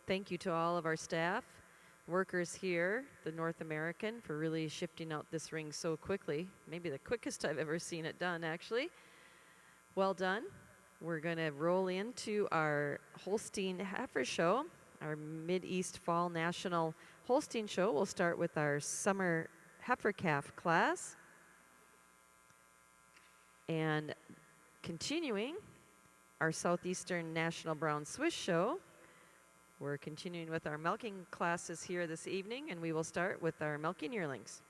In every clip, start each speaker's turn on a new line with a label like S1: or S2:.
S1: thank you to all of our staff, workers here, the North American, for really shifting out this ring so quickly. Maybe the quickest I've ever seen it done, actually. Well done. We're going to roll into our Holstein Heifer show, our Mid-East Fall National Holstein show. We'll start with our summer heifer calf class. And continuing our Southeastern National Brown Swiss show. We're continuing with our milking classes here this evening, and we will start with our milking yearlings.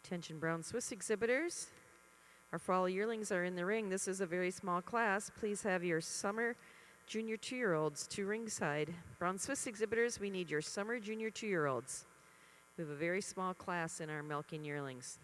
S1: Attention Brown Swiss exhibitors. Our fall yearlings are in the ring. This is a very small class. Please have your summer junior 2-year-olds to ringside. Brown Swiss exhibitors, we need your summer junior 2-year-olds. We have a very small class in our milking yearlings.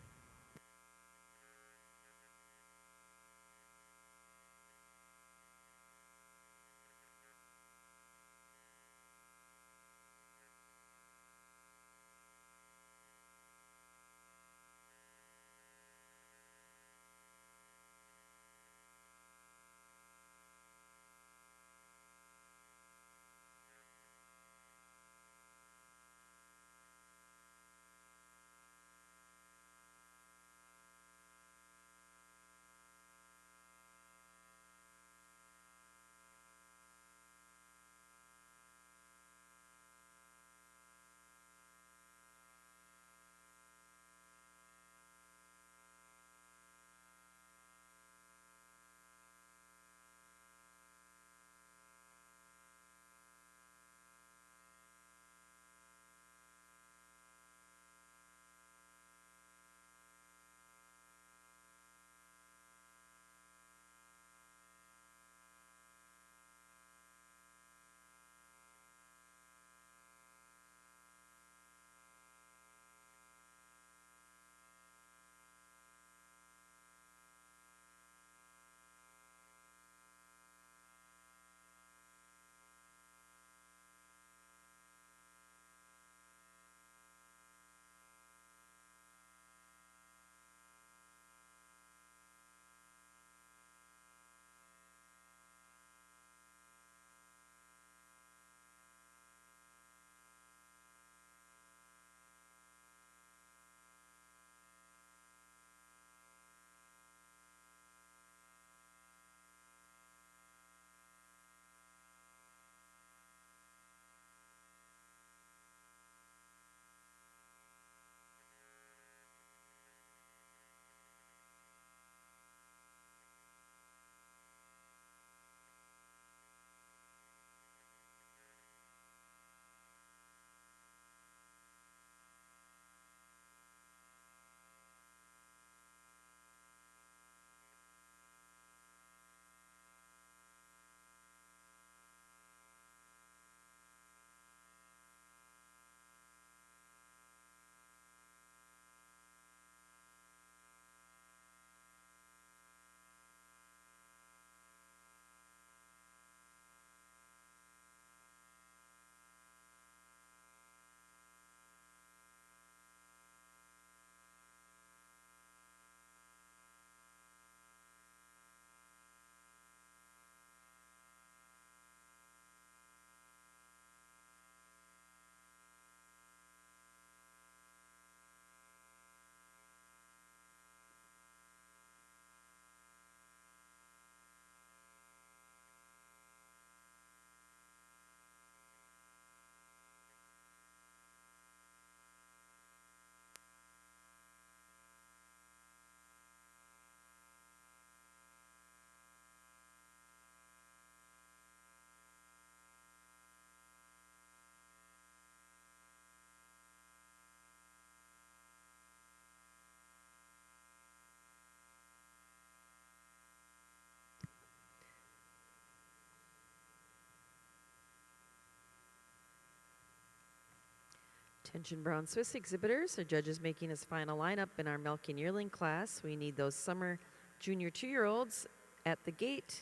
S1: Attention Brown Swiss exhibitors, the judge is making his final lineup in our milking yearling class. We need those summer junior 2-year-olds at the gate.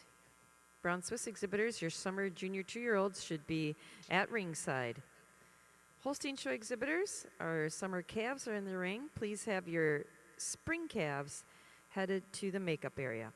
S1: Brown Swiss exhibitors, your summer junior 2-year-olds should be at ringside. Holstein show exhibitors, our summer calves are in the ring. Please have your spring calves headed to the makeup area.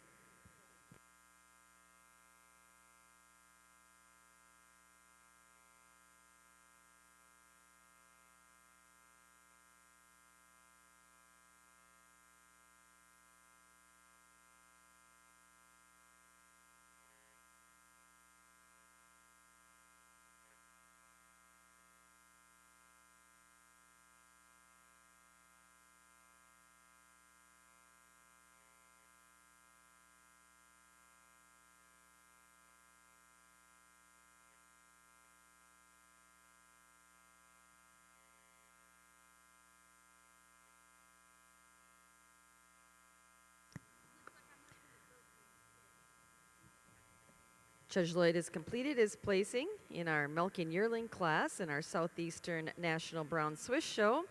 S1: Judge Lloyd has completed his placing in our milking yearling class in our Southeastern National Brown Swiss Show.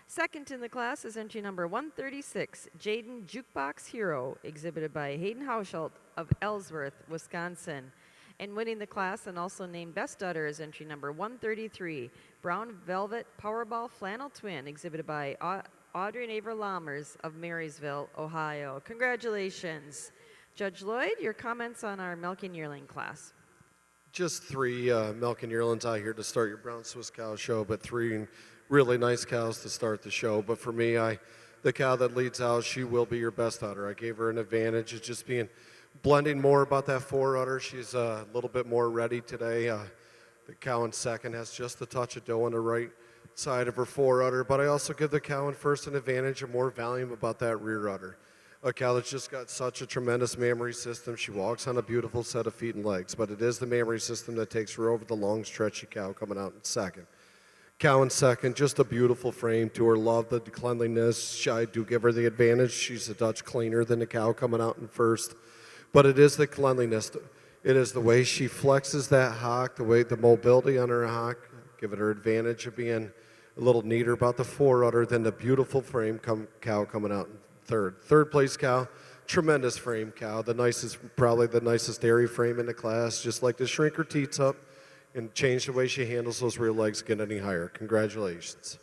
S1: Second in the class is entry number 136, Jaden Jukebox Hero, exhibited by Hayden Hausholt of Ellsworth, Wisconsin. And winning the class and also named Best Udder is entry number 133, Brown Velvet Powerball Flannel Twin, exhibited by Audrey and Ava Lammers of Marysville, Ohio. Congratulations. Judge Lloyd, your comments on our milking yearling class.
S2: Just 3 milking yearlings out here to start your Brown Swiss cow show, but 3 really nice cows to start the show. But for me, the cow that leads out, she will be your best udder. I gave her an advantage of just blending more about that 4 udder. She's a little bit more ready today. The cow in second has just a touch of dough on the right side of her 4 udder, but I also give the cow in first an advantage of more volume about that rear udder. A cow that's just got such a tremendous mammary system. She walks on a beautiful set of feet and legs, but it is the mammary system that takes her over the long, stretchy cow coming out in second. Cow in second, just a beautiful frame to her. Love the cleanliness. I do give her the advantage. She's a touch cleaner than the cow coming out in first, but it is the cleanliness. It is the way she flexes that hock, the mobility on her hock, give it her advantage of being a little neater about the 4 udder than the beautiful frame cow coming out in third. Third place cow, tremendous frame cow, probably the nicest dairy frame in the class. Just like to shrink her teats up and change the way she handles those rear legs, get any higher. Congratulations.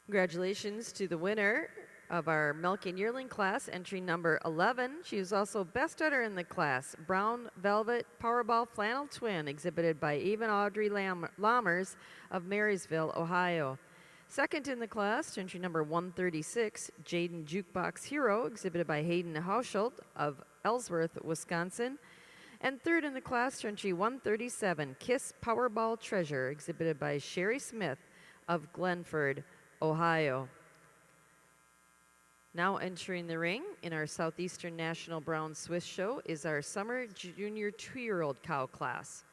S1: Congratulations to the winner of our milking yearling class, entry number 11. She is also best udder in the class, Brown Velvet Powerball Flannel Twin, exhibited by Eva and Audrey Lammers of Marysville, Ohio. Second in the class, entry number 136, Jaden Jukebox Hero, exhibited by Hayden Hausholt of Ellsworth, Wisconsin. And third in the class, entry 137, Kiss Powerball Treasure, exhibited by Sherry Smith of Glenford, Ohio. Now entering the ring in our Southeastern National Brown Swiss Show is our summer junior 2-year-old cow class.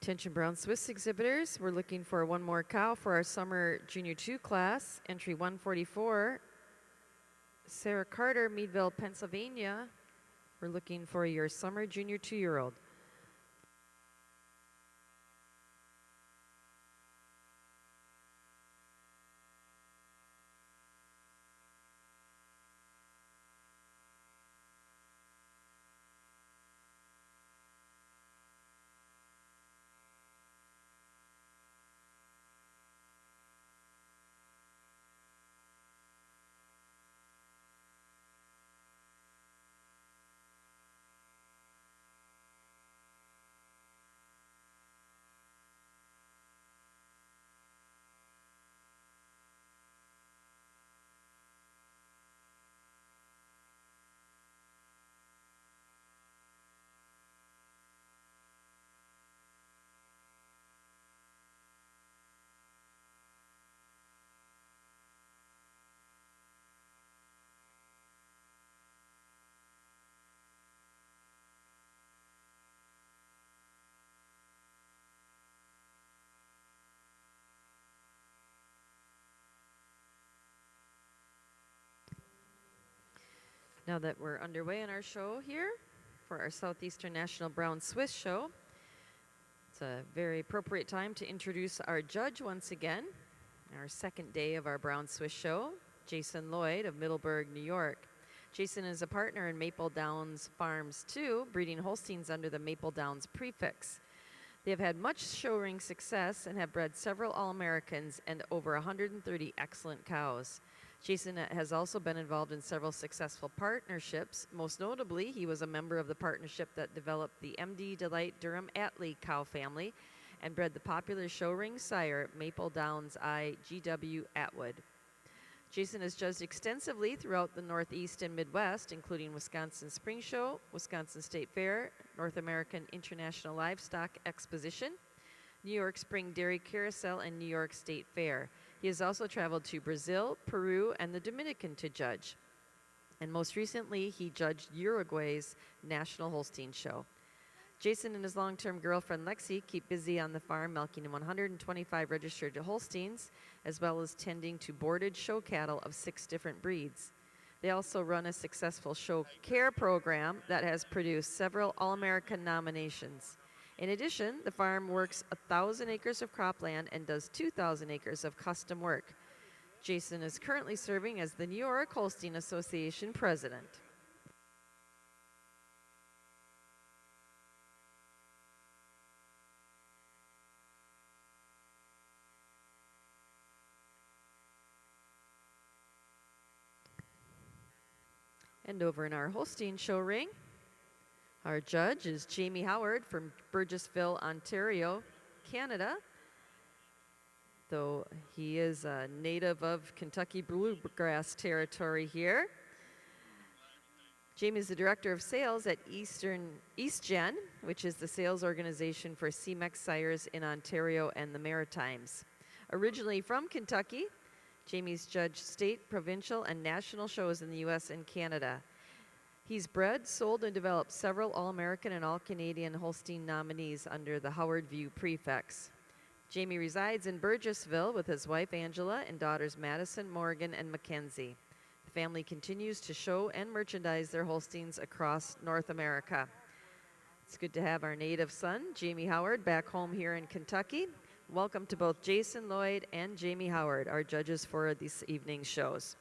S1: Attention Brown Swiss exhibitors, we're looking for one more cow for our summer junior 2 class, entry 144, Sarah Carter, Meadville, Pennsylvania. We're looking for your summer junior 2-year-old. Now that we're underway in our show here for our Southeastern National Brown Swiss Show, it's a very appropriate time to introduce our judge once again, our second day of our Brown Swiss Show, Jason Lloyd of Middleburg, New York. Jason is a partner in Maple Downs Farms 2, breeding Holsteins under the Maple Downs prefix. They have had much show ring success and have bred several All-Americans and over 130 excellent cows. Jason has also been involved in several successful partnerships. Most notably, he was a member of the partnership that developed the MD Delight Durham Atlee cow family and bred the popular show ring sire Maple Downs I GW Atwood. Jason has judged extensively throughout the Northeast and Midwest, including Wisconsin Spring Show, Wisconsin State Fair, North American International Livestock Exposition, New York Spring Dairy Carousel, and New York State Fair. He has also traveled to Brazil, Peru, and the Dominican to judge. And most recently, he judged Uruguay's National Holstein Show. Jason and his long-term girlfriend Lexi keep busy on the farm milking 125 registered Holsteins, as well as tending to boarded show cattle of 6 different breeds. They also run a successful show care program that has produced several All-American nominations. In addition, the farm works 1,000 acres of cropland and does 2,000 acres of custom work. Jason is currently serving as the New York Holstein Association president. And over in our Holstein show ring, our judge is Jamie Howard from Burgessville, Ontario, Canada. Though he is a native of Kentucky bluegrass territory here. Jamie is the director of sales at EastGen, which is the sales organization for CMEX sires in Ontario and the Maritimes. Originally from Kentucky, Jamie's judged state, provincial, and national shows in the U.S. and Canada. He's bred, sold, and developed several All-American and All-Canadian Holstein nominees under the Howard View prefix. Jamie resides in Burgessville with his wife Angela and daughters Madison, Morgan, and Mackenzie. The family continues to show and merchandise their Holsteins across North America. It's good to have our native son, Jamie Howard, back home here in Kentucky. Welcome to both Jason Lloyd and Jamie Howard, our judges for this evening's shows.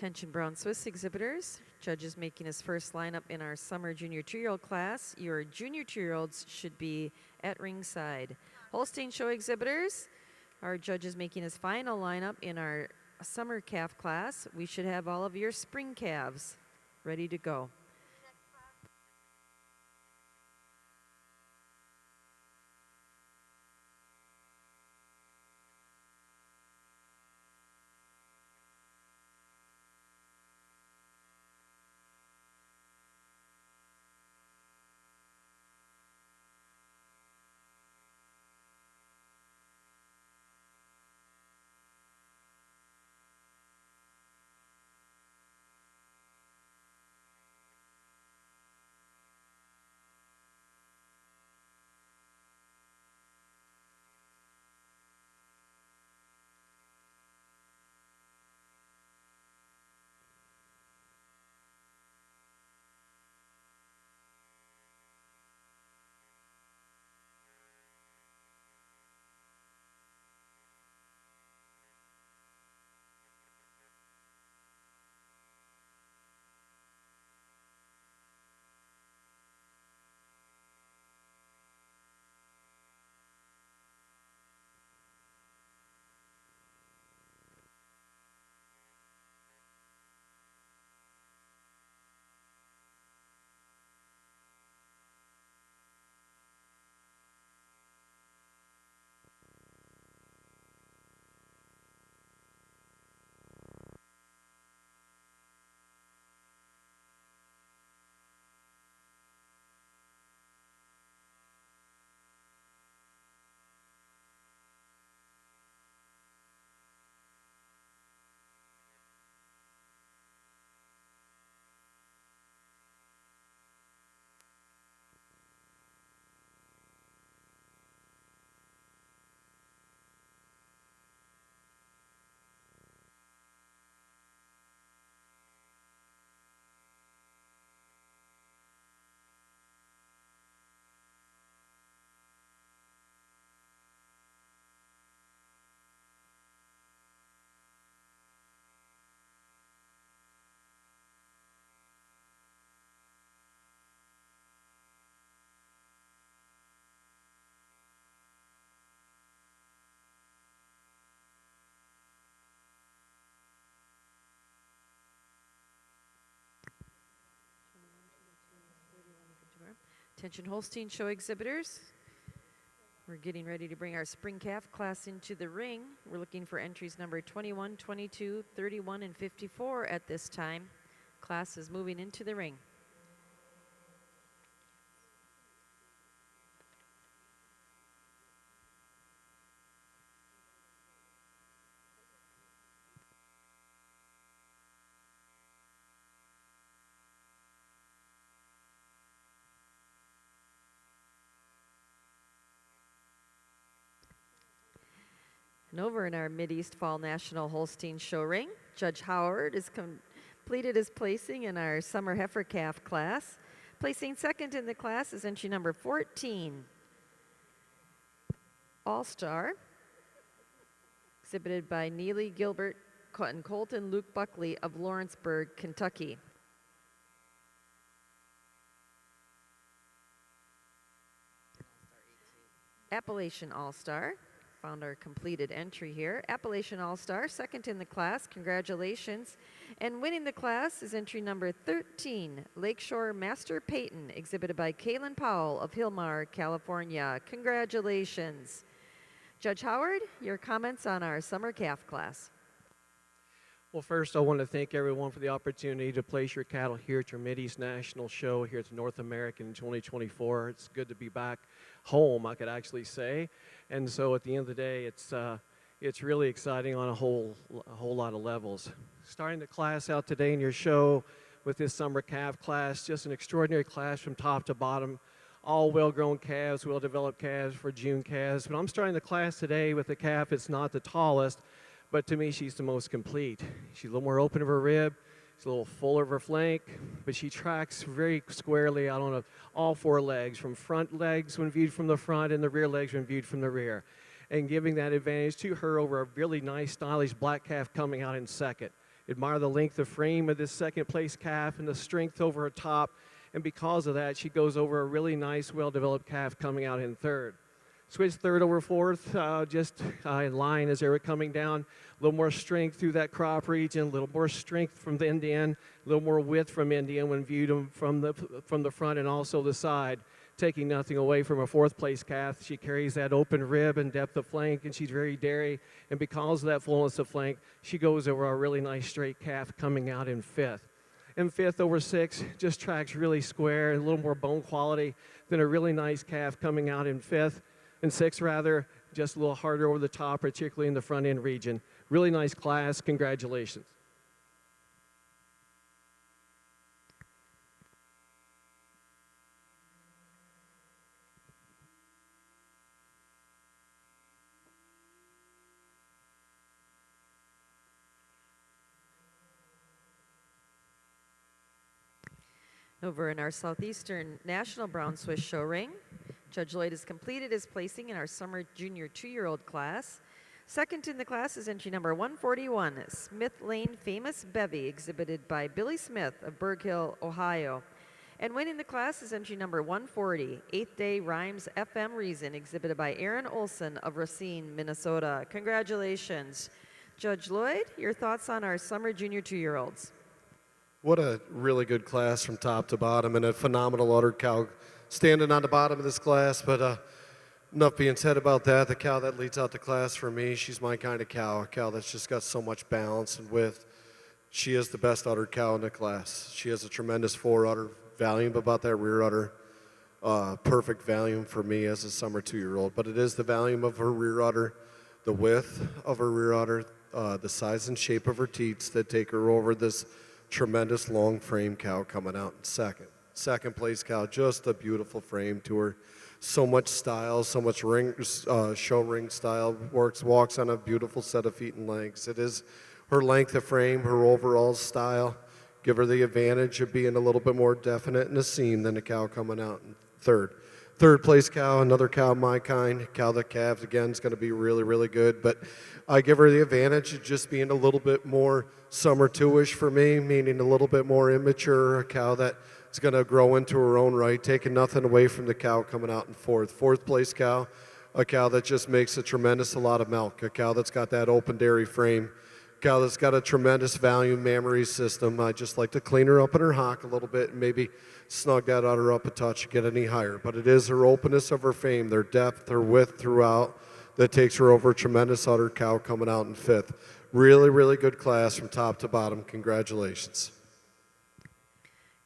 S1: Attention Brown Swiss exhibitors. Judge is making his first lineup in our summer junior 2-year-old class. Your junior 2-year-olds should be at ringside. Holstein show exhibitors. Our judge is making his final lineup in our summer calf class. We should have all of your spring calves ready to go. Attention Holstein show exhibitors. We're getting ready to bring our spring calf class into the ring. We're looking for entries number 21, 22, 31, and 54 at this time. Class is moving into the ring. And over in our Mideast Fall National Holstein show ring, Judge Howard has completed his placing in our summer heifer calf class. Placing second in the class is entry number 14, All-Star, exhibited by Neely Gilbert and Colton Luke Buckley of Lawrenceburg, Kentucky. Appalachian All-Star. Found our completed entry here. Appalachian All-Star, second in the class. Congratulations. And winning the class is entry number 13, Lakeshore Master Peyton, exhibited by Kaylin Powell of Hillmar, California. Congratulations. Judge Howard, your comments on our summer calf class.
S3: Well, first, I want to thank everyone for the opportunity to place your cattle here at your Mideast National Show here at North American in 2024. It's good to be back home, I could actually say. And so at the end of the day, it's really exciting on a whole lot of levels. Starting the class out today in your show with this summer calf class, just an extraordinary class from top to bottom. All well-grown calves, well-developed calves for June calves. But I'm starting the class today with a calf that's not the tallest, but to me, she's the most complete. She's a little more open of her rib. She's a little fuller of her flank, but she tracks very squarely out on all four legs, from front legs when viewed from the front and the rear legs when viewed from the rear, and giving that advantage to her over a really nice, stylish black calf coming out in second. Admire the length of frame of this second place calf and the strength over her top. And because of that, she goes over a really nice, well-developed calf coming out in third. Switch third over fourth, just in line as they were coming down. A little more strength through that crop region, a little more strength from the end to end, a little more width from end to end when viewed from the front and also the side. Taking nothing away from a fourth place calf. She carries that open rib and depth of flank, and she's very dairy. And because of that fullness of flank, she goes over a really nice straight calf coming out in fifth. In fifth over six, just tracks really square, a little more bone quality than a really nice calf coming out in fifth. In sixth, rather, just a little harder over the top, particularly in the front end region. Really nice class. Congratulations.
S1: Over in our Southeastern National Brown Swiss Show ring, Judge Lloyd has completed his placing in our summer junior 2-year-old class. Second in the class is entry number 141, Smith Lane Famous Bevy, exhibited by Billy Smith of Berg Hill, Ohio. And winning the class is entry number 140, 8th Day Rhymes FM Reason, exhibited by Aaron Olson of Racine, Minnesota. Congratulations. Judge Lloyd, your thoughts on our summer junior 2-year-olds?
S2: What a really good class from top to bottom, and a phenomenal udder cow standing on the bottom of this class. But enough being said about that. The cow that leads out the class for me, she's my kind of cow, a cow that's just got so much balance and width. She is the best udder cow in the class. She has a tremendous fore udder, volume about that rear udder. Perfect volume for me as a summer 2-year-old. But it is the volume of her rear udder, the width of her rear udder, the size and shape of her teats that take her over this tremendous long frame cow coming out in second. Second place cow, just a beautiful frame to her. So much style, so much show ring style, walks on a beautiful set of feet and legs. It is her length of frame, her overall style, give her the advantage of being a little bit more definite in the seam than the cow coming out in third. Third place cow, another cow of my kind, cow that calves again is going to be really, really good. But I give her the advantage of just being a little bit more summer 2-ish for me, meaning a little bit more immature, a cow that is going to grow into her own right, taking nothing away from the cow coming out in fourth. Fourth place cow, a cow that just makes a tremendous lot of milk, a cow that's got that open dairy frame, cow that's got a tremendous volume mammary system. I just like to clean her up in her hock a little bit and maybe snug that udder up a touch, get any higher. But it is her openness of her frame, their depth, her width throughout that takes her over a tremendous udder cow coming out in fifth. Really, really good class from top to bottom. Congratulations.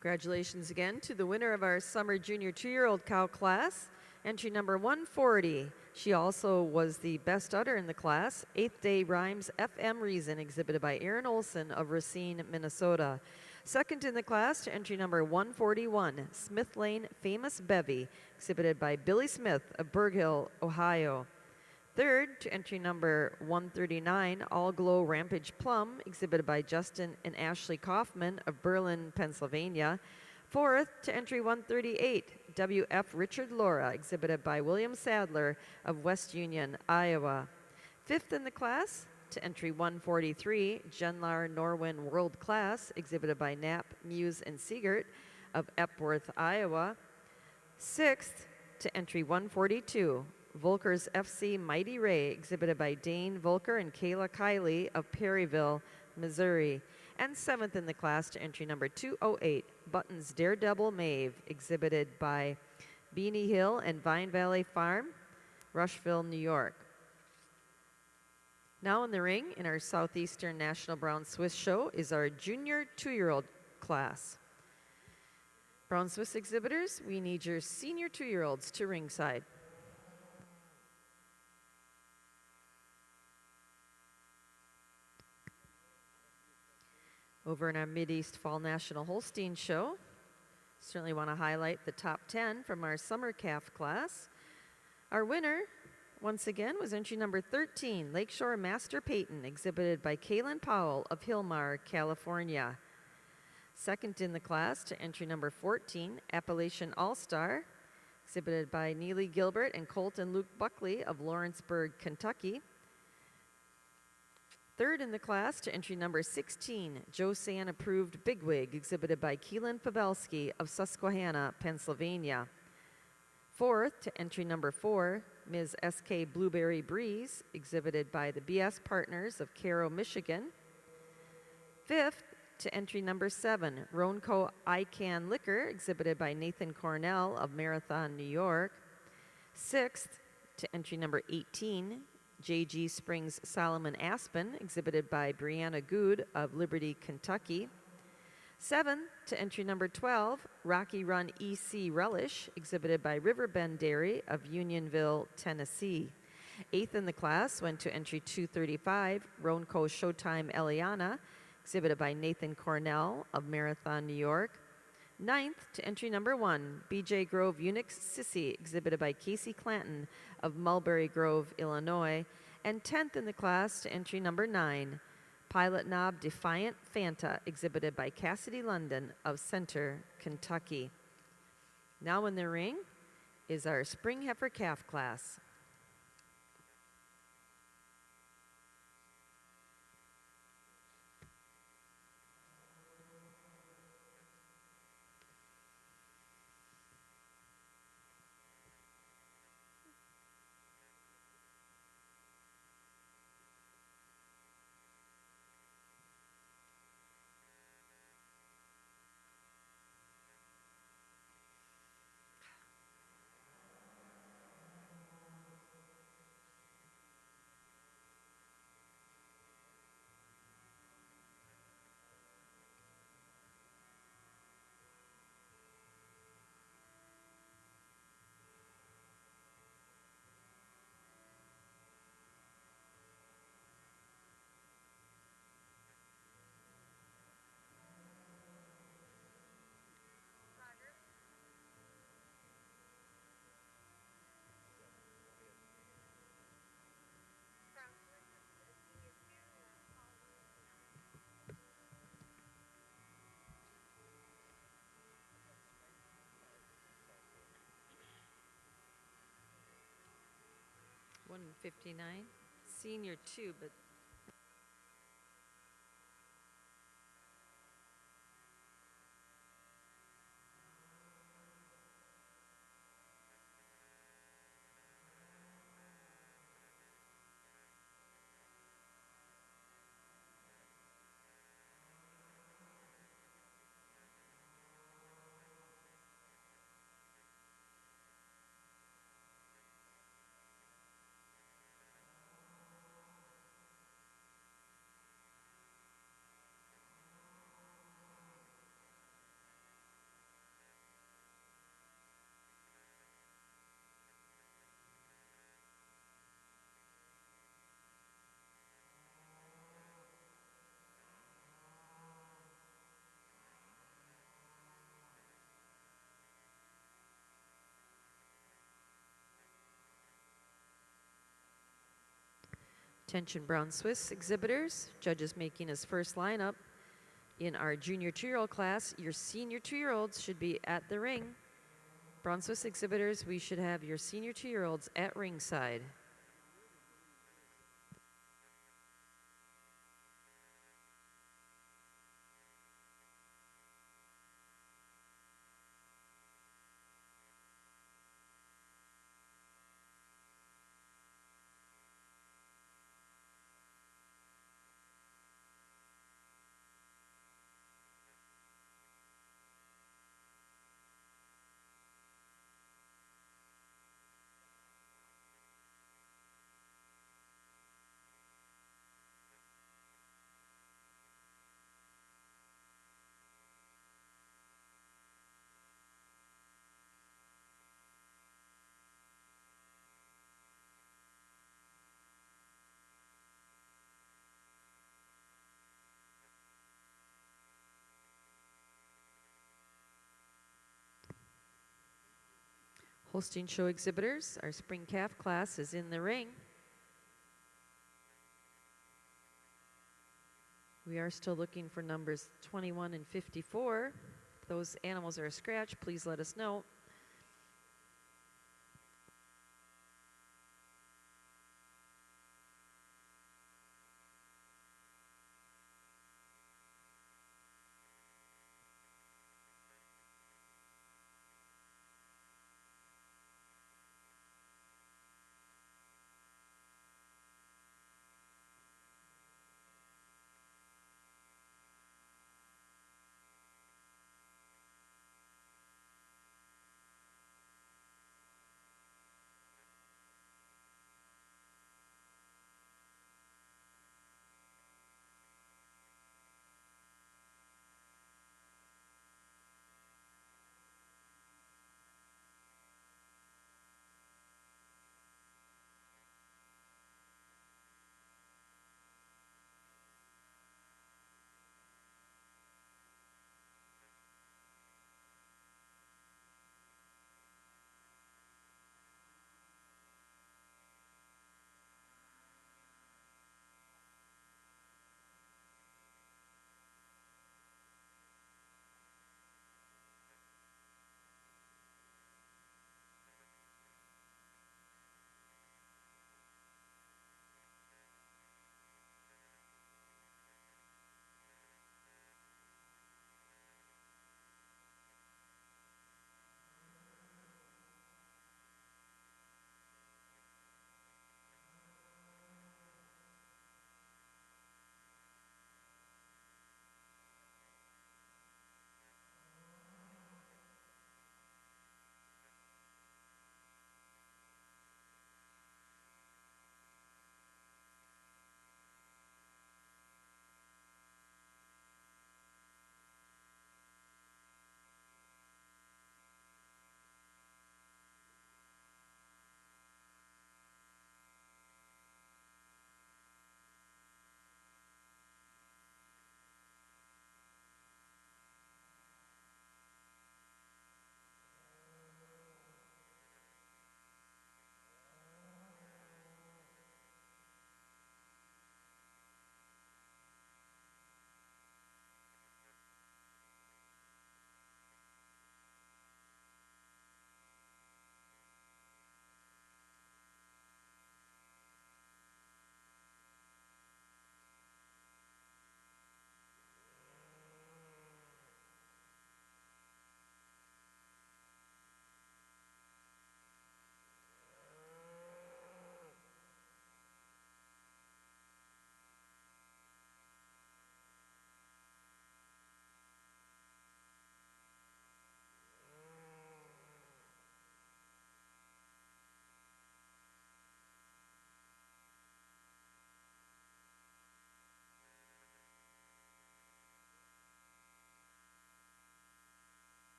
S1: Congratulations again to the winner of our summer junior 2-year-old cow class, entry number 140. She also was the best udder in the class, 8th Day Rhymes FM Reason, exhibited by Aaron Olson of Racine, Minnesota. Second in the class to entry number 141, Smith Lane Famous Bevy, exhibited by Billy Smith of Berg Hill, Ohio. Third to entry number 139, All Glow Rampage Plum, exhibited by Justin and Ashley Kaufman of Berlin, Pennsylvania. Fourth to entry 138, WF Richard Laura, exhibited by William Sadler of West Union, Iowa. Fifth in the class to entry 143, Genlar Norwin World Class, exhibited by Knapp, Muse, and Siegert of Epworth, Iowa. Sixth to entry 142, Volker's FC Mighty Ray, exhibited by Dane Volker and Kayla Kiley of Perryville, Missouri. And seventh in the class to entry number 208, Button's Daredevil Mave, exhibited by Beanie Hill and Vine Valley Farm, Rushville, New York. Now in the ring in our Southeastern National Brown Swiss Show is our junior 2-year-old class. Brown Swiss exhibitors, we need your senior 2-year-olds to ringside. Over in our Mideast Fall National Holstein Show, certainly want to highlight the top 10 from our summer calf class. Our winner, once again, was entry number 13, Lakeshore Master Peyton, exhibited by Kaylin Powell of Hillmar, California. Second in the class to entry number 14, Appalachian All-Star, exhibited by Neely Gilbert and Colton Luke Buckley of Lawrenceburg, Kentucky. Third in the class to entry number 16, Joe San approved Bigwig, exhibited by Keelan Pavelski of Susquehanna, Pennsylvania. Fourth to entry number 4, Ms. S.K. Blueberry Breeze, exhibited by the B.S. Partners of Cairo, Michigan. Fifth to entry number 7, Ronco Ican Liquor, exhibited by Nathan Cornell of Marathon, New York. Sixth to entry number 18, J.G. Springs Solomon Aspen, exhibited by Brianna Good of Liberty, Kentucky. 7th to entry number 12, Rocky Run EC Relish, exhibited by Riverbend Dairy of Unionville, Tennessee. 8th in the class went to entry 235, Ronco Showtime Eliana, exhibited by Nathan Cornell of Marathon, New York. 9th to entry number 1, BJ Grove Unix Sissy, exhibited by Casey Clanton of Mulberry Grove, Illinois. And 10th in the class to entry number 9, Pilot Knob Defiant Fanta, exhibited by Cassidy London of Center, Kentucky. Now in the ring is our Spring Heifer Calf class. $159, senior 2, but attention Brown Swiss exhibitors, judges making his first lineup. In our junior 2-year-old class, your senior 2-year-olds should be at the ring. Brown Swiss exhibitors, we should have your senior 2-year-olds at ringside. Holstein show exhibitors, our spring calf class is in the ring. We are still looking for numbers 21 and 54. If those animals are a scratch, please let us know.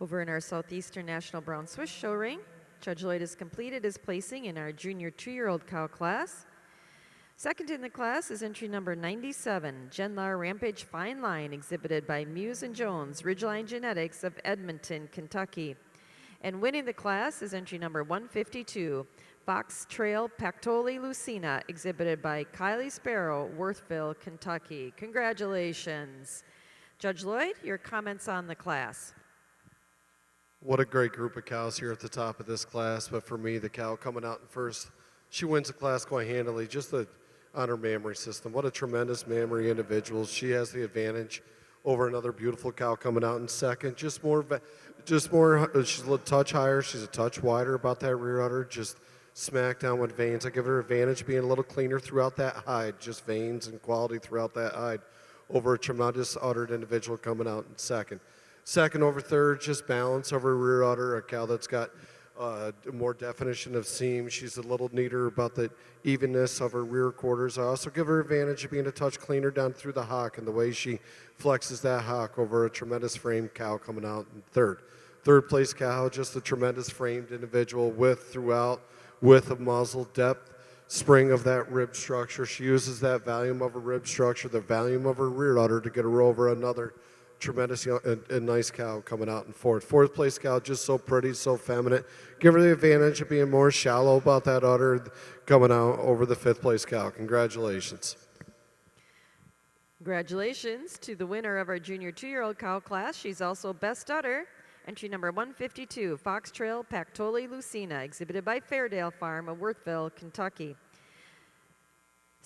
S1: Over in our Southeastern National Brown Swiss show ring, Judge Lloyd has completed his placing in our junior 2-year-old cow class. Second in the class is entry number 97, Genlar Rampage Fine Line, exhibited by Muse and Jones, Ridgeline Genetics of Edmonton, Kentucky. And winning the class is entry number 152, Fox Trail Pactoli Lucina, exhibited by Kylie Sparrow, Worthville, Kentucky. Congratulations. Judge Lloyd, your comments on the class.
S2: What a great group of cows here at the top of this class, but for me, the cow coming out in first, she wins the class quite handily, just on her mammary system. What a tremendous mammary individual. She has the advantage over another beautiful cow coming out in second. She's a little touch higher, she's a touch wider about that rear udder, just smack down with veins. I give her advantage being a little cleaner throughout that hide, just veins and quality throughout that hide over a tremendous uddered individual coming out in second. Second over third, just balance over rear udder, a cow that's got more definition of seam. She's a little neater about the evenness of her rear quarters. I also give her advantage of being a touch cleaner down through the hock and the way she flexes that hock over a tremendous frame cow coming out in third. Third place cow, just a tremendous framed individual width of muzzle, depth, spring of that rib structure. She uses that volume of her rib structure, the volume of her rear udder to get her over another tremendous and nice cow coming out in fourth. Fourth place cow, just so pretty, so feminine. Give her the advantage of being more shallow about that udder coming out over the fifth place cow. Congratulations.
S1: Congratulations to the winner of our junior 2-year-old cow class. She's also best udder. Entry number 152, Fox Trail Pactoli Lucina, exhibited by Fairdale Farm of Worthville, Kentucky.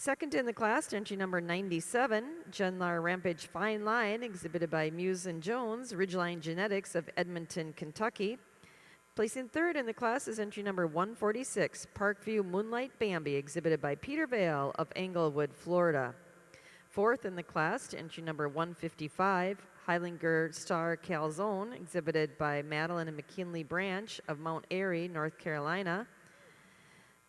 S1: Second in the class, entry number 97, Genlar Rampage Fine Line, exhibited by Muse and Jones, Ridgeline Genetics of Edmonton, Kentucky. Placing third in the class is entry number 146, Parkview Moonlight Bambi, exhibited by Peter Vale of Englewood, Florida. Fourth in the class, entry number 155, Heilinger Star Calzone, exhibited by Madeline and McKinley Branch of Mount Airy, North Carolina.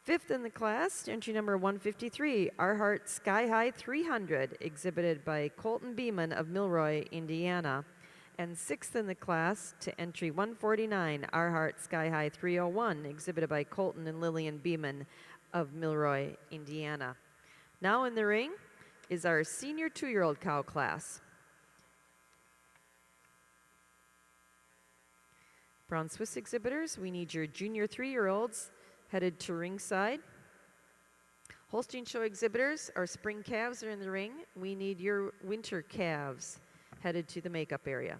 S1: Fifth in the class, entry number 153, Arhart Sky High 300, exhibited by Colton Beeman of Milroy, Indiana. And sixth in the class to entry 149, Arhart Sky High 301, exhibited by Colton and Lillian Beeman of Milroy, Indiana. Now in the ring is our senior 2-year-old cow class. Brown Swiss exhibitors, we need your junior 3-year-olds headed to ringside. Holstein show exhibitors, our spring calves are in the ring. We need your winter calves headed to the makeup area.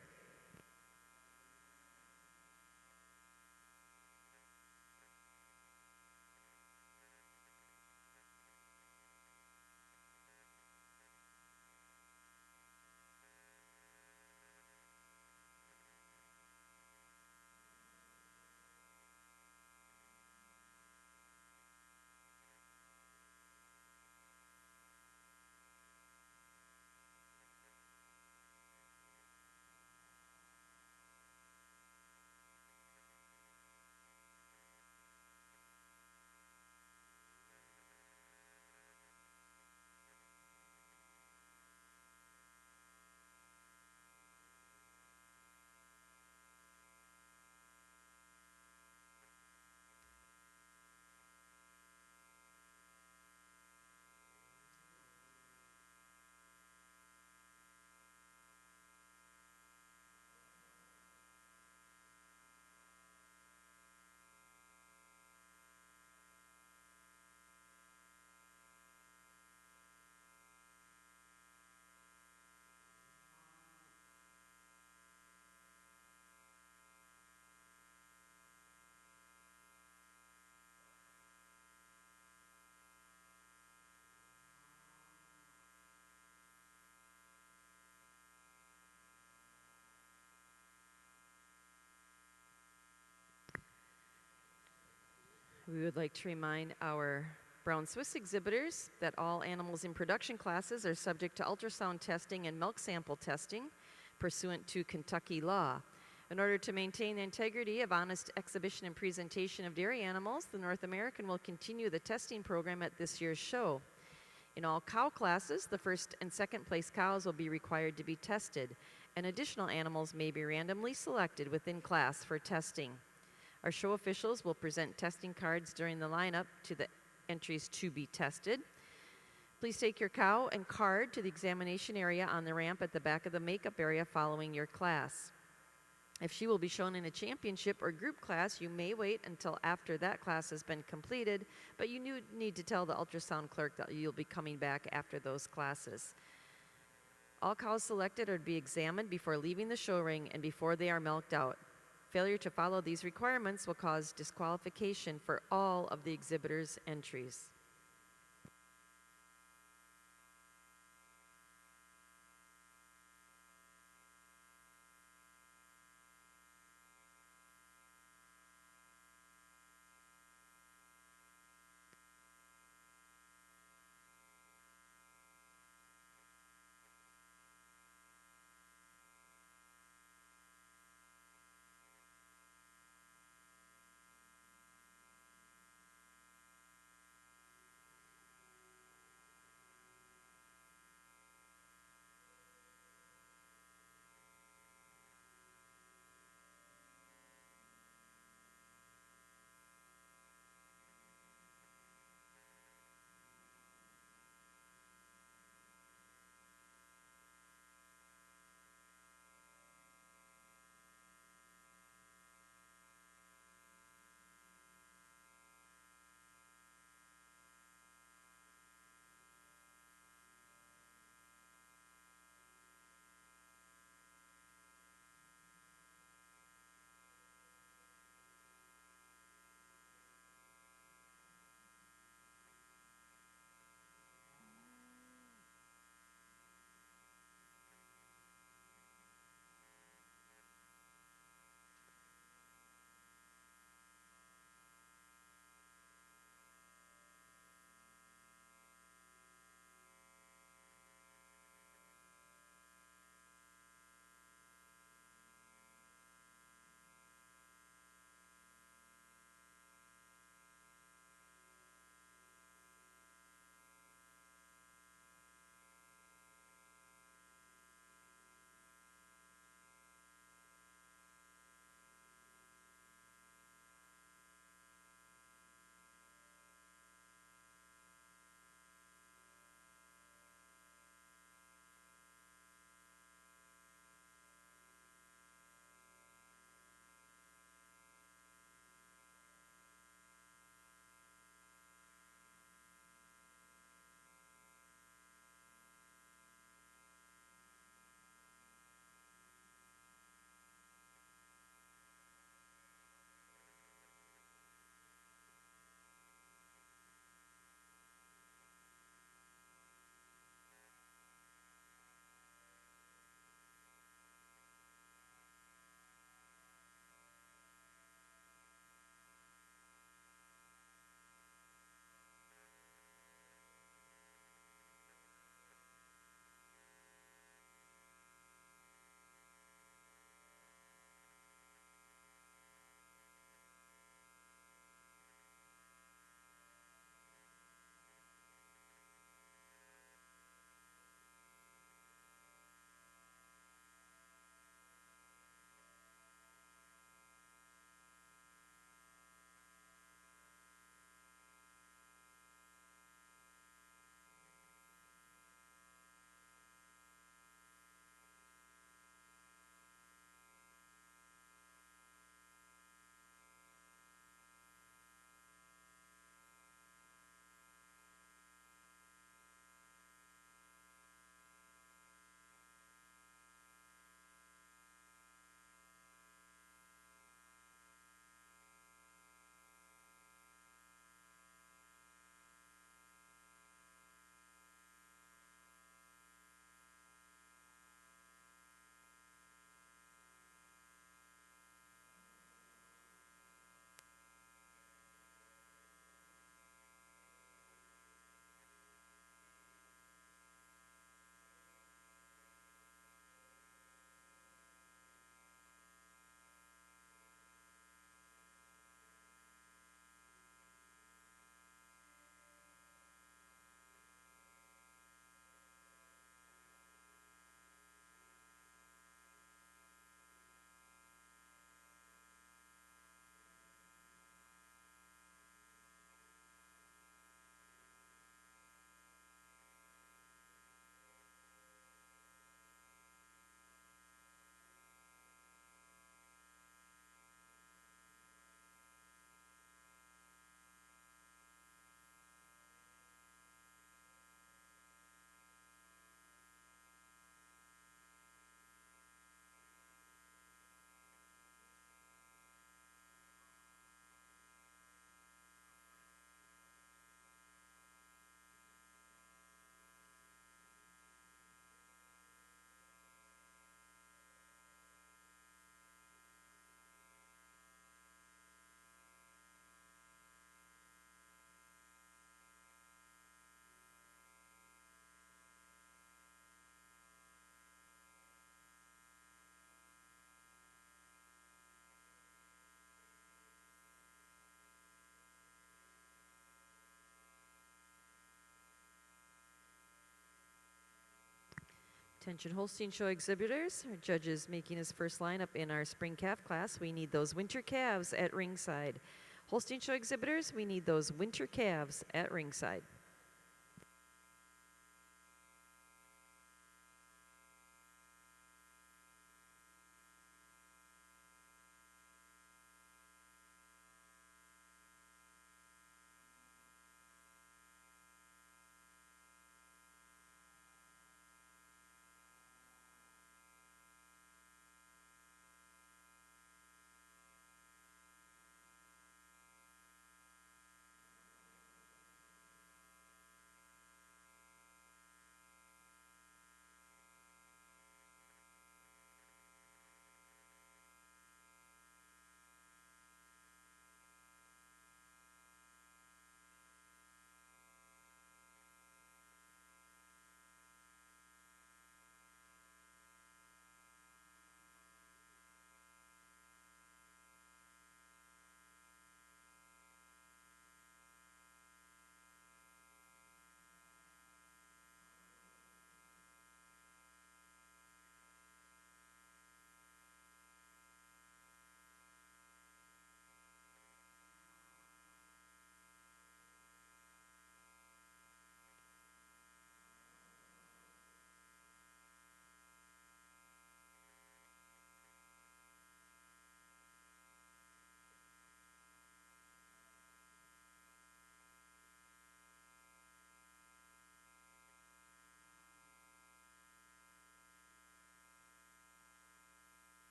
S1: We would like to remind our Brown Swiss exhibitors that all animals in production classes are subject to ultrasound testing and milk sample testing pursuant to Kentucky law. In order to maintain the integrity of honest exhibition and presentation of dairy animals, the North American will continue the testing program at this year's show. In all cow classes, the first and second place cows will be required to be tested, and additional animals may be randomly selected within class for testing. Our show officials will present testing cards during the lineup to the entries to be tested. Please take your cow and card to the examination area on the ramp at the back of the makeup area following your class. If she will be shown in a championship or group class, you may wait until after that class has been completed, but you need to tell the ultrasound clerk that you'll be coming back after those classes. All cows selected are to be examined before leaving the show ring and before they are milked out. Failure to follow these requirements will cause disqualification for all of the exhibitors' entries. Attention Holstein Show exhibitors, our judges making his first lineup in our spring calf class. We need those winter calves at ringside. Holstein Show exhibitors, we need those winter calves at ringside.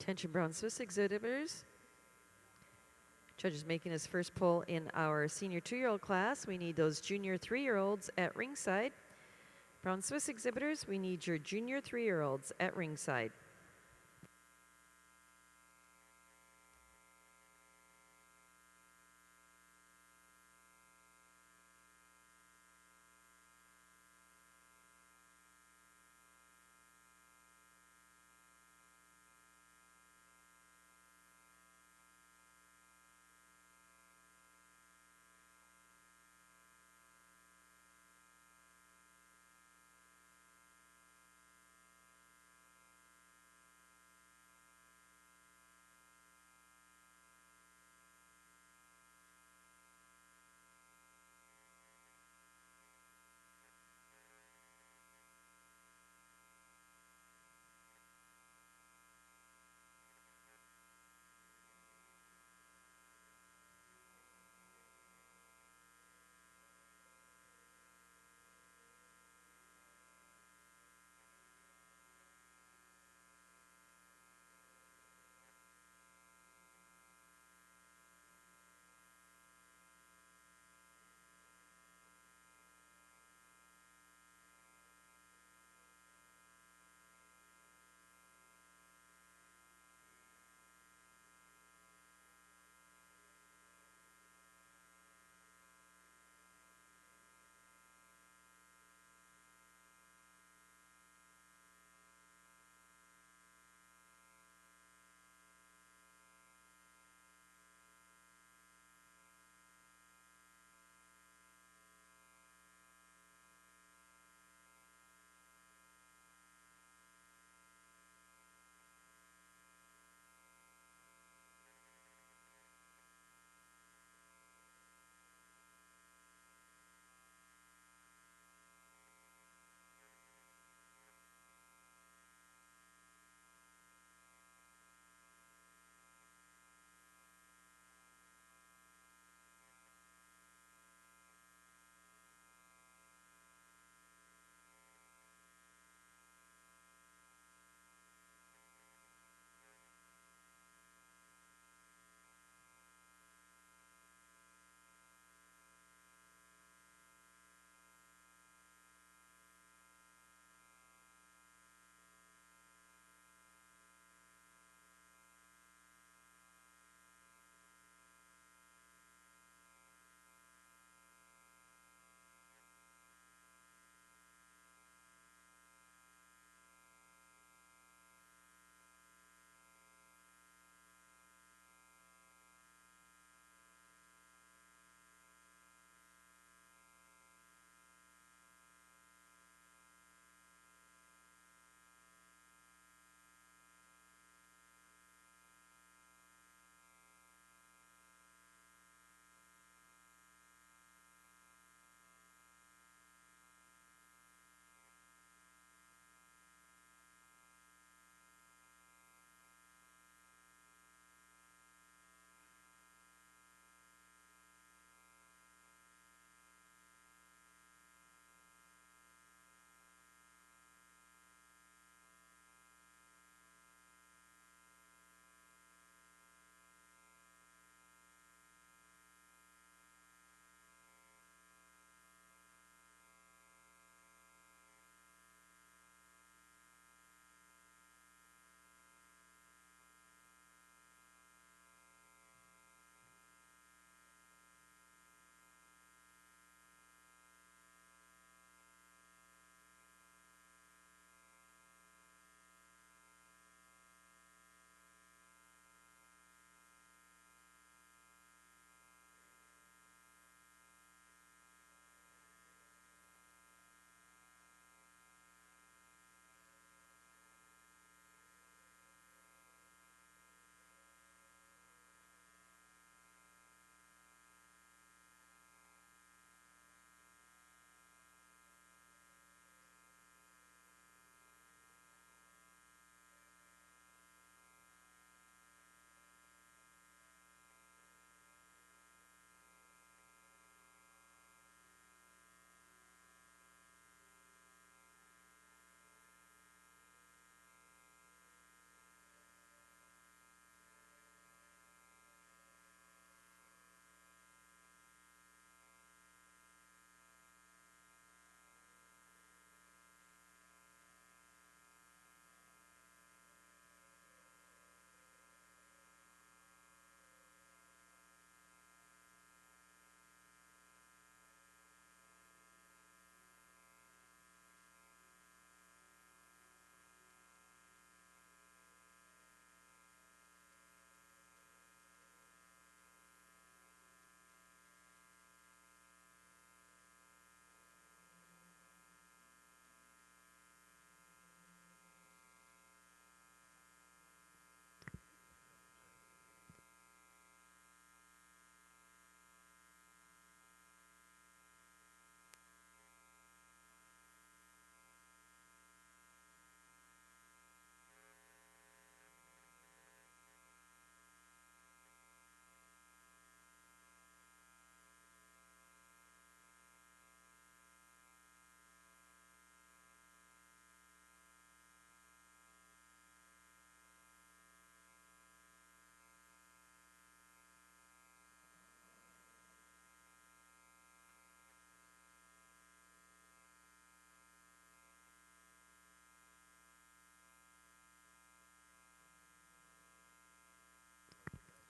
S1: Attention Brown Swiss exhibitors. Judge is making his first pull in our senior 2-year-old class. We need those junior 3-year-olds at ringside. Brown Swiss exhibitors, we need your junior 3-year-olds at ringside.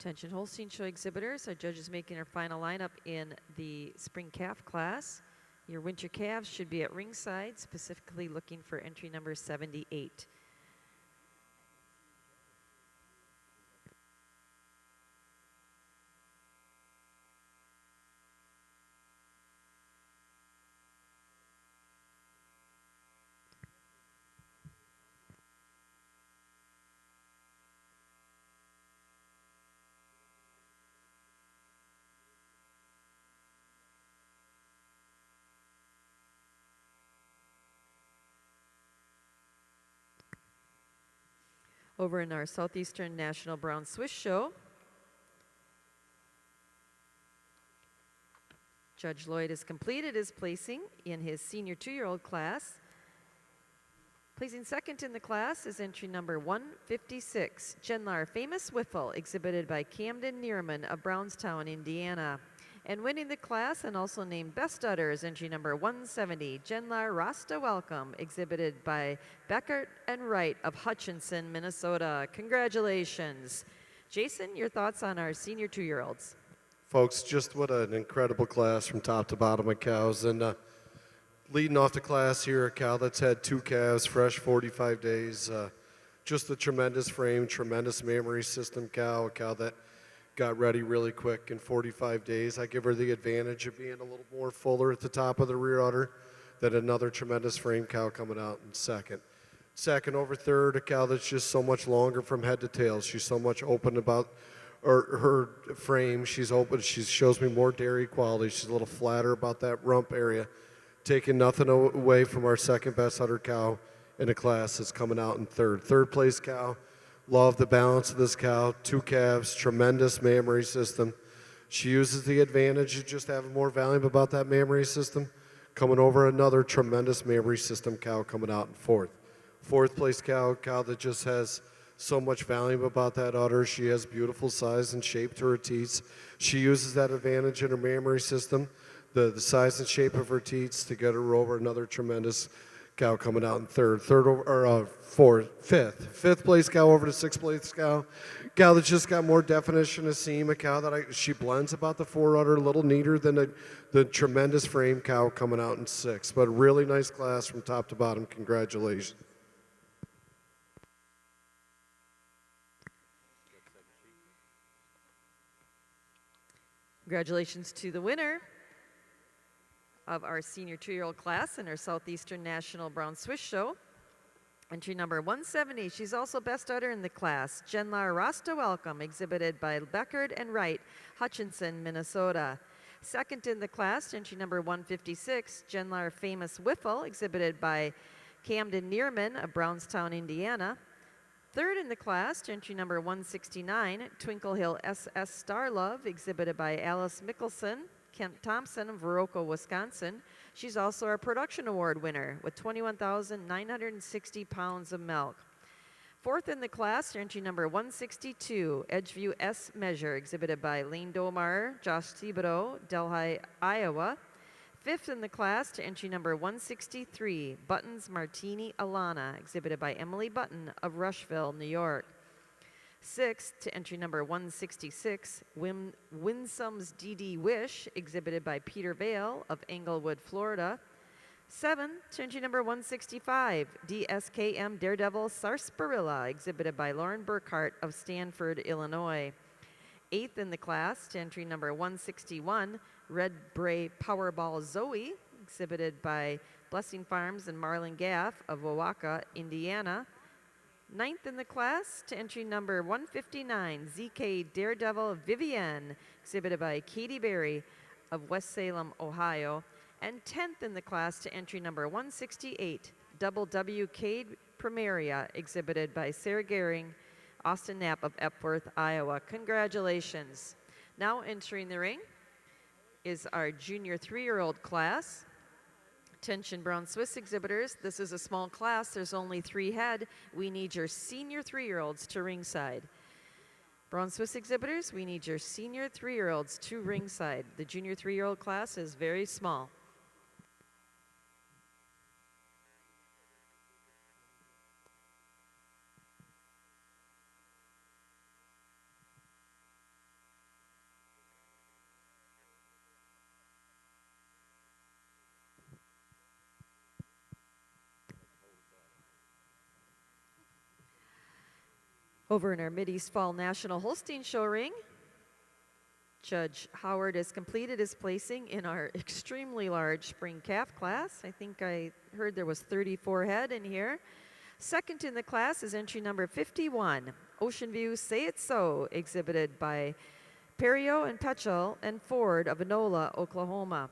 S1: Attention Holstein show exhibitors, our judges making our final lineup in the spring calf class. Your winter calves should be at ringside, specifically looking for entry number 78. Over in our Southeastern National Brown Swiss show, Judge Lloyd has completed his placing in his senior 2-year-old class. Placing second in the class is entry number 156, Genlar Famous Wiffle, exhibited by Camden Neerman of Brownstown, Indiana. And winning the class and also named Best Udder is entry number 170, Genlar Rasta Welcome, exhibited by Beckert and Wright of Hutchinson, Minnesota. Congratulations. Jason, your thoughts on our senior 2-year-olds?
S2: Folks, just what an incredible class from top to bottom of cows. And leading off the class here, a cow that's had 2 calves, fresh 45 days. Just a tremendous frame, tremendous mammary system cow, a cow that got ready really quick in 45 days. I give her the advantage of being a little more fuller at the top of the rear udder than another tremendous frame cow coming out in second. Second over third, a cow that's just so much longer from head to tail. She's so much open about her frame. She's open. She shows me more dairy quality. She's a little flatter about that rump area. Taking nothing away from our second best udder cow in the class that's coming out in third. Third place cow. Love the balance of this cow. 2 calves, tremendous mammary system. She uses the advantage of just having more volume about that mammary system. Coming over another tremendous mammary system cow coming out in fourth. Fourth place cow that just has so much volume about that udder. She has beautiful size and shape to her teats. She uses that advantage in her mammary system, the size and shape of her teats, to get her over another tremendous cow coming out in fifth place cow over to 6th place cow that's just got more definition of seam, a cow that she blends about the 4 udder, a little neater than the tremendous frame cow coming out in 6th. But a really nice class from top to bottom. Congratulations.
S1: Congratulations to the winner of our senior 2-year-old class in our Southeastern National Brown Swiss show. Entry number 170, she's also best udder in the class, Genlar Rasta Welcome, exhibited by Beckert and Wright, Hutchinson, Minnesota. Second in the class, entry number 156, Genlar Famous Wiffle, exhibited by Camden Neerman of Brownstown, Indiana. Third in the class, entry number 169, Twinkle Hill SS Star Love, exhibited by Alice Mickelson, Kent Thompson of Viroqua, Wisconsin. She's also our production award winner with 21,960 pounds of milk. Fourth in the class, entry number 162, Edgeview S Measure, exhibited by Lane Domar, Josh Thibodeau, Delhi, Iowa. Fifth in the class, to entry number 163, Buttons Martini Alana, exhibited by Emily Button of Rushville, New York. Sixth, to entry number 166, Winsome's DD Wish, exhibited by Peter Vale of Englewood, Florida. Seventh, to entry number 165, DSKM Daredevil Sarsaparilla, exhibited by Lauren Burkhart of Stanford, Illinois. Eighth in the class, to entry number 161, Red Bray Powerball Zoe, exhibited by Blessing Farms and Marlon Gaff of Wauwaka, Indiana. Ninth in the class, to entry number 159, ZK Daredevil Vivienne, exhibited by Katie Berry of West Salem, Ohio. And 10th in the class, to entry number 168, Double W Cade Primaria, exhibited by Sarah Gehring, Austin Knapp of Epworth, Iowa. Congratulations. Now entering the ring is our junior 3-year-old class. Attention Brown Swiss exhibitors, this is a small class. There's only 3 head. We need your senior 3-year-olds to ringside. Brown Swiss exhibitors, we need your senior 3-year-olds to ringside. The junior 3-year-old class is very small. Over in our Mideast Fall National Holstein Show ring, Judge Howard has completed his placing in our extremely large spring calf class. I think I heard there was 34 head in here. Second in the class is entry number 51, Ocean View Say It So, exhibited by Perio and Petchel and Ford of Enola, Oklahoma.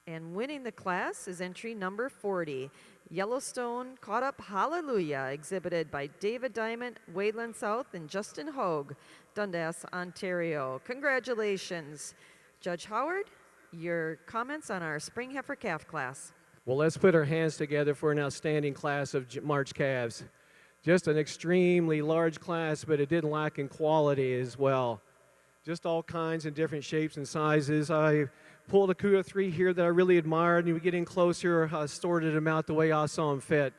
S1: And winning the class is entry number 40, Yellowstone Caught Up Hallelujah, exhibited by David Diamond, Wadeland South, and Justin Hogue, Dundas, Ontario. Congratulations. Judge Howard, your comments on our spring heifer calf class.
S3: Well, let's put our hands together for an outstanding class of March calves. Just an extremely large class, but it didn't lack in quality as well. Just all kinds and different shapes and sizes. I pulled a coup of 3 here that I really admired, and we get in closer, I sorted them out the way I saw them fit.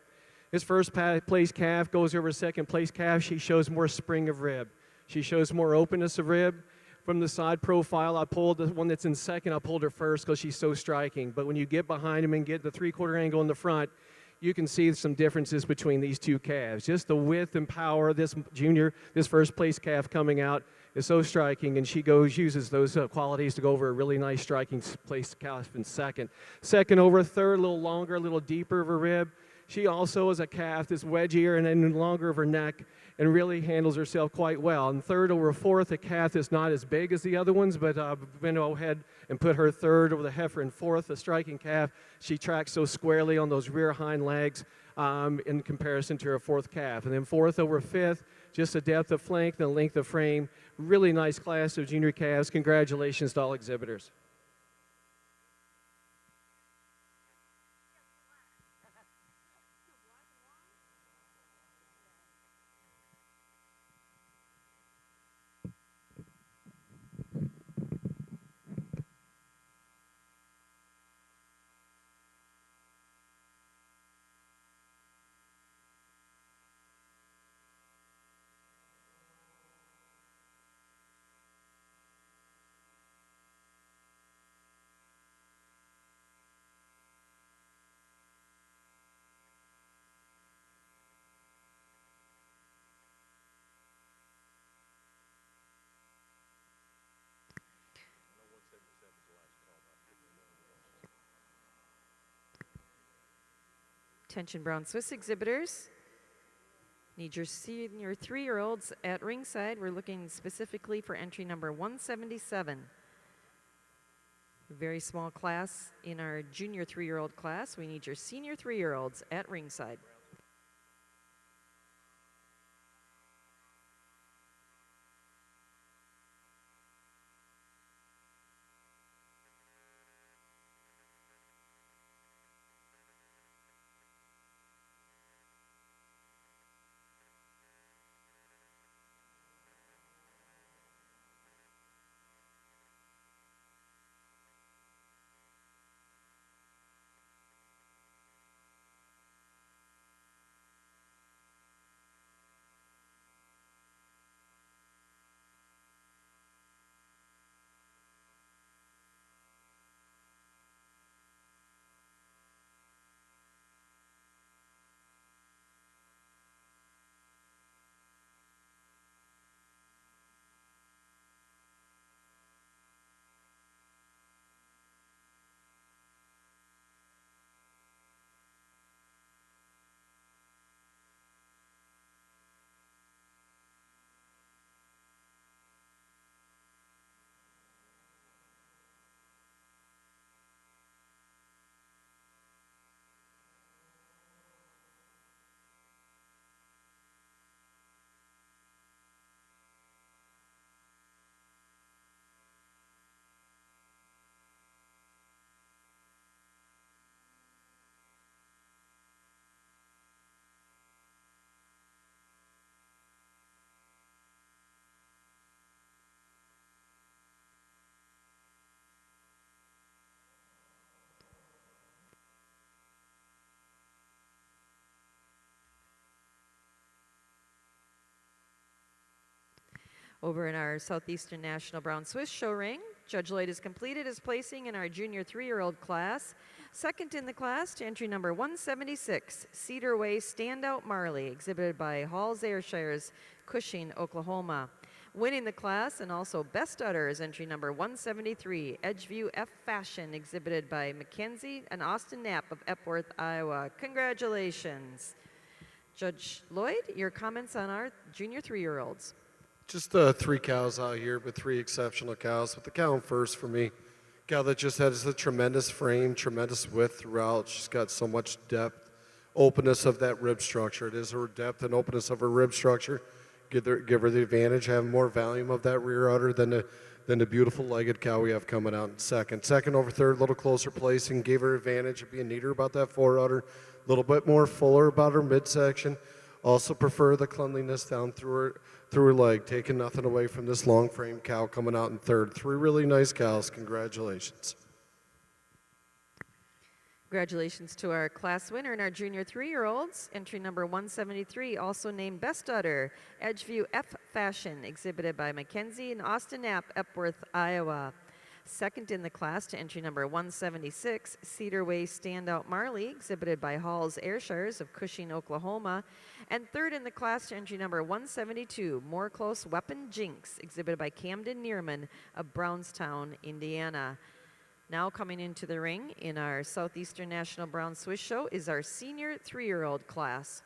S3: This first place calf goes over second place calf. She shows more spring of rib. She shows more openness of rib. From the side profile, I pulled the one that's in second. I pulled her first because she's so striking. But when you get behind him and get the 3/4 angle in the front, you can see some differences between these two calves. Just the width and power of this first place calf coming out is so striking, and she uses those qualities to go over a really nice striking place calf in second. Second over third, a little longer, a little deeper of a rib. She also is a calf that's wedgier and then longer of her neck and really handles herself quite well. And third over fourth, a calf that's not as big as the other ones, but went ahead and put her third over the heifer and fourth, a striking calf. She tracks so squarely on those rear hind legs in comparison to her fourth calf. And then fourth over fifth, just a depth of flank and a length of frame. Really nice class of junior calves. Congratulations to all exhibitors.
S1: Attention Brown Swiss exhibitors. Need your senior 3-year-olds at ringside. We're looking specifically for entry number 177. Very small class in our junior 3-year-old class. We need your senior 3-year-olds at ringside. Over in our Southeastern National Brown Swiss Show ring, Judge Lloyd has completed his placing in our junior 3-year-old class. Second in the class to entry number 176, Cedar Way Standout Marley, exhibited by Halls Ayrshires, Cushing, Oklahoma. Winning the class and also best udder is entry number 173, Edgeview F Fashion, exhibited by Mackenzie and Austin Knapp of Epworth, Iowa. Congratulations. Judge Lloyd, your comments on our junior 3-year-olds.
S2: Just 3 cows out here, but 3 exceptional cows. But the cow first for me, cow that just has a tremendous frame, tremendous width throughout. She's got so much depth, openness of that rib structure. It is her depth and openness of her rib structure. Give her the advantage, have more volume of that rear udder than the beautiful legged cow we have coming out in second. Second over third, a little closer placing, gave her advantage of being neater about that fore udder, a little bit more fuller about her midsection. Also prefer the cleanliness down through her leg, taking nothing away from this long frame cow coming out in third. 3 really nice cows. Congratulations.
S1: Congratulations to our class winner in our junior 3-year-olds. Entry number 173, also named Best Udder, Edgeview F Fashion, exhibited by Mackenzie and Austin Knapp, Epworth, Iowa. Second in the class to entry number 176, Cedar Way Standout Marley, exhibited by Halls Ayrshires of Cushing, Oklahoma. And third in the class to entry number 172, More Close Weapon Jinx, exhibited by Camden Neerman of Brownstown, Indiana. Now coming into the ring in our Southeastern National Brown Swiss Show is our senior 3-year-old class.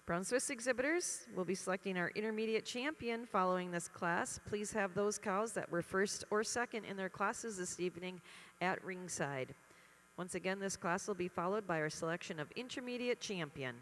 S1: Brown Swiss exhibitors will be selecting our intermediate champion following this class. Please have those cows that were first or second in their classes this evening at ringside. Once again, this class will be followed by our selection of intermediate champion.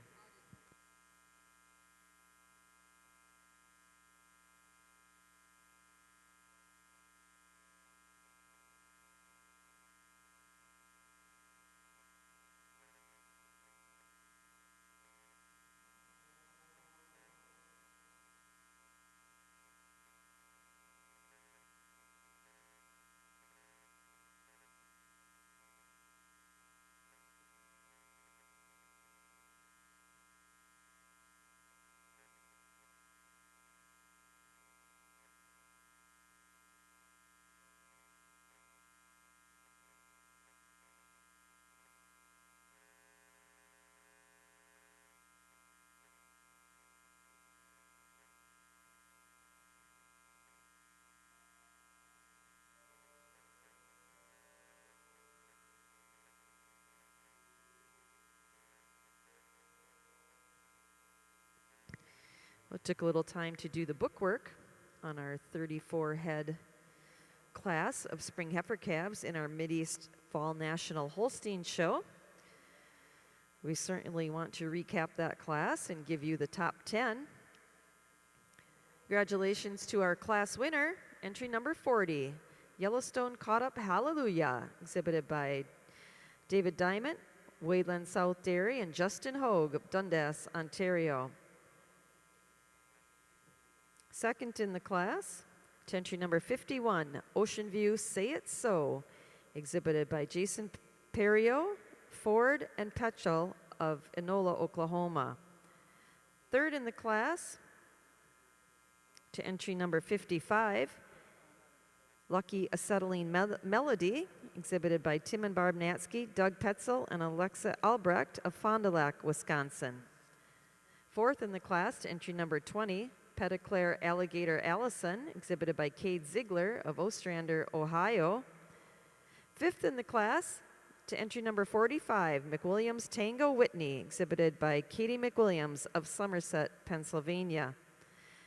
S1: Well, it took a little time to do the bookwork on our 34 head class of spring heifer calves in our Mideast Fall National Holstein Show. We certainly want to recap that class and give you the top 10. Congratulations to our class winner, entry number 40, Yellowstone Caught Up Hallelujah, exhibited by David Diamond, Wayland South Dairy, and Justin Hogue of Dundas, Ontario. Second in the class, to entry number 51, Ocean View Say It So, exhibited by Jason Perio, Ford, and Petchel of Enola, Oklahoma. Third in the class, to entry number 55, Lucky Acetylene Melody, exhibited by Tim and Barb Natsky, Doug Petzel, and Alexa Albrecht of Fond du Lac, Wisconsin. Fourth in the class, to entry number 20, Petitclair Alligator Allison, exhibited by Cade Ziegler of Ostrander, Ohio. Fifth in the class, to entry number 45, McWilliams Tango Whitney, exhibited by Katie McWilliams of Somerset, Pennsylvania.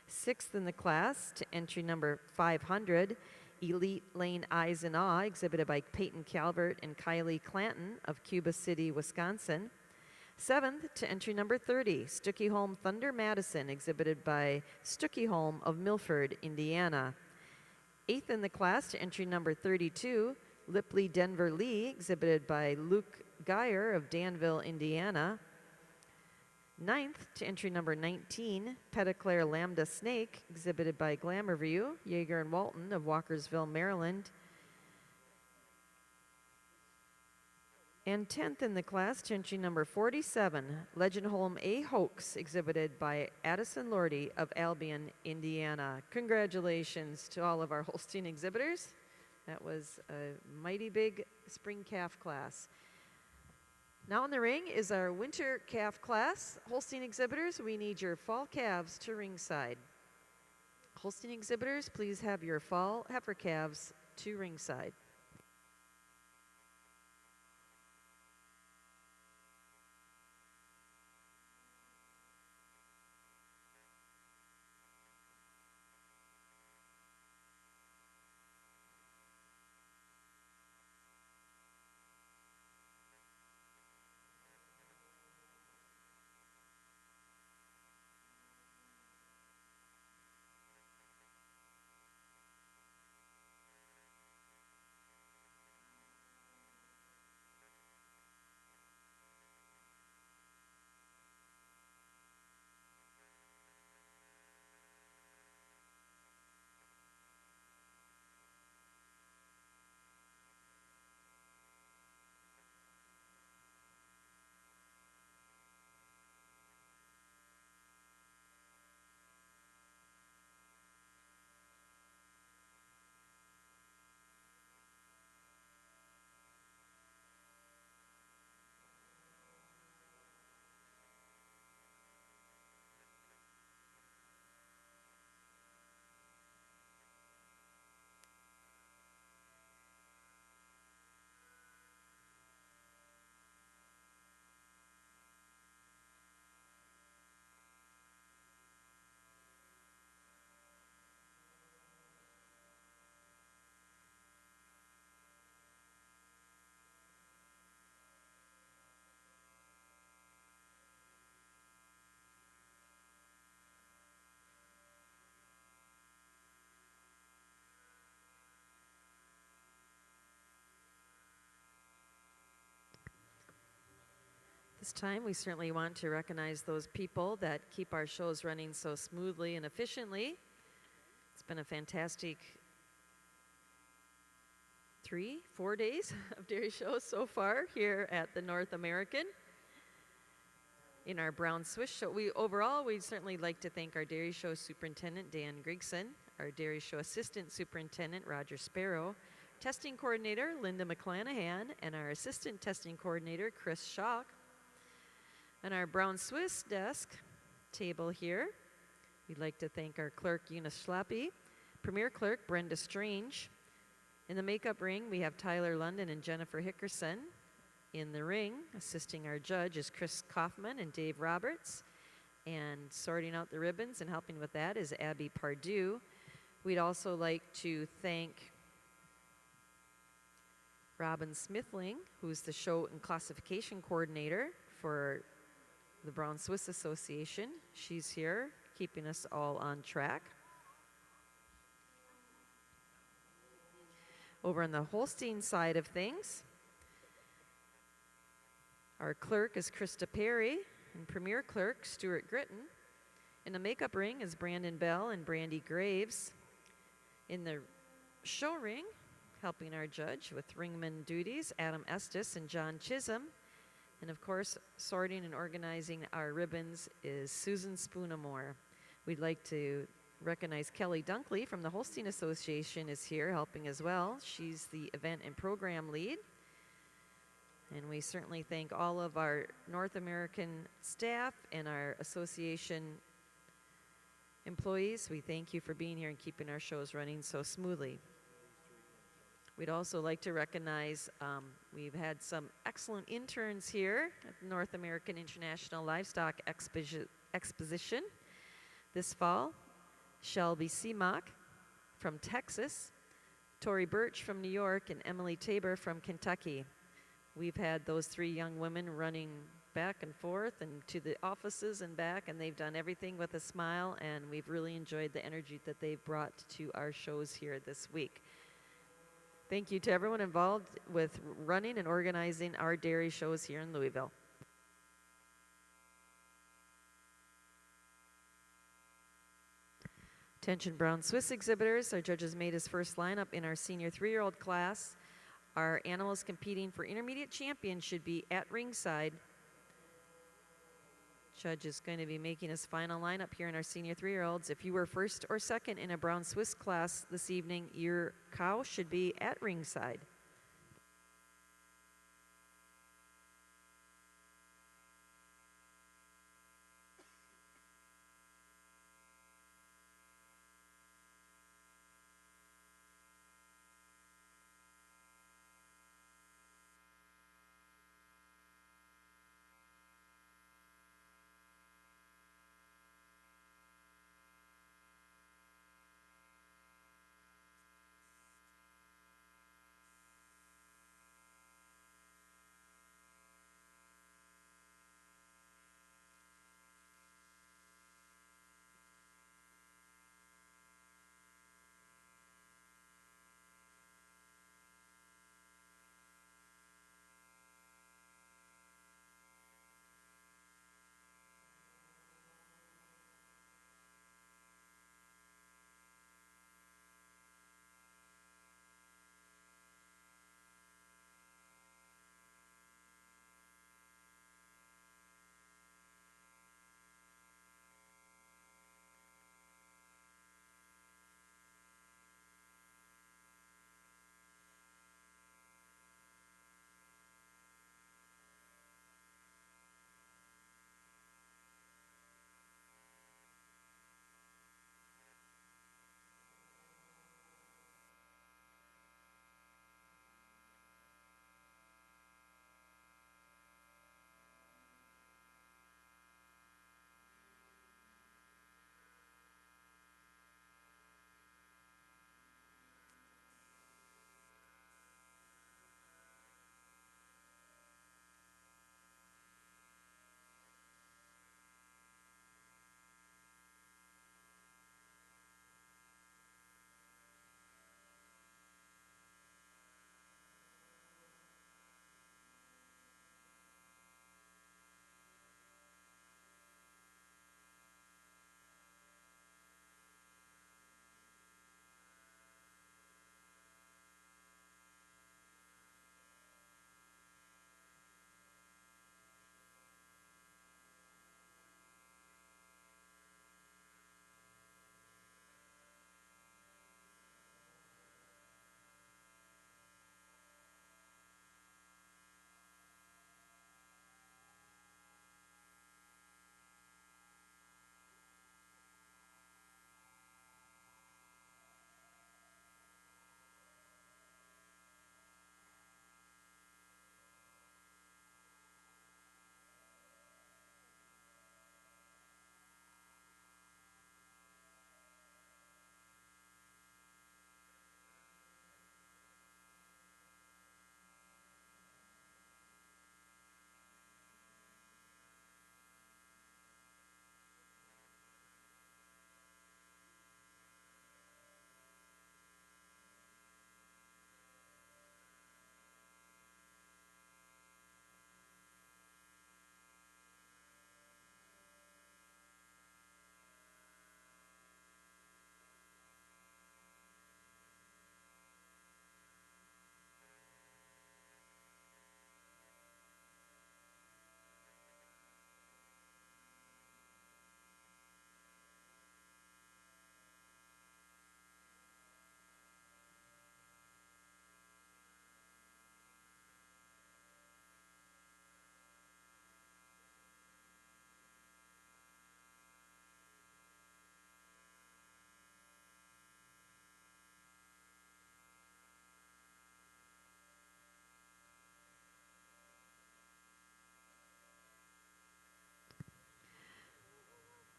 S1: Sixth in the class, to entry number 500, Elite Lane Eyes and Awe, exhibited by Peyton Calvert and Kylie Clanton of Cuba City, Wisconsin. Seventh to entry number 30, Stuckyholm Thunder Madison, exhibited by Stuckyholm of Milford, Indiana. Eighth in the class to entry number 32, Lipley Denver Lee, exhibited by Luke Geyer of Danville, Indiana. Ninth to entry number 19, Petitclair Lambda Snake, exhibited by Glamourview, Yeager and Walton of Walkersville, Maryland. And 10th in the class, to entry number 47, Legend Holm A. Hoax, exhibited by Addison Lordy of Albion, Indiana. Congratulations to all of our Holstein exhibitors. That was a mighty big spring calf class. Now in the ring is our winter calf class. Holstein exhibitors, we need your fall calves to ringside. Holstein exhibitors, please have your fall heifer calves to ringside. This time, we certainly want to recognize those people that keep our shows running so smoothly and efficiently. It's been a fantastic 3-4 days of dairy shows so far here at the North American. In our Brown Swiss show, we'd certainly like to thank our dairy show superintendent, Dan Grigson, our dairy show assistant superintendent, Roger Sparrow, testing coordinator, Linda McClanahan, and our assistant testing coordinator, Chris Schock. On our Brown Swiss desk table here, we'd like to thank our clerk, Eunice Schlappe, premier clerk, Brenda Strange. In the makeup ring, we have Tyler London and Jennifer Hickerson. In the ring, assisting our judge is Chris Kaufman and Dave Roberts. And sorting out the ribbons and helping with that is Abby Pardue. We'd also like to thank Robin Smithling, who's the show and classification coordinator for the Brown Swiss Association. She's here, keeping us all on track. Over on the Holstein side of things, our clerk is Krista Perry, and premier clerk, Stuart Gritton. In the makeup ring is Brandon Bell and Brandy Graves. In the show ring, helping our judge with ringman duties, Adam Estes and John Chisholm. And of course, sorting and organizing our ribbons is Susan Spoonamore. We'd like to recognize Kelly Dunkley from the Holstein Association is here helping as well. She's the event and program lead. And we certainly thank all of our North American staff and our association employees. We thank you for being here and keeping our shows running so smoothly. We'd also like to recognize, we've had some excellent interns here at the North American International Livestock Exposition this fall. Shelby Seamock from Texas, Tori Birch from New York, and Emily Tabor from Kentucky. We've had those 3 young women running back and forth and to the offices and back, and they've done everything with a smile, and we've really enjoyed the energy that they've brought to our shows here this week. Thank you to everyone involved with running and organizing our dairy shows here in Louisville. Attention Brown Swiss exhibitors, our judges made his first lineup in our senior 3-year-old class. Our animals competing for intermediate champions should be at ringside Judge is going to be making his final lineup here in our senior 3-year-olds. If you were first or second in a brown Swiss class this evening, your cow should be at ringside.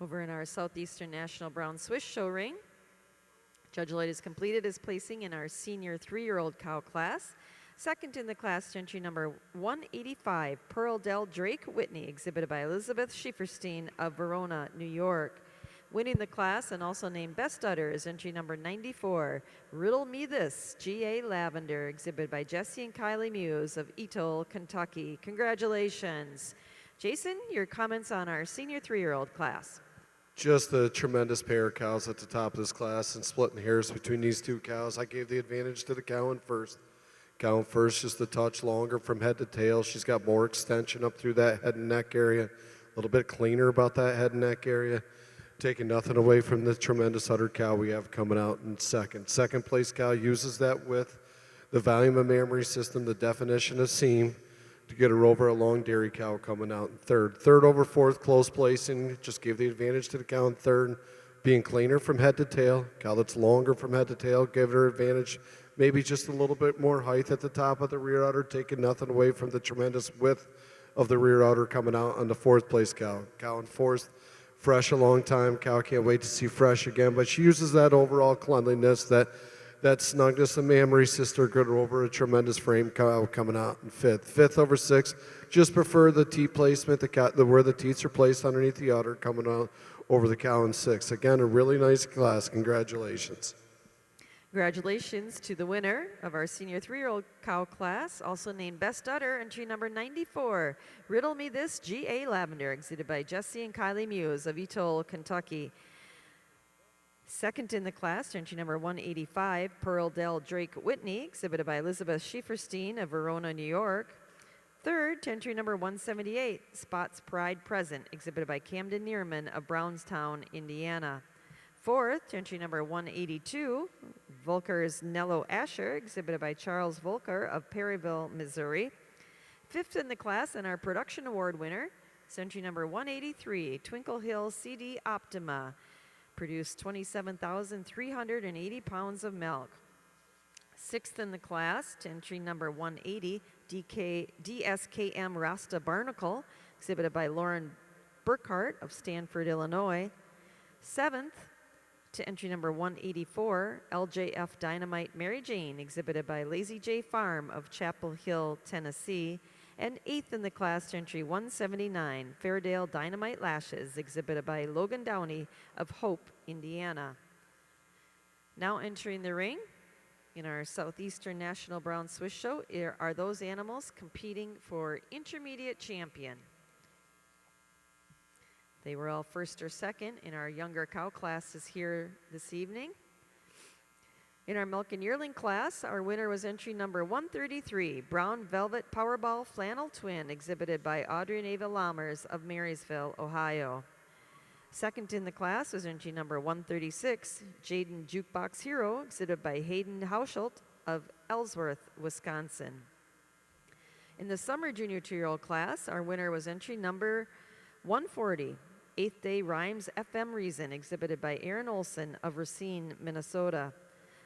S1: Over in our Southeastern National Brown Swiss show ring, Judge Lloyd has completed his placing in our senior 3-year-old cow class. Second in the class to entry number 185, Pearl Del Drake Whitney, exhibited by Elizabeth Schieferstein of Verona, New York. Winning the class and also named Best Udder is entry number 94, Riddle Me This, G.A. Lavender, exhibited by Jesse and Kylie Muse of Etoll, Kentucky. Congratulations. Jason, your comments on our senior 3-year-old class.
S2: Just a tremendous pair of cows at the top of this class, and splitting hairs between these two cows. I gave the advantage to the cow in first. Cow in first just a touch longer from head to tail. She's got more extension up through that head and neck area. little bit cleaner about that head and neck area, taking nothing away from the tremendous udder cow we have coming out in second. Second place cow uses that width, the volume of mammary system, the definition of seam, to get her over a long dairy cow coming out in third. Third over fourth, close placing, just gave the advantage to the cow in third. Being cleaner from head to tail, cow that's longer from head to tail, gave her advantage. Maybe just a little bit more height at the top of the rear udder, taking nothing away from the tremendous width of the rear udder coming out on the fourth place cow. Cow in fourth, fresh a long time. Cow can't wait to see fresh again, but she uses that overall cleanliness, that snugness and mammary sister good over a tremendous frame cow coming out in fifth. Fifth over sixth, just prefer the teat placement, where the teats are placed underneath the udder coming out over the cow in sixth. Again, a really nice class. Congratulations.
S1: Congratulations to the winner of our senior 3-year-old cow class, also named Best Udder, entry number 94, Riddle Me This G.A. Lavender, exhibited by Jesse and Kylie Muse of Etoll, Kentucky. Second in the class, entry number 185, Pearl Del Drake Whitney, exhibited by Elizabeth Schieferstein of Verona, New York. Third, to entry number 178, Spots Pride Present, exhibited by Camden Neerman of Brownstown, Indiana. Fourth, to entry number 182, Volker's Nello Asher, exhibited by Charles Volker of Perryville, Missouri. Fifth in the class, and our production award winner, is entry number 183, Twinkle Hill CD Optima, produced 27,380 pounds of milk. Sixth in the class, to entry number 180, DSKM Rasta Barnacle, exhibited by Lauren Burkhart of Stanford, Illinois. Seventh, to entry number 184, LJF Dynamite Mary Jane, exhibited by Lazy J Farm of Chapel Hill, Tennessee. And eighth in the class, to entry 179, Fairdale Dynamite Lashes, exhibited by Logan Downey of Hope, Indiana. Now entering the ring in our Southeastern National Brown Swiss Show are those animals competing for intermediate champion. They were all first or second in our younger cow classes here this evening. In our milk and yearling class, our winner was entry number 133, Brown Velvet Powerball Flannel Twin, exhibited by Audrey and Ava Lammers of Marysville, Ohio. Second in the class was entry number 136, Jaden Jukebox Hero, exhibited by Hayden Hauscholt of Ellsworth, Wisconsin. In the summer junior 2-year-old class, our winner was entry number 140, Eighth Day Rhymes FM Reason, exhibited by Aaron Olson of Racine, Minnesota.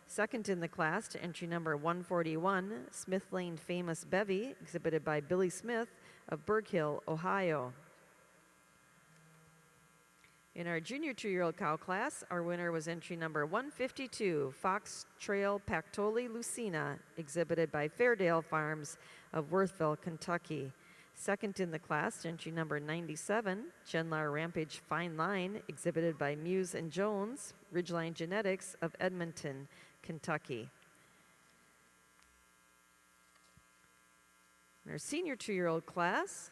S1: Second in the class, to entry number 141, Smith Lane Famous Bevy, exhibited by Billy Smith of Berg Hill, Ohio. In our junior 2-year-old cow class, our winner was entry number 152, Fox Trail Pactoli Lucina, exhibited by Fairdale Farms of Worthville, Kentucky. Second in the class, entry number 97, Genlar Rampage Fine Line, exhibited by Muse and Jones, Ridgeline Genetics of Edmonton, Kentucky. In our senior 2-year-old class,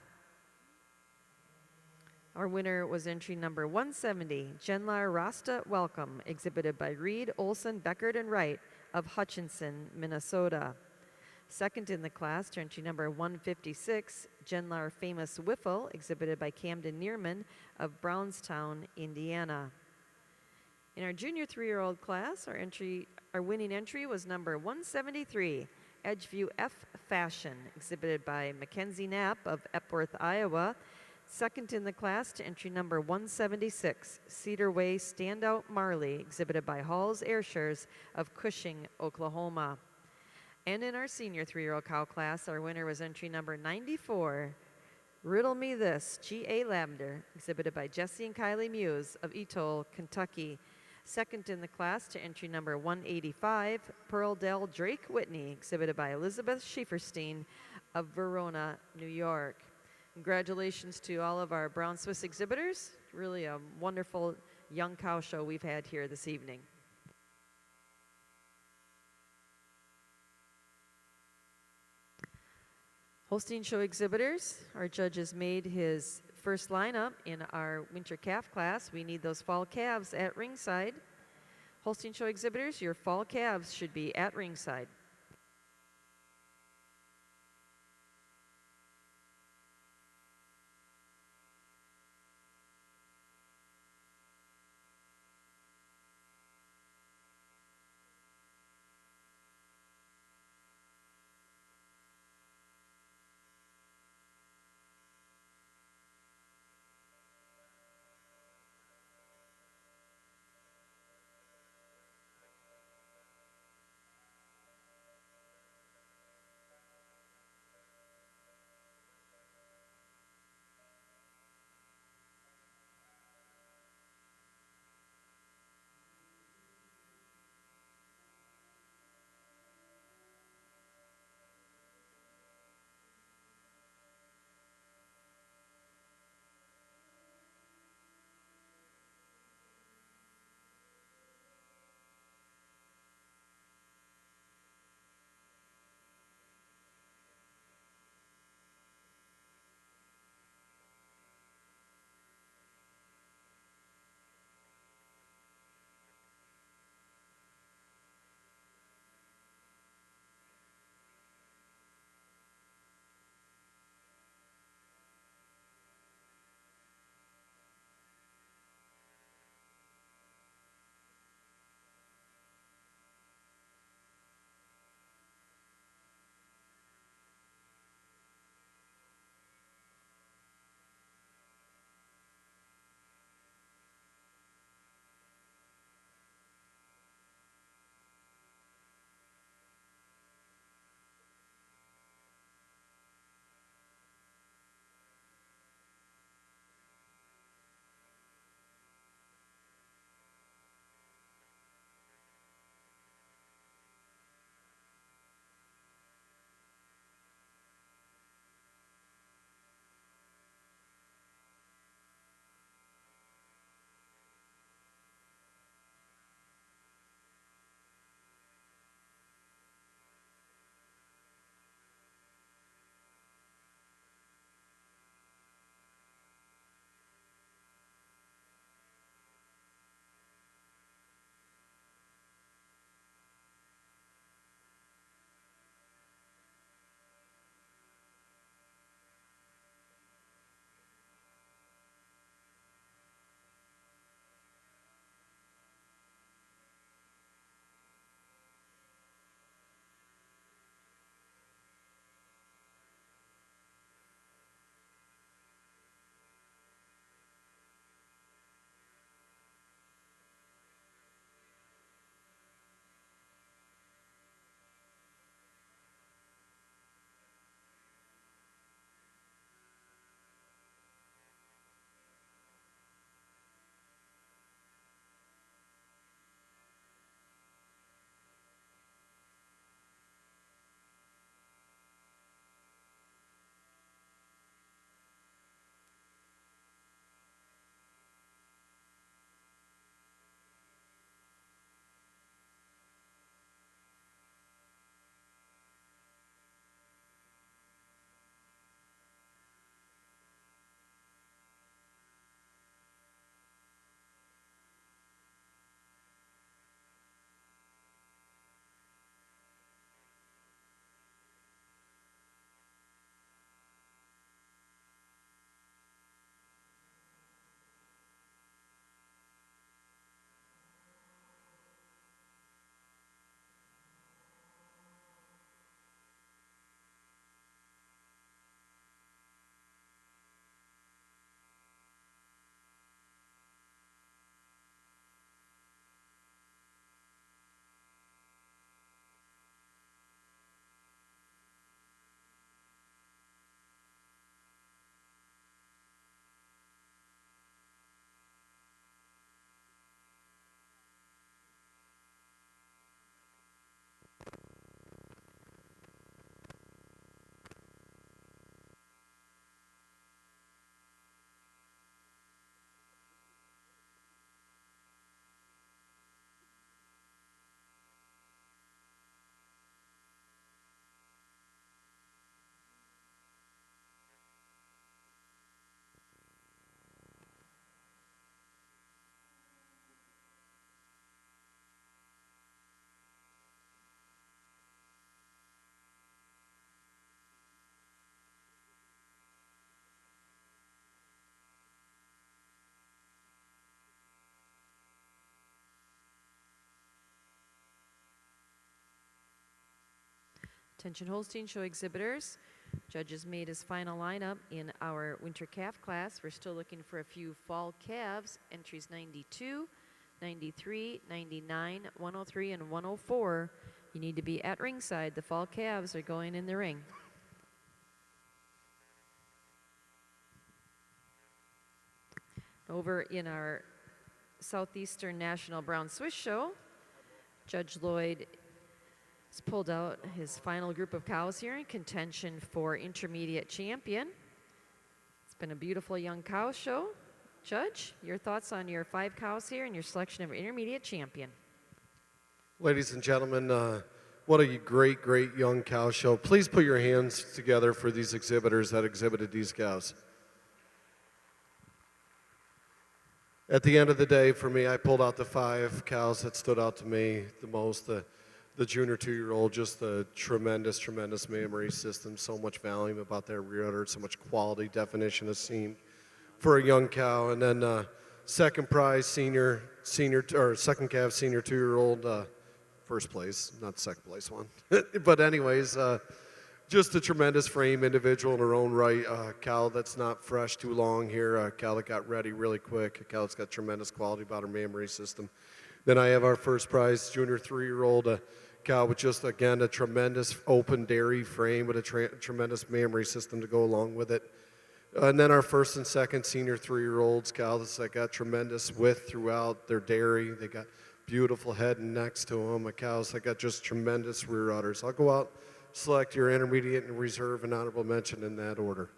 S1: our winner was entry number 170, Genlar Rasta Welcome, exhibited by Reed, Olson, Beckert, and Wright of Hutchinson, Minnesota. Second in the class, to entry number 156, Genlar Famous Wiffle, exhibited by Camden Neerman of Brownstown, Indiana. In our junior 3-year-old class, our winning entry was number 173, Edgeview F Fashion, exhibited by Mackenzie Knapp of Epworth, Iowa. Second in the class, to entry number 176, Cedar Way Standout Marley, exhibited by Halls Airshares of Cushing, Oklahoma. And in our senior 3-year-old cow class, our winner was entry number 94, Riddle Me This, G.A. Lavender, exhibited by Jesse and Kylie Muse of Etoll, Kentucky. Second in the class, to entry number 185, Pearl Del Drake Whitney, exhibited by Elizabeth Schieferstein of Verona, New York. Congratulations to all of our Brown Swiss exhibitors. Really a wonderful young cow show we've had here this evening. Holstein Show exhibitors, our judge has made his first lineup in our winter calf class. We need those fall calves at ringside. Holstein Show exhibitors, your fall calves should be at ringside. Attention Holstein show exhibitors. Judges made his final lineup in our winter calf class. We're still looking for a few fall calves. Entries 92, 93, 99, 103, and 104. You need to be at ringside. The fall calves are going in the ring. Over in our Southeastern National Brown Swiss show, Judge Lloyd has pulled out his final group of cows here in contention for intermediate champion. It's been a beautiful young cow show. Judge, your thoughts on your 5 cows here and your selection of intermediate champion?
S2: Ladies and gentlemen, what a great, great young cow show. Please put your hands together for these exhibitors that exhibited these cows. At the end of the day, for me, I pulled out the 5 cows that stood out to me the most. The junior 2-year-old, just a tremendous, tremendous mammary system, so much value about that rear udder, so much quality, definition of seam for a young cow. And then second prize, second calf, senior 2-year-old, first place, not the second place one. But anyways, just a tremendous frame individual in her own right. Cow that's not fresh too long here. A cow that got ready really quick. A cow that's got tremendous quality about her mammary system. Then I have our first prize, junior 3-year-old cow with just, again, a tremendous open dairy frame with a tremendous mammary system to go along with it. And then our first and second senior 3-year-olds, cows that got tremendous width throughout their dairy. They got beautiful head and necks to them. Cows that got just tremendous rear udders. I'll go out, select your intermediate and reserve and honorable mention in that order.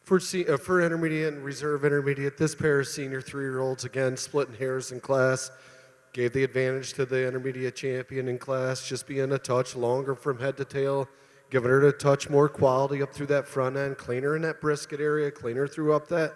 S2: For intermediate and reserve intermediate, this pair of senior 3-year-olds, again, splitting hairs in class, gave the advantage to the intermediate champion in class, just being a touch longer from head to tail, giving her a touch more quality up through that front end, cleaner in that brisket area, cleaner through that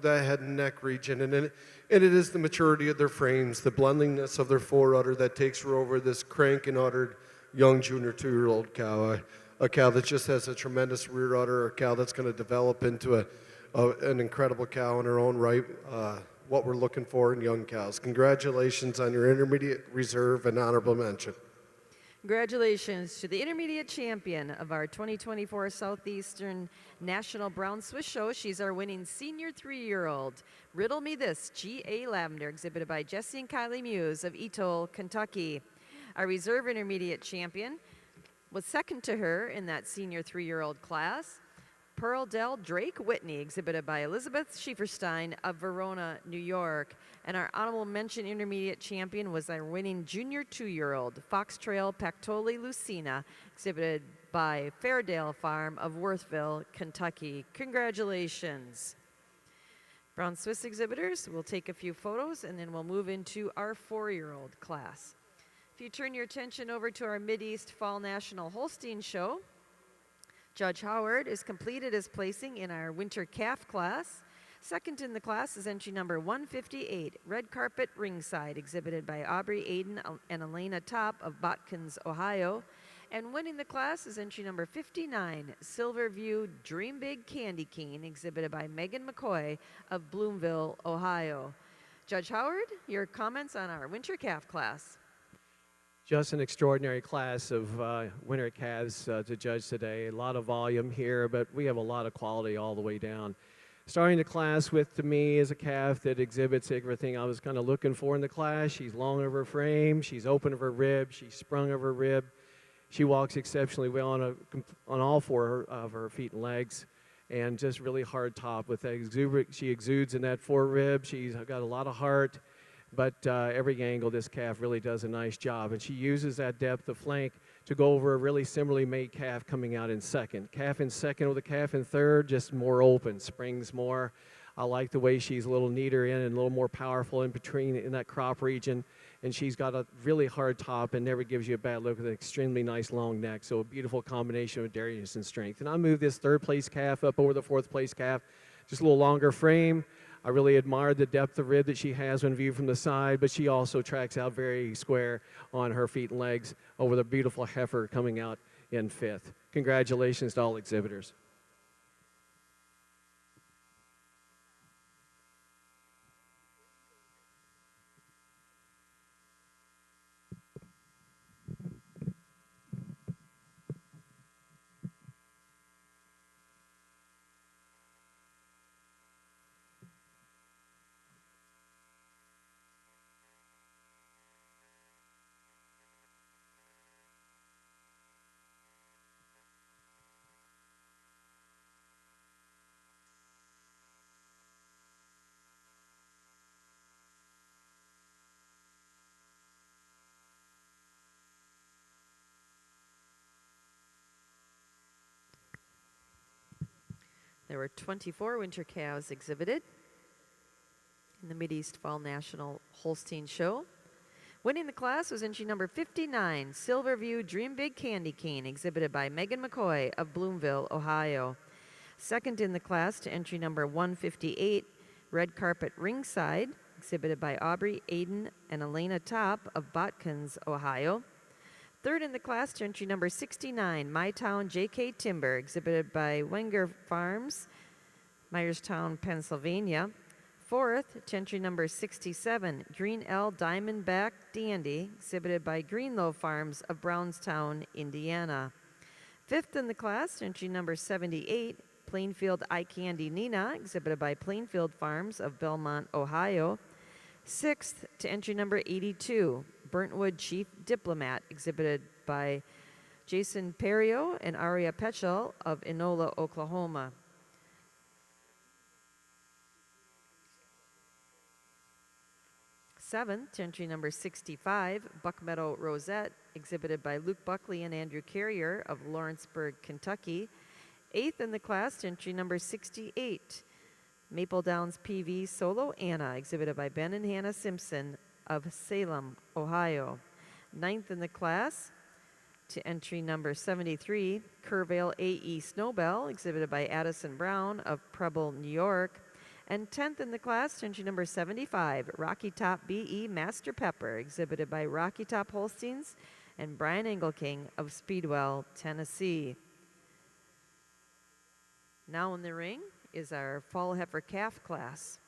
S2: head and neck region. And it is the maturity of their frames, the blendingness of their forudder that takes her over this crank and uddered young junior 2-year-old cow. A cow that just has a tremendous rear udder, a cow that's going to develop into an incredible cow in her own right, what we're looking for in young cows. Congratulations on your intermediate, reserve, and honorable mention.
S1: Congratulations to the intermediate champion of our 2024 Southeastern National Brown Swiss Show. She's our winning senior 3-year-old. Riddle Me This, G.A. Lavender, exhibited by Jesse and Kylie Muse of Etoll, Kentucky. Our reserve intermediate champion was second to her in that senior 3-year-old class, Pearl Del Drake Whitney, exhibited by Elizabeth Schieferstein of Verona, New York. And our honorable mention intermediate champion was our winning junior 2-year-old, Fox Trail Pactoli Lucina, exhibited by Fairdale Farm of Worthville, Kentucky. Congratulations. Brown Swiss exhibitors, we'll take a few photos and then we'll move into our 4-year-old class. If you turn your attention over to our Mideast Fall National Holstein show, Judge Howard is completed his placing in our winter calf class. Second in the class is entry number 158, Red Carpet Ringside, exhibited by Aubrey Aiden and Elena Top of Botkins, Ohio. And winning the class is entry number 59, Silverview Dream Big Candy Cane, exhibited by Megan McCoy of Bloomville, Ohio. Judge Howard, your comments on our winter calf class.
S3: Just an extraordinary class of winter calves to judge today. A lot of volume here, but we have a lot of quality all the way down. Starting the class with, to me, is a calf that exhibits everything I was kind of looking for in the class. She's long of her frame, she's open of her rib, she's sprung of her rib. She walks exceptionally well on all 4 of her feet and legs, and just really hard top with that she exudes in that forerib. She's got a lot of heart. but every angle this calf really does a nice job, and she uses that depth of flank to go over a really similarly made calf coming out in second. Calf in second with a calf in third, just more open, springs more. I like the way she's a little neater in and a little more powerful in between in that crop region. And she's got a really hard top and never gives you a bad look with an extremely nice long neck. So a beautiful combination of dariness and strength. And I move this third place calf up over the fourth place calf. Just a little longer frame. I really admired the depth of rib that she has when viewed from the side, but she also tracks out very square on her feet and legs over the beautiful heifer coming out in fifth. Congratulations to all exhibitors.
S1: There were 24 winter calves exhibited in the Mideast Fall National Holstein Show. Winning the class was entry number 59, Silverview Dream Big Candy Cane, exhibited by Megan McCoy of Bloomville, Ohio. Second in the class to entry number 158, Red Carpet Ringside, exhibited by Aubrey Aiden and Elena Top of Botkins, Ohio. Third in the class to entry number 69, My Town J.K. Timber, exhibited by Wenger Farms, Myerstown, Pennsylvania. Fourth to entry number 67, Green L Diamondback Dandy, exhibited by Greenlow Farms of Brownstown, Indiana. Fifth in the class to entry number 78, Plainfield Eye Candy Nina, exhibited by Plainfield Farms of Belmont, Ohio. Sixth to entry number 82, Burntwood Chief Diplomat, exhibited by Jason Perio and Aria Petchel of Enola, Oklahoma. Seventh to entry number 65, Buckmeadow Rosette, exhibited by Luke Buckley and Andrew Carrier of Lawrenceburg, Kentucky. Eighth in the class to entry number 68, Maple Downs PV Solo Anna, exhibited by Ben and Hannah Simpson of Salem, Ohio. Ninth in the class to entry number 73, Kerrville AE Snowbell, exhibited by Addison Brown of Preble, New York. And 10th in the class to entry number 75, Rocky Top BE Master Pepper, exhibited by Rocky Top Holsteins and Brian Engelking of Speedwell, Tennessee. Now in the ring is our fall heifer calf class.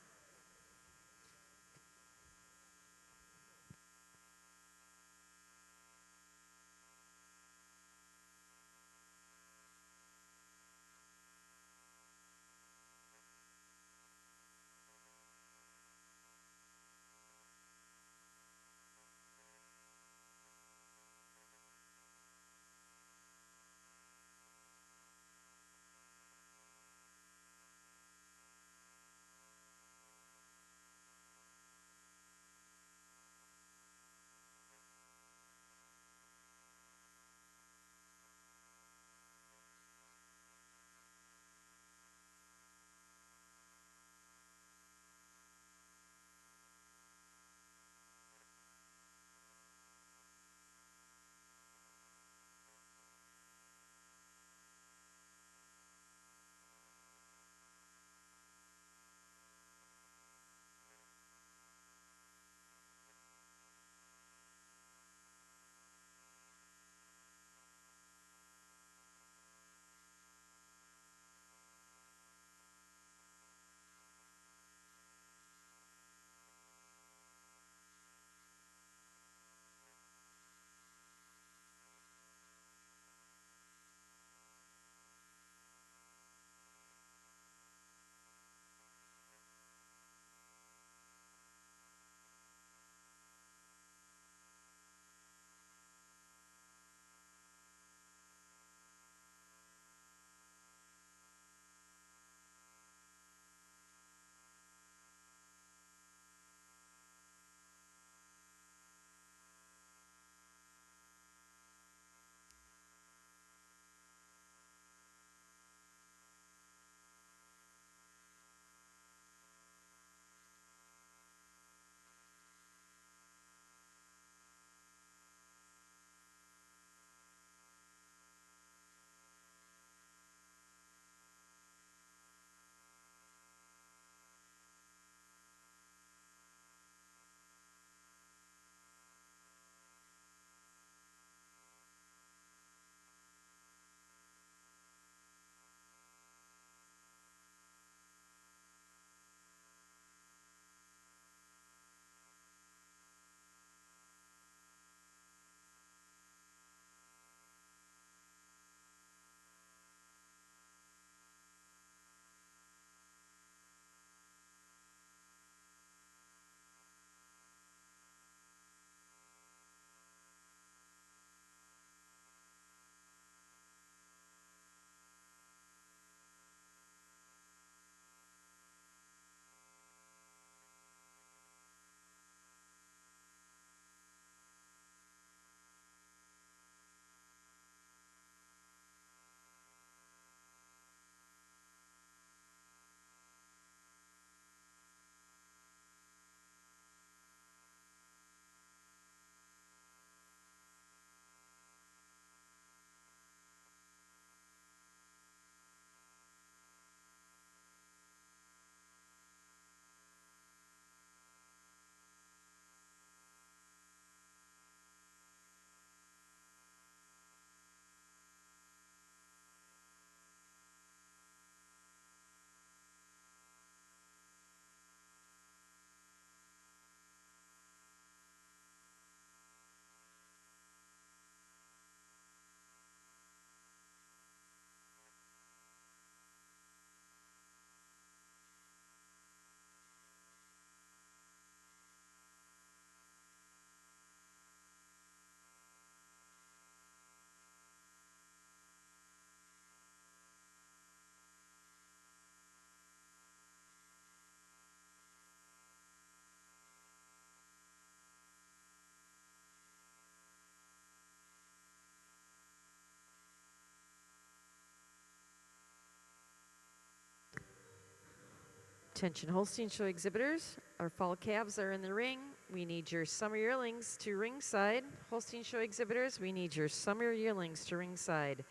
S1: Attention Holstein show exhibitors, our fall calves are in the ring. We need your summer yearlings to ringside. Holstein show exhibitors, we need your summer yearlings to ringside.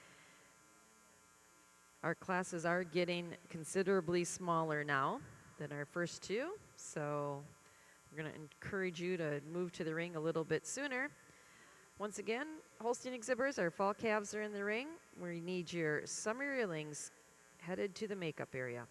S1: Our classes are getting considerably smaller now than our first two, so we're going to encourage you to move to the ring a little bit sooner. Once again, Holstein exhibitors, our fall calves are in the ring. We need your summer yearlings headed to the makeup area.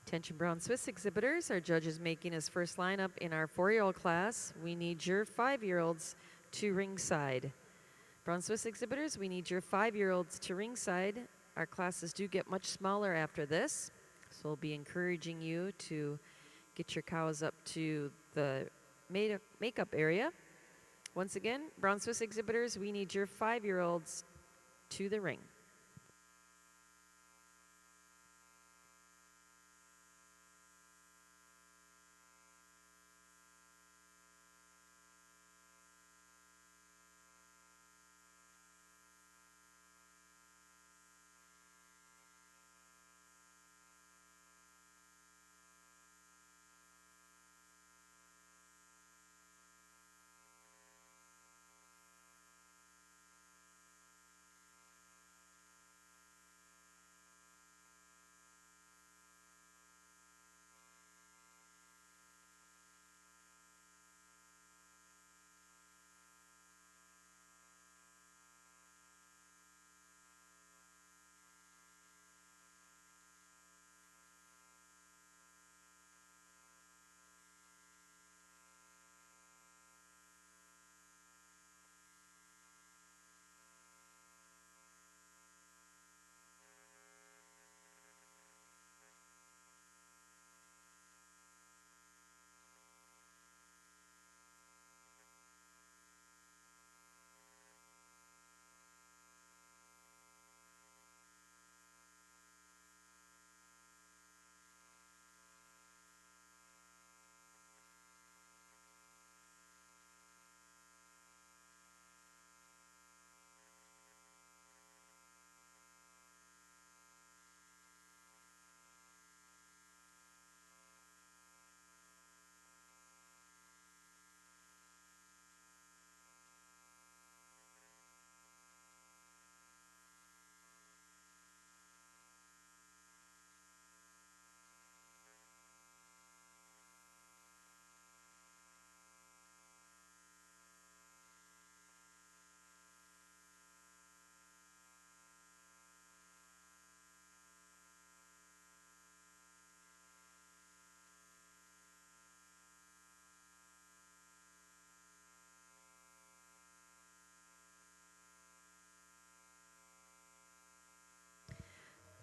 S1: Attention Brown Swiss exhibitors, our judge is making his first lineup in our 4-year-old class. We need your 5-year-olds to ringside. Brown Swiss exhibitors, we need your 5-year-olds to ringside. Our classes do get much smaller after this, so we'll be encouraging you to get your cows up to the makeup area. Once again, Brown Swiss exhibitors, we need your 5-year-olds to the ring.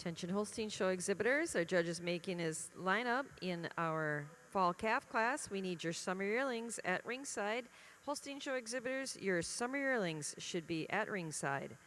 S1: Attention Holstein Show exhibitors, our judge is making his lineup in our fall calf class. We need your summer yearlings at ringside. Holstein Show exhibitors, your summer yearlings should be at ringside.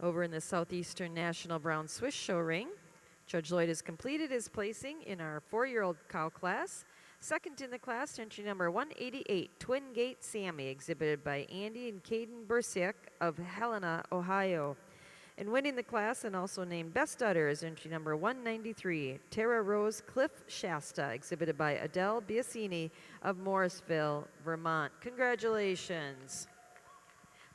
S1: Over in the Southeastern National Brown Swiss Show ring, Judge Lloyd has completed his placing in our 4-year-old cow class. Second in the class, entry number 188, Twin Gate Sammy, exhibited by Andy and Caden Bursiak of Helena, Ohio. And winning the class and also named Best Udder is entry number 193, Tara Rose Cliff Shasta, exhibited by Adele Biasini of Morrisville, Vermont. Congratulations.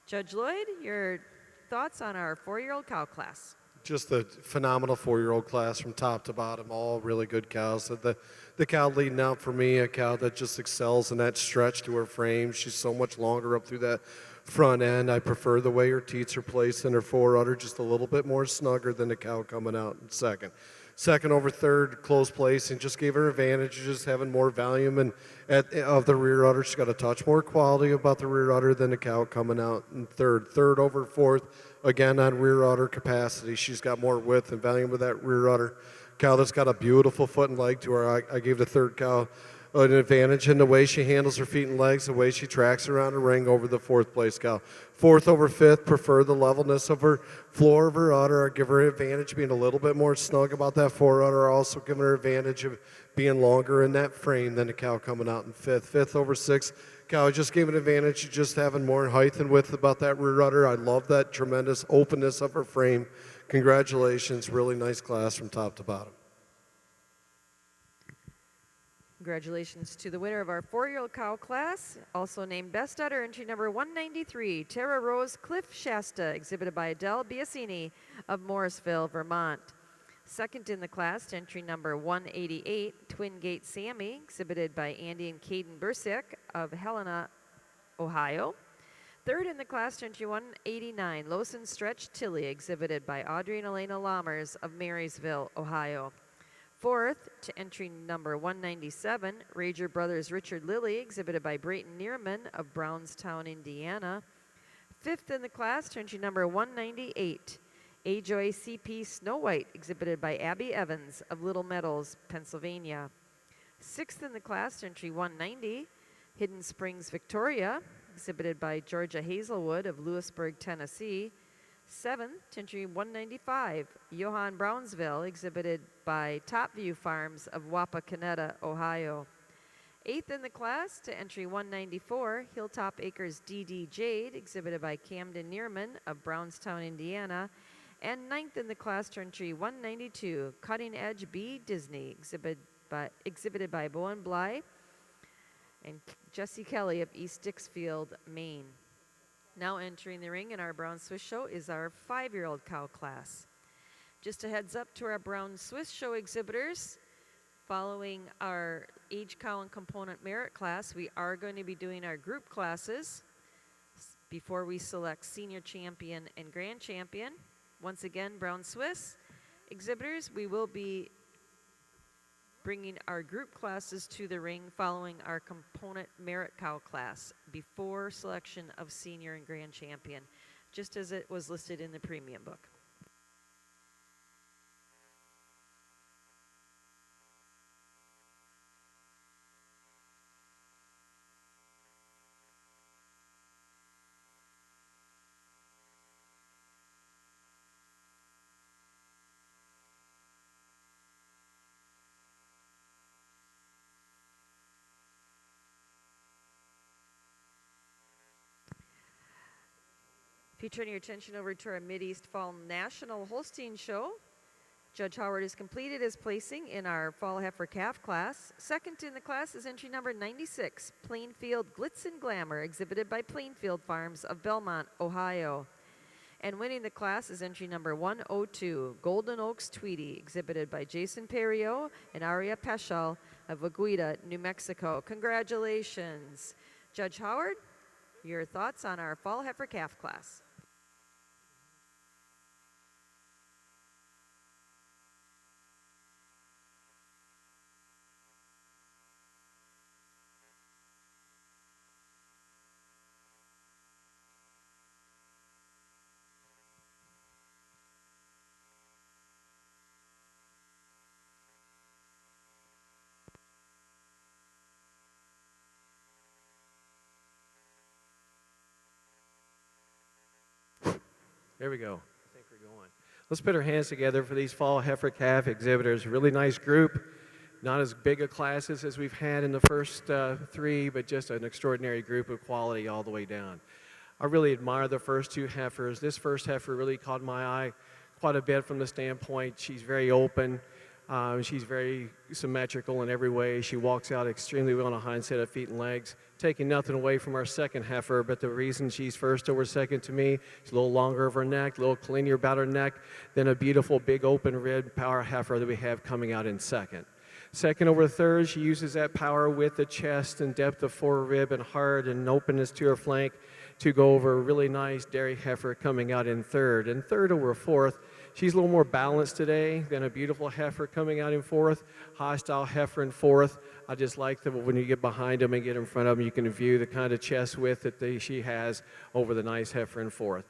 S1: Judge Lloyd, your thoughts on our 4-year-old cow class?
S2: Just a phenomenal 4-year-old class from top to bottom, all really good cows. The cow leading out for me, a cow that just excels in that stretch to her frame. She's so much longer up through that front end. I prefer the way her teats are placed in her forerunner, just a little bit more snugger than the cow coming out in second. Second over third, close place, and just gave her advantage of just having more volume and of the rear udder. She's got a touch more quality about the rear udder than the cow coming out in third. Third over fourth, again on rear udder capacity. She's got more width and volume with that rear udder. Cow that's got a beautiful foot and leg to her. I gave the third cow an advantage in the way she handles her feet and legs, the way she tracks around the ring over the fourth place cow. Fourth over fifth, prefer the levelness of her floor of her udder. I give her advantage being a little bit more snug about that fore udder. Also giving her advantage of being longer in that frame than the cow coming out in fifth. Fifth over sixth, cow just gave an advantage of just having more height and width about that rear udder. I love that tremendous openness of her frame. Congratulations, really nice class from top to bottom.
S1: Congratulations to the winner of our 4-year-old cow class, also named Best Udder, entry number 193, Tara Rose Cliff Shasta, exhibited by Adele Biasini of Morrisville, Vermont. Second in the class, entry number 188, Twin Gate Sammy, exhibited by Andy and Caden Bursick of Helena, Ohio. Third in the class to entry 189, Lawson Stretch Tilly, exhibited by Audrey and Elena Lammers of Marysville, Ohio. Fourth to entry number 197, Rager Brothers Richard Lilly, exhibited by Brayton Neerman of Brownstown, Indiana. Fifth in the class to entry number 198, Ajoy CP Snow White, exhibited by Abby Evans of Little Meadows, Pennsylvania. Sixth in the class to entry 190, Hidden Springs Victoria, exhibited by Georgia Hazelwood of Lewisburg, Tennessee. Seventh to entry 195, Johann Brownsville, exhibited by Topview Farms of Wapakoneta, Ohio. Eighth in the class to entry 194, Hilltop Acres DD Jade, exhibited by Camden Neerman of Brownstown, Indiana. And ninth in the class to entry 192, Cutting Edge B Disney, exhibited by Bowen Bly and Jesse Kelly of East Dixfield, Maine. Now entering the ring in our Brown Swiss Show is our 5-year-old cow class. Just a heads up to our Brown Swiss Show exhibitors, following our age cow and component merit class, we are going to be doing our group classes before we select senior champion and grand champion. Once again, Brown Swiss exhibitors, we will be bringing our group classes to the ring following our component merit cow class before selection of senior and grand champion, just as it was listed in the premium book. If you turn your attention over to our Mideast Fall National Holstein Show, Judge Howard has completed his placing in our Fall Heifer Calf class. Second in the class is entry number 96, Plainfield Glitz and Glamour, exhibited by Plainfield Farms of Belmont, Ohio. And winning the class is entry number 102, Golden Oaks Tweety, exhibited by Jason Perriot and Aria Peschel of Aguida, New Mexico. Congratulations. Judge Howard, your thoughts on our Fall Heifer Calf class?
S3: There we go. I think we're going. Let's put our hands together for these Fall Heifer Calf exhibitors. Really nice group. Not as big a classes as we've had in the first three, but just an extraordinary group of quality all the way down. I really admire the first two heifers. This first heifer really caught my eye quite a bit from the standpoint she's very open. She's very symmetrical in every way. She walks out extremely well on a hind set of feet and legs, taking nothing away from our second heifer, but the reason she's first over second to me, she's a little longer of her neck, a little cleaner about her neck than a beautiful big open rib power heifer that we have coming out in second. Second over third, she uses that power with the chest and depth of forerib and heart and openness to her flank to go over a really nice dairy heifer coming out in third. And third over fourth, she's a little more balanced today than a beautiful heifer coming out in fourth, hostile heifer in fourth. I just like that when you get behind them and get in front of them, you can view the kind of chest width that she has over the nice heifer in fourth.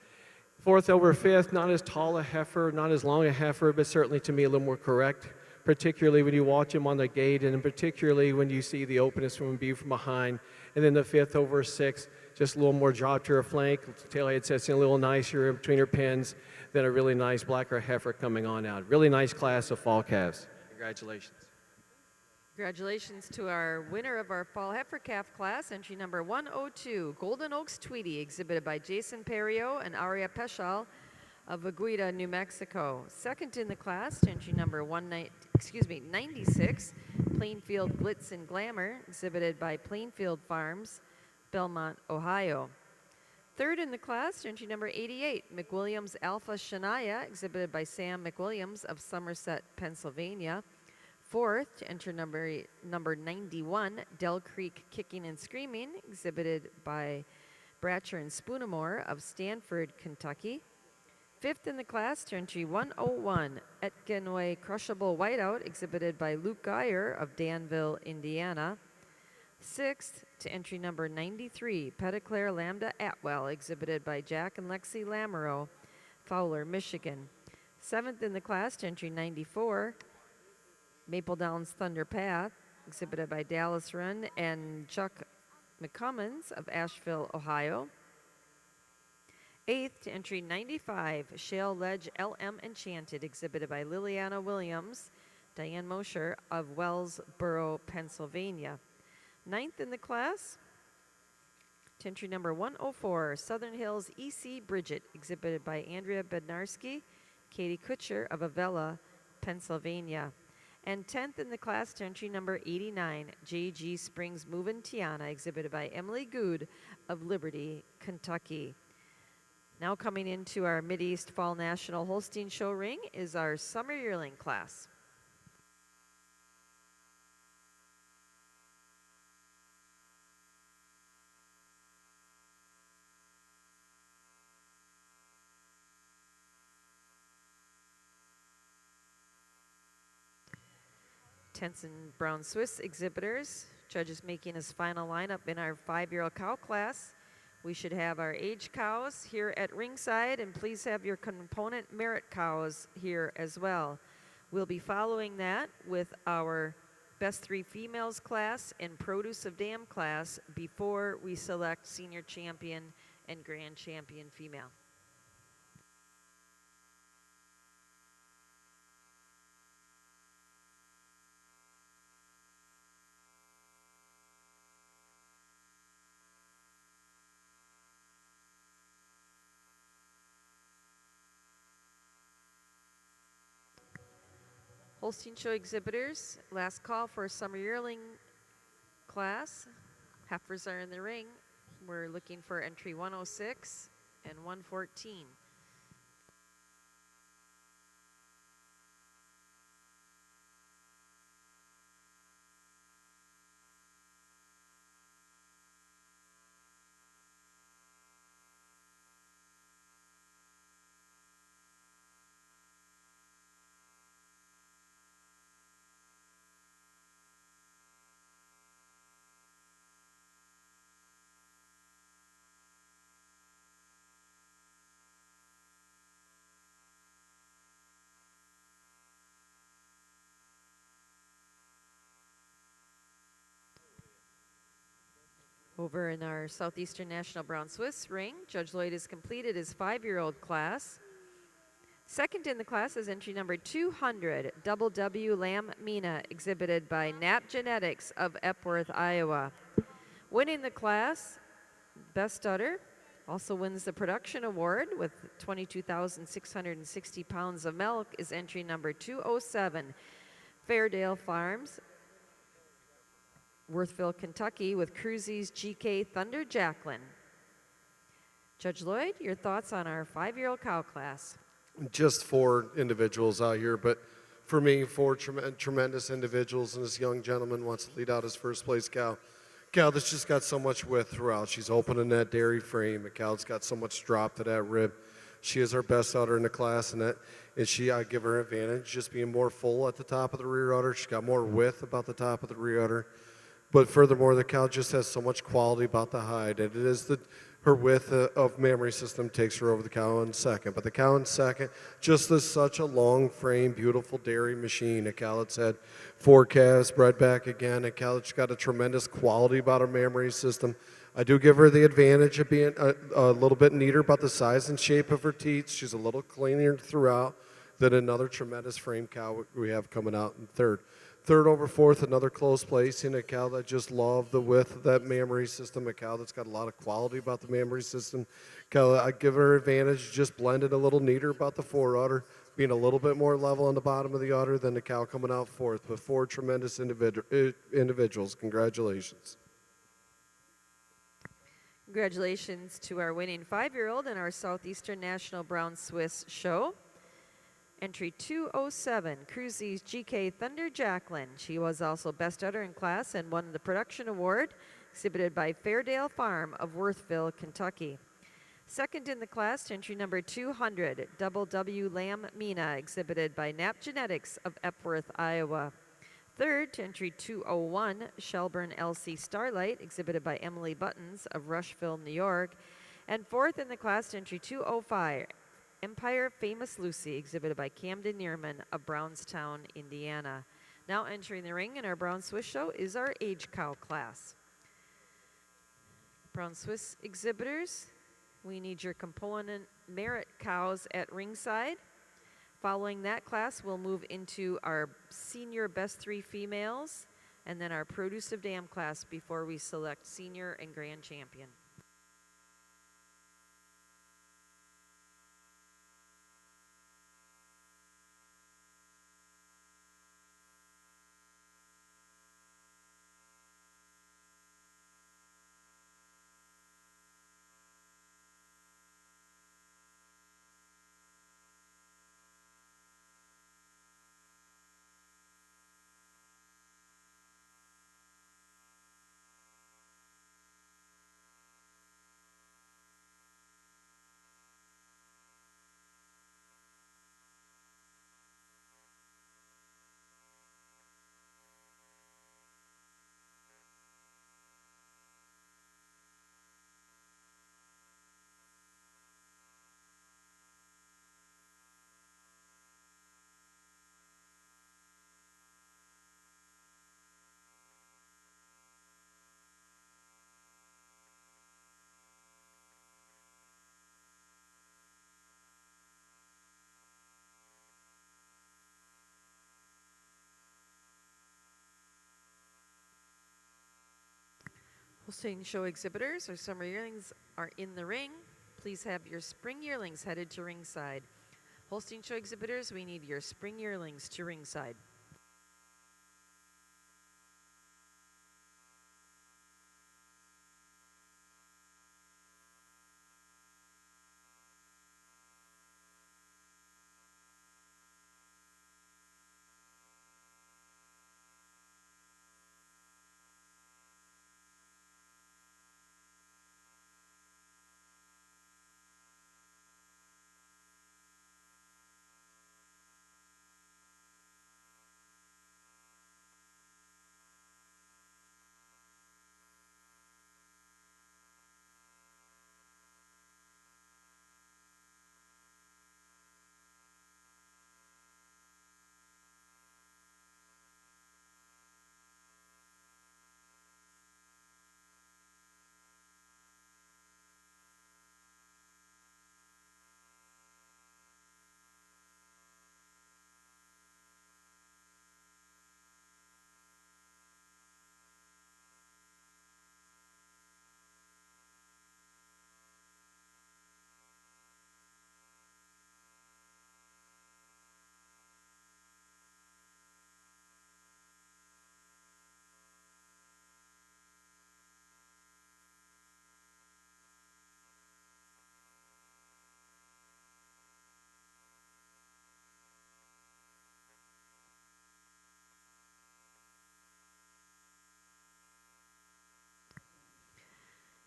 S3: Fourth over fifth, not as tall a heifer, not as long a heifer, but certainly to me a little more correct, particularly when you watch him on the gate and particularly when you see the openness from view from behind. And then the fifth over sixth, just a little more drop to her flank. Tailhead sets in a little nicer in between her pins than a really nice blacker heifer coming on out. Really nice class of fall calves. Congratulations.
S1: Congratulations to our winner of our Fall Heifer Calf class, entry number 102, Golden Oaks Tweety, exhibited by Jason Perriot and Aria Peschel of Aguida, New Mexico. Second in the class, entry number 96, Plainfield Glitz and Glamour, exhibited by Plainfield Farms, Belmont, Ohio. Third in the class, entry number 88, McWilliams Alpha Shania, exhibited by Sam McWilliams of Somerset, Pennsylvania. Fourth, to enter number 91, Dell Creek Kicking and Screaming, exhibited by Bratcher and Spoonamore of Stanford, Kentucky. Fifth in the class, to entry 101, Etkenway Crushable Whiteout, exhibited by Luke Geyer of Danville, Indiana. Sixth, to entry number 93, Petitclair Lambda Atwell, exhibited by Jack and Lexi Lamoureux, Fowler, Michigan. Seventh in the class, to entry 94, Maple Downs Thunder Path, exhibited by Dallas Run and Chuck McCummins of Asheville, Ohio. Eighth, to entry 95, Shale Ledge LM Enchanted, exhibited by Liliana Williams, Diane Mosher of Wellsboro, Pennsylvania. Ninth in the class, to entry number 104, Southern Hills EC Bridget, exhibited by Andrea Bednarski, Katie Kutcher of Avella, Pennsylvania. And 10th in the class, to entry number 89, JG Springs Movin' Tiana, exhibited by Emily Good of Liberty, Kentucky. Now coming into our Mideast Fall National Holstein Show ring is our Summer Yearling class. Tenson Brown Swiss exhibitors. Judges making his final lineup in our 5-year-old cow class. We should have our age cows here at ringside, and please have your component merit cows here as well. We'll be following that with our Best 3 Females class and Produce of Dam class before we select Senior Champion and Grand Champion Female. Holstein Show exhibitors, last call for a Summer Yearling class. Heifers are in the ring. We're looking for entry 106 and 114. Over in our Southeastern National Brown Swiss ring, Judge Lloyd has completed his 5-year-old class. Second in the class is entry number 200, Double W Lamb Mina, exhibited by Nap Genetics of Epworth, Iowa. Winning the class, Best Udder, also wins the production award with 22,660 pounds of milk, is entry number 207, Fairdale Farms, Worthville, Kentucky, with Cruzy's GK Thunder Jacqueline. Judge Lloyd, your thoughts on our 5-year-old cow class?
S2: Just 4 individuals out here, but for me, 4 tremendous individuals, and this young gentleman wants to lead out his first place cow. Cow that's just got so much width throughout. She's opening that dairy frame. A cow that's got so much drop to that rib. She is our best udder in the class, and I give her advantage just being more full at the top of the rear udder. She's got more width about the top of the rear udder. But furthermore, the cow just has so much quality about the hide. And it is her width of mammary system takes her over the cow in second. But the cow in second just is such a long frame, beautiful dairy machine. A cow that's had 4 calves bred back again. A cow that's got a tremendous quality about her mammary system. I do give her the advantage of being a little bit neater about the size and shape of her teats. She's a little cleaner throughout than another tremendous frame cow we have coming out in third. Third over fourth, another close place in a cow that just loved the width of that mammary system, a cow that's got a lot of quality about the mammary system. Cow, I give her advantage, just blended a little neater about the 4 udder, being a little bit more level on the bottom of the udder than the cow coming out fourth. But 4 tremendous individuals. Congratulations.
S1: Congratulations to our winning 5-year-old in our Southeastern National Brown Swiss show. Entry 207, Cruzy's GK Thunder Jacqueline. She was also best udder in class and won the production award, exhibited by Fairdale Farm of Worthville, Kentucky. Second in the class, entry number 200, Double W Lamb Mina, exhibited by Knapp Genetics of Epworth, Iowa. Third, to entry 201, Shelburne LC Starlight, exhibited by Emily Buttons of Rushville, New York. And fourth in the class, entry 205, Empire Famous Lucy, exhibited by Camden Neerman of Brownstown, Indiana. Now entering the ring in our Brown Swiss show is our age cow class. Brown Swiss exhibitors, we need your component merit cows at ringside. Following that class, we'll move into our senior best 3 females and then our produce of dam class before we select senior and grand champion. Holstein show exhibitors, our summer yearlings are in the ring. Please have your spring yearlings headed to ringside. Holstein show exhibitors, we need your spring yearlings to ringside.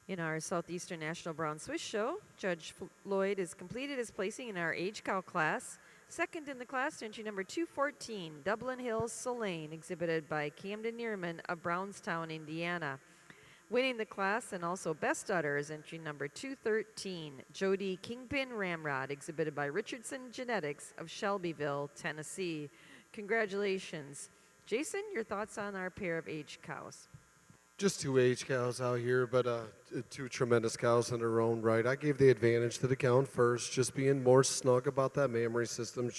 S1: In our Southeastern National Brown Swiss Show, Judge Lloyd has completed his placing in our age cow class. Second in the class, entry number 214, Dublin Hills Solane, exhibited by Camden Neerman of Brownstown, Indiana. Winning the class and also best udder is entry number 213, Jody Kingpin Ramrod, exhibited by Richardson Genetics of Shelbyville, Tennessee. Congratulations. Jason, your thoughts on our pair of age cows?
S2: Just 2 age cows out here, but 2 tremendous cows in their own right. I gave the advantage to the count first, just being more snug about that mammary system.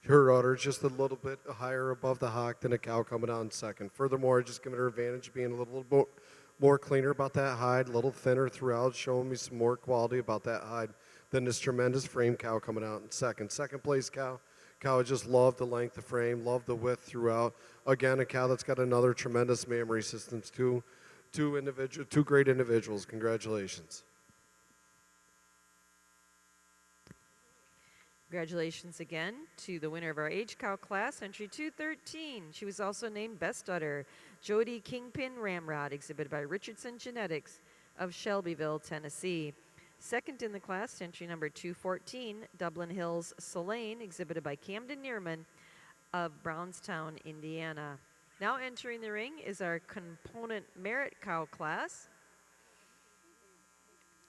S2: Her udder just a little bit higher above the hock than a cow coming out in second. Furthermore, just giving her advantage being a little more cleaner about that hide, a little thinner throughout, showing me some more quality about that hide than this tremendous frame cow coming out in second. Second place cow. Cow just loved the length of frame, loved the width throughout. Again, a cow that's got another tremendous mammary systems. Two great individuals. Congratulations.
S1: Congratulations again to the winner of our age cow class, entry 213. She was also named Best Udder, Jody Kingpin Ramrod, exhibited by Richardson Genetics of Shelbyville, Tennessee. Second in the class, entry number 214, Dublin Hills Solane, exhibited by Camden Neerman of Brownstown, Indiana. Now entering the ring is our component merit cow class.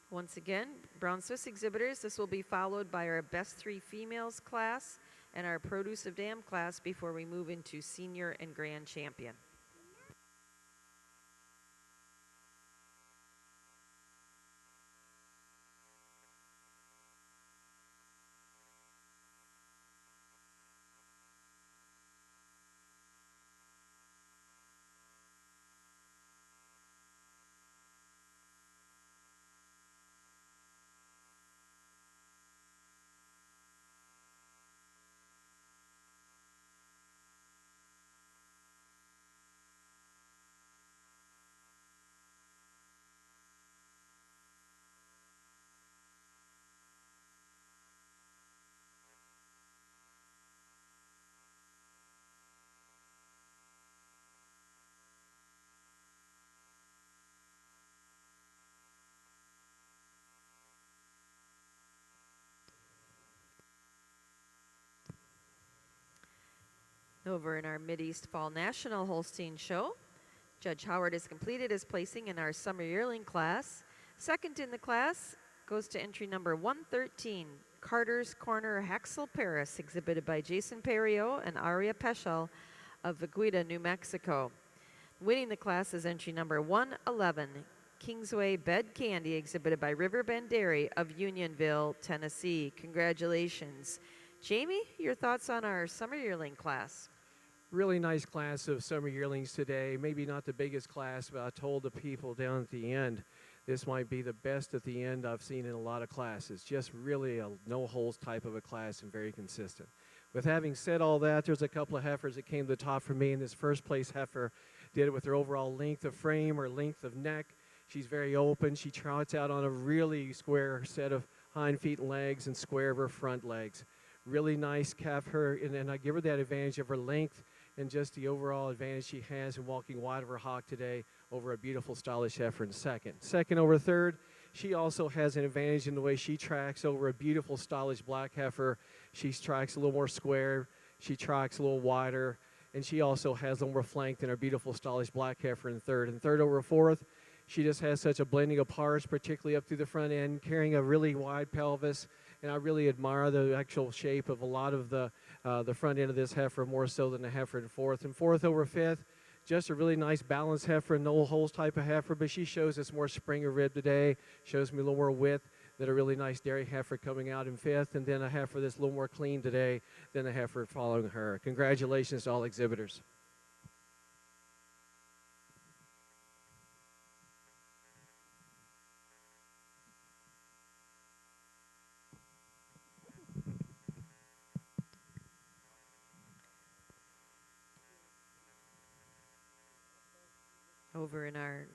S1: Once again, Brown Swiss exhibitors, this will be followed by our Best 3 Females class and our Produce of Dam class before we move into Senior and Grand Champion. Over in our Mideast Fall National Holstein Show, Judge Howard has completed his placing in our Summer Yearling class. Second in the class goes to entry number 113, Carter's Corner Haxel Paris, exhibited by Jason Perriot and Aria Peschel of Vaguita, New Mexico. Winning the class is entry number 111, Kingsway Bed Candy, exhibited by Riverbend Dairy of Unionville, Tennessee. Congratulations. Jamie, your thoughts on our Summer Yearling class?
S3: Really nice class of summer yearlings today. Maybe not the biggest class, but I told the people down at the end, this might be the best at the end I've seen in a lot of classes. Just really a no-holes type of a class and very consistent. With having said all that, there's a couple of heifers that came to the top for me. In this first place heifer did it with her overall length of frame or length of neck. She's very open. She trots out on a really square set of hind feet and legs and square of her front legs. Really nice calf her, and I give her that advantage of her length and just the overall advantage she has in walking wide of her hock today over a beautiful stylish heifer in second. Second over third, she also has an advantage in the way she tracks over a beautiful stylish black heifer. She tracks a little more square, she tracks a little wider, and she also has a little more flank than her beautiful stylish black heifer in third. And third over fourth, she just has such a blending of parts, particularly up through the front end, carrying a really wide pelvis. And I really admire the actual shape of a lot of the front end of this heifer, more so than the heifer in fourth. And fourth over fifth, just a really nice balanced heifer, no holes type of heifer, but she shows us more spring of rib today, shows me a little more width than a really nice dairy heifer coming out in fifth, and then a heifer that's a little more clean today than the heifer following her. Congratulations to all exhibitors.
S1: Over in our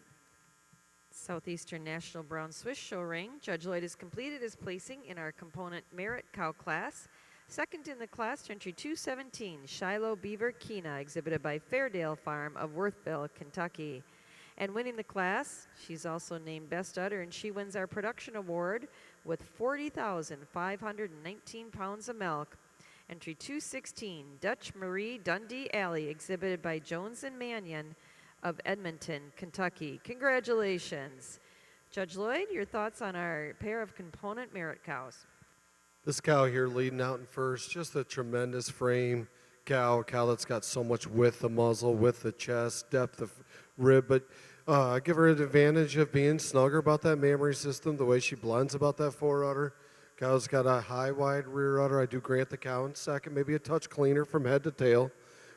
S1: Southeastern National Brown Swiss Show ring, Judge Lloyd has completed his placing in our component merit cow class. Second in the class, entry 217, Shiloh Beaver Keena, exhibited by Fairdale Farm of Worthville, Kentucky. And winning the class, she's also named Best Udder, and she wins our production award with 40,519 pounds of milk. Entry 216, Dutch Marie Dundee Alley, exhibited by Jones and Mannion of Edmonton, Kentucky. Congratulations. Judge Lloyd, your thoughts on our pair of component merit cows?
S2: This cow here leading out in first, just a tremendous frame cow, a cow that's got so much width of muzzle, width of chest, depth of rib, but I give her an advantage of being snugger about that mammary system, the way she blends about that fore udder. Cow's got a high, wide rear udder. I do grant the cow in second, maybe a touch cleaner from head to tail,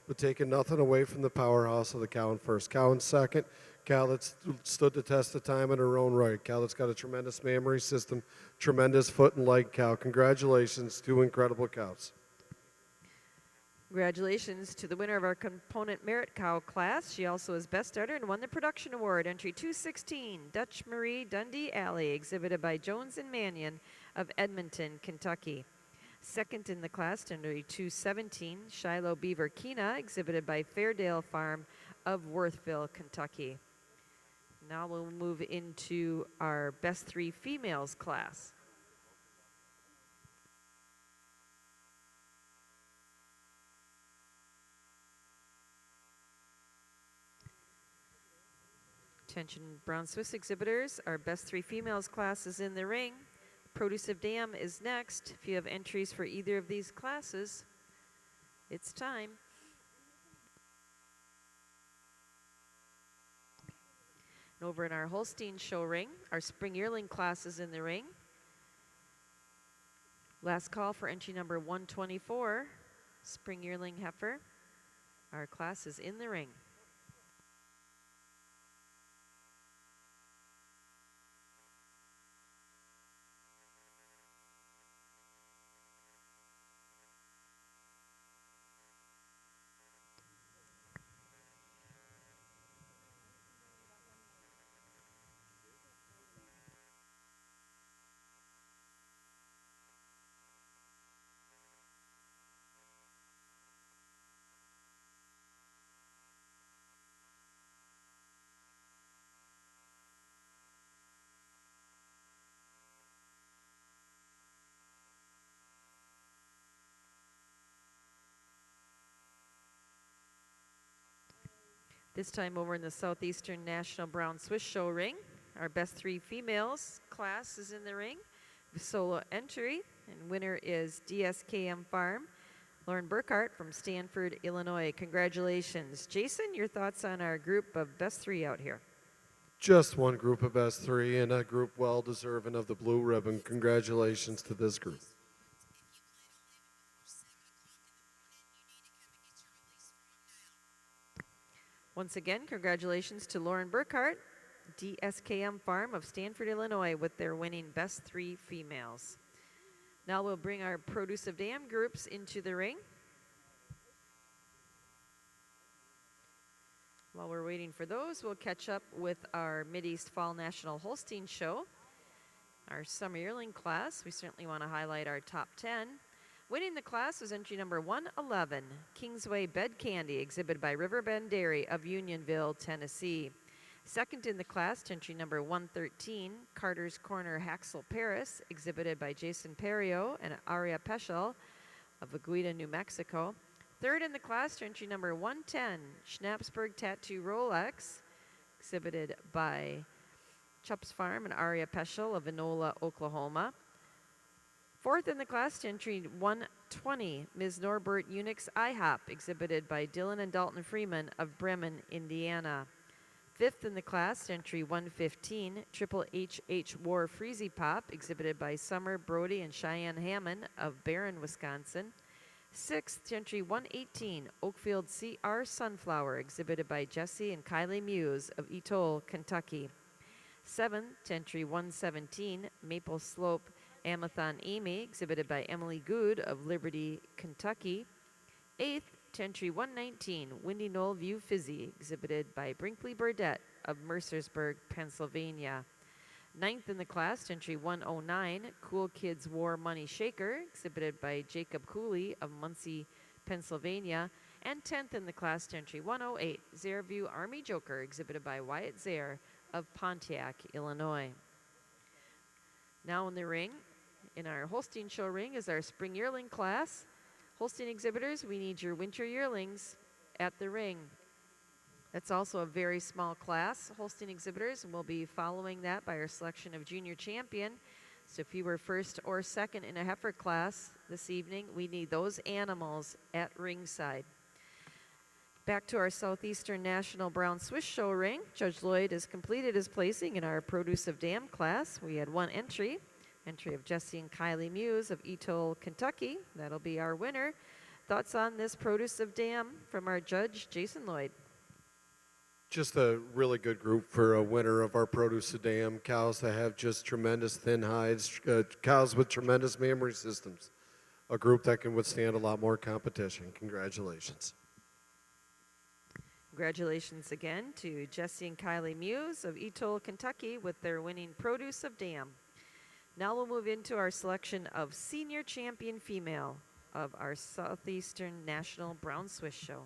S2: but taking nothing away from the powerhouse of the cow in first. Cow in second, cow that's stood the test of time in her own right. Cow that's got a tremendous mammary system, tremendous foot and leg cow. Congratulations, two incredible cows.
S1: Congratulations to the winner of our component merit cow class. She also is Best Udder and won the production award. Entry 216, Dutch Marie Dundee Alley, exhibited by Jones and Mannion of Edmonton, Kentucky. Second in the class, tenderly 217, Shiloh Beaver Kina, exhibited by Fairdale Farm of Worthville, Kentucky. Now we'll move into our best 3 females class. Attention Brown Swiss exhibitors, our best 3 females class is in the ring. Produce of Dam is next. If you have entries for either of these classes, it's time. And over in our Holstein show ring, our spring yearling class is in the ring. Last call for entry number 124, spring yearling heifer. Our class is in the ring. This time over in the Southeastern National Brown Swiss show ring, our best 3 females class is in the ring. Solo entry, and winner is DSKM Farm, Lauren Burkhart from Stanford, Illinois. Congratulations. Jason, your thoughts on our group of best 3 out here?
S2: Just one group of best 3 and a group well deserving of the blue ribbon. Congratulations to this group.
S1: Once again, congratulations to Lauren Burkhart, DSKM Farm of Stanford, Illinois, with their winning best 3 females. Now we'll bring our Produce of Dam groups into the ring. While we're waiting for those, we'll catch up with our Mideast Fall National Holstein show. Our summer yearling class, we certainly want to highlight our top 10. Winning the class was entry number 111, Kingsway Bed Candy, exhibited by Riverbend Dairy of Unionville, Tennessee. Second in the class, entry number 113, Carter's Corner Haxel Paris, exhibited by Jason Perio and Aria Peschel of Aguida, New Mexico. Third in the class, entry number 110, Schnappsburg Tattoo Rolex, exhibited by Chups Farm and Aria Peschel of Enola, Oklahoma. Fourth in the class, entry 120, Ms. Norbert Unix IHOP, exhibited by Dylan and Dalton Freeman of Bremen, Indiana. Fifth in the class, entry 115, Triple HH War Freezy Pop, exhibited by Summer Brody and Cheyenne Hammond of Barron, Wisconsin. Sixth, entry 118, Oakfield CR Sunflower, exhibited by Jesse and Kylie Muse of Etoll, Kentucky. Seventh, entry 117, Maple Slope Amathon Amy, exhibited by Emily Good of Liberty, Kentucky. Eighth, entry 119, Windy Knoll View Fizzy, exhibited by Brinkley Burdett of Mercersburg, Pennsylvania. Ninth in the class, entry 109, Cool Kids War Money Shaker, exhibited by Jacob Cooley of Muncie, Pennsylvania. And 10th in the class, entry 108, Zairview Army Joker, exhibited by Wyatt Zaire of Pontiac, Illinois. Now in the ring, in our Holstein show ring, is our spring yearling class. Holstein exhibitors, we need your winter yearlings at the ring. That's also a very small class, Holstein exhibitors, and we'll be following that by our selection of junior champion. So if you were first or second in a heifer class this evening, we need those animals at ringside. Back to our Southeastern National Brown Swiss show ring. Judge Lloyd has completed his placing in our Produce of Dam class. We had one entry of Jesse and Kylie Muse of Etoll, Kentucky. That'll be our winner. Thoughts on this Produce of Dam from our judge, Jason Lloyd?
S2: Just a really good group for a winner of our Produce of Dam. Cows that have just tremendous thin hides, cows with tremendous mammary systems. A group that can withstand a lot more competition. Congratulations.
S1: Congratulations again to Jesse and Kylie Muse of Etoll, Kentucky with their winning Produce of Dam. Now we'll move into our selection of senior champion female of our Southeastern National Brown Swiss Show.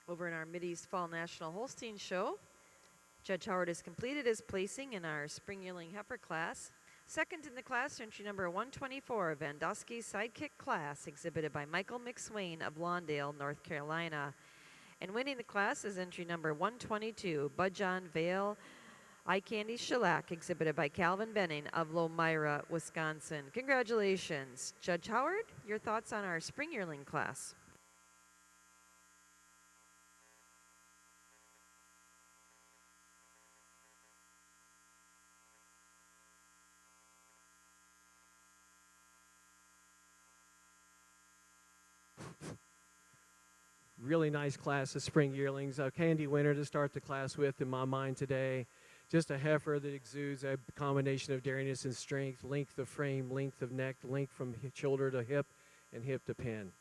S1: Over in our Mideast Fall National Holstein Show, Judge Howard has completed his placing in our spring yearling heifer class. Second in the class, entry number 124, Vandosky Sidekick class, exhibited by Michael McSwain of Lawndale, North Carolina. And winning the class is entry number 122, Budjon Vale Eye Candy Shellac, exhibited by Calvin Benning of Lomira, Wisconsin. Congratulations. Judge Howard, your thoughts on our spring yearling class?
S3: Really nice class of spring yearlings. A candy winner to start the class with in my mind today. Just a heifer that exudes a combination of dariness and strength, length of frame, length of neck, length from shoulder to hip, and hip to pin.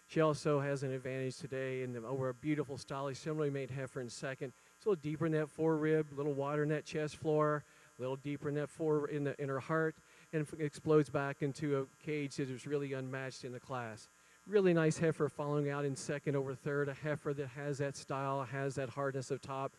S3: She also has an advantage today over a beautiful, stylish, similarly made heifer in second. It's a little deeper in that forerib, a little wider in that chest floor, a little deeper in that in her heart, and explodes back into a cage that is really unmatched in the class. Really nice heifer following out in second over third, a heifer that has that style, has that hardness of top,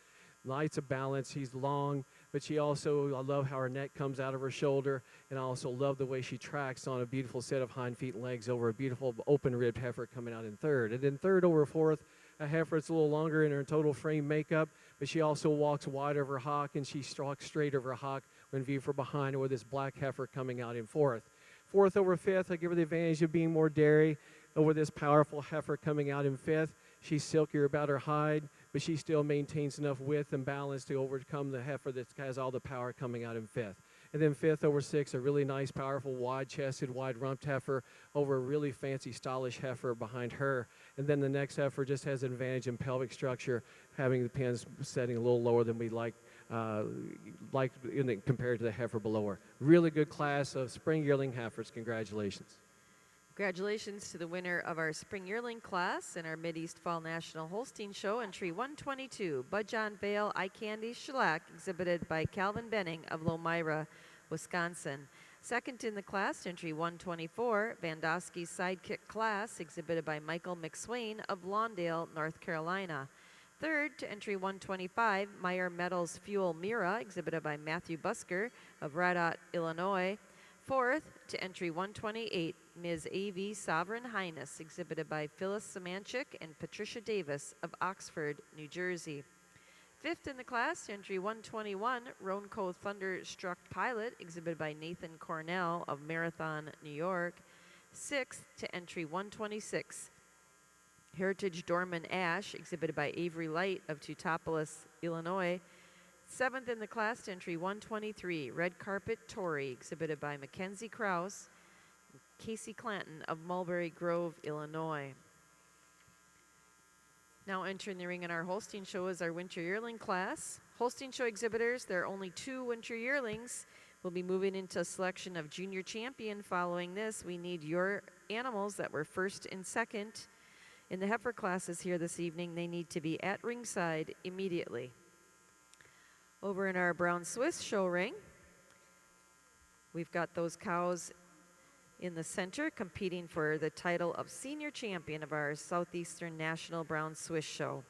S3: lights of balance. She's long, but she also, I love how her neck comes out of her shoulder, and I also love the way she tracks on a beautiful set of hind feet and legs over a beautiful open-ribbed heifer coming out in third. And then third over fourth, a heifer that's a little longer in her total frame makeup, but she also walks wide over hock, and she walks straight over hock when viewed from behind with this black heifer coming out in fourth. Fourth over fifth, I give her the advantage of being more dairy over this powerful heifer coming out in fifth. She's silkier about her hide, but she still maintains enough width and balance to overcome the heifer that has all the power coming out in fifth. And then fifth over six, a really nice, powerful, wide-chested, wide-rumped heifer over a really fancy, stylish heifer behind her. And then the next heifer just has an advantage in pelvic structure, having the pins setting a little lower than we like compared to the heifer below her. Really good class of spring yearling heifers. Congratulations.
S1: Congratulations to the winner of our spring yearling class in our Mideast Fall National Holstein Show, entry 122, Budjon Vale Eye Candy Shellac, exhibited by Calvin Benning of Lomira, Wisconsin. Second in the class, entry 124, Vandosky Sidekick class, exhibited by Michael McSwain of Lawndale, North Carolina. Third to entry 125, Meyer Metals Fuel Mira, exhibited by Matthew Busker of Radot, Illinois. Fourth to entry 128, Ms. A.V. Sovereign Highness, exhibited by Phyllis Samanchik and Patricia Davis of Oxford, New Jersey. Fifth in the class, entry 121, Roanco Thunderstruck Pilot, exhibited by Nathan Cornell of Marathon, New York. Sixth to entry 126, Heritage Dorman Ash, exhibited by Avery Light of Teutopolis, Illinois. Seventh in the class to entry 123, Red Carpet Tory, exhibited by Mackenzie Krause, Casey Clanton of Mulberry Grove, Illinois. Now entering the ring in our Holstein show is our Winter Yearling class. Holstein show exhibitors, there are only 2 Winter Yearlings. We'll be moving into a selection of Junior Champion. Following this, we need your animals that were first and second in the heifer classes here this evening. They need to be at ringside immediately. Over in our Brown Swiss show ring, we've got those cows in the center competing for the title of Senior Champion of our Southeastern National Brown Swiss Show.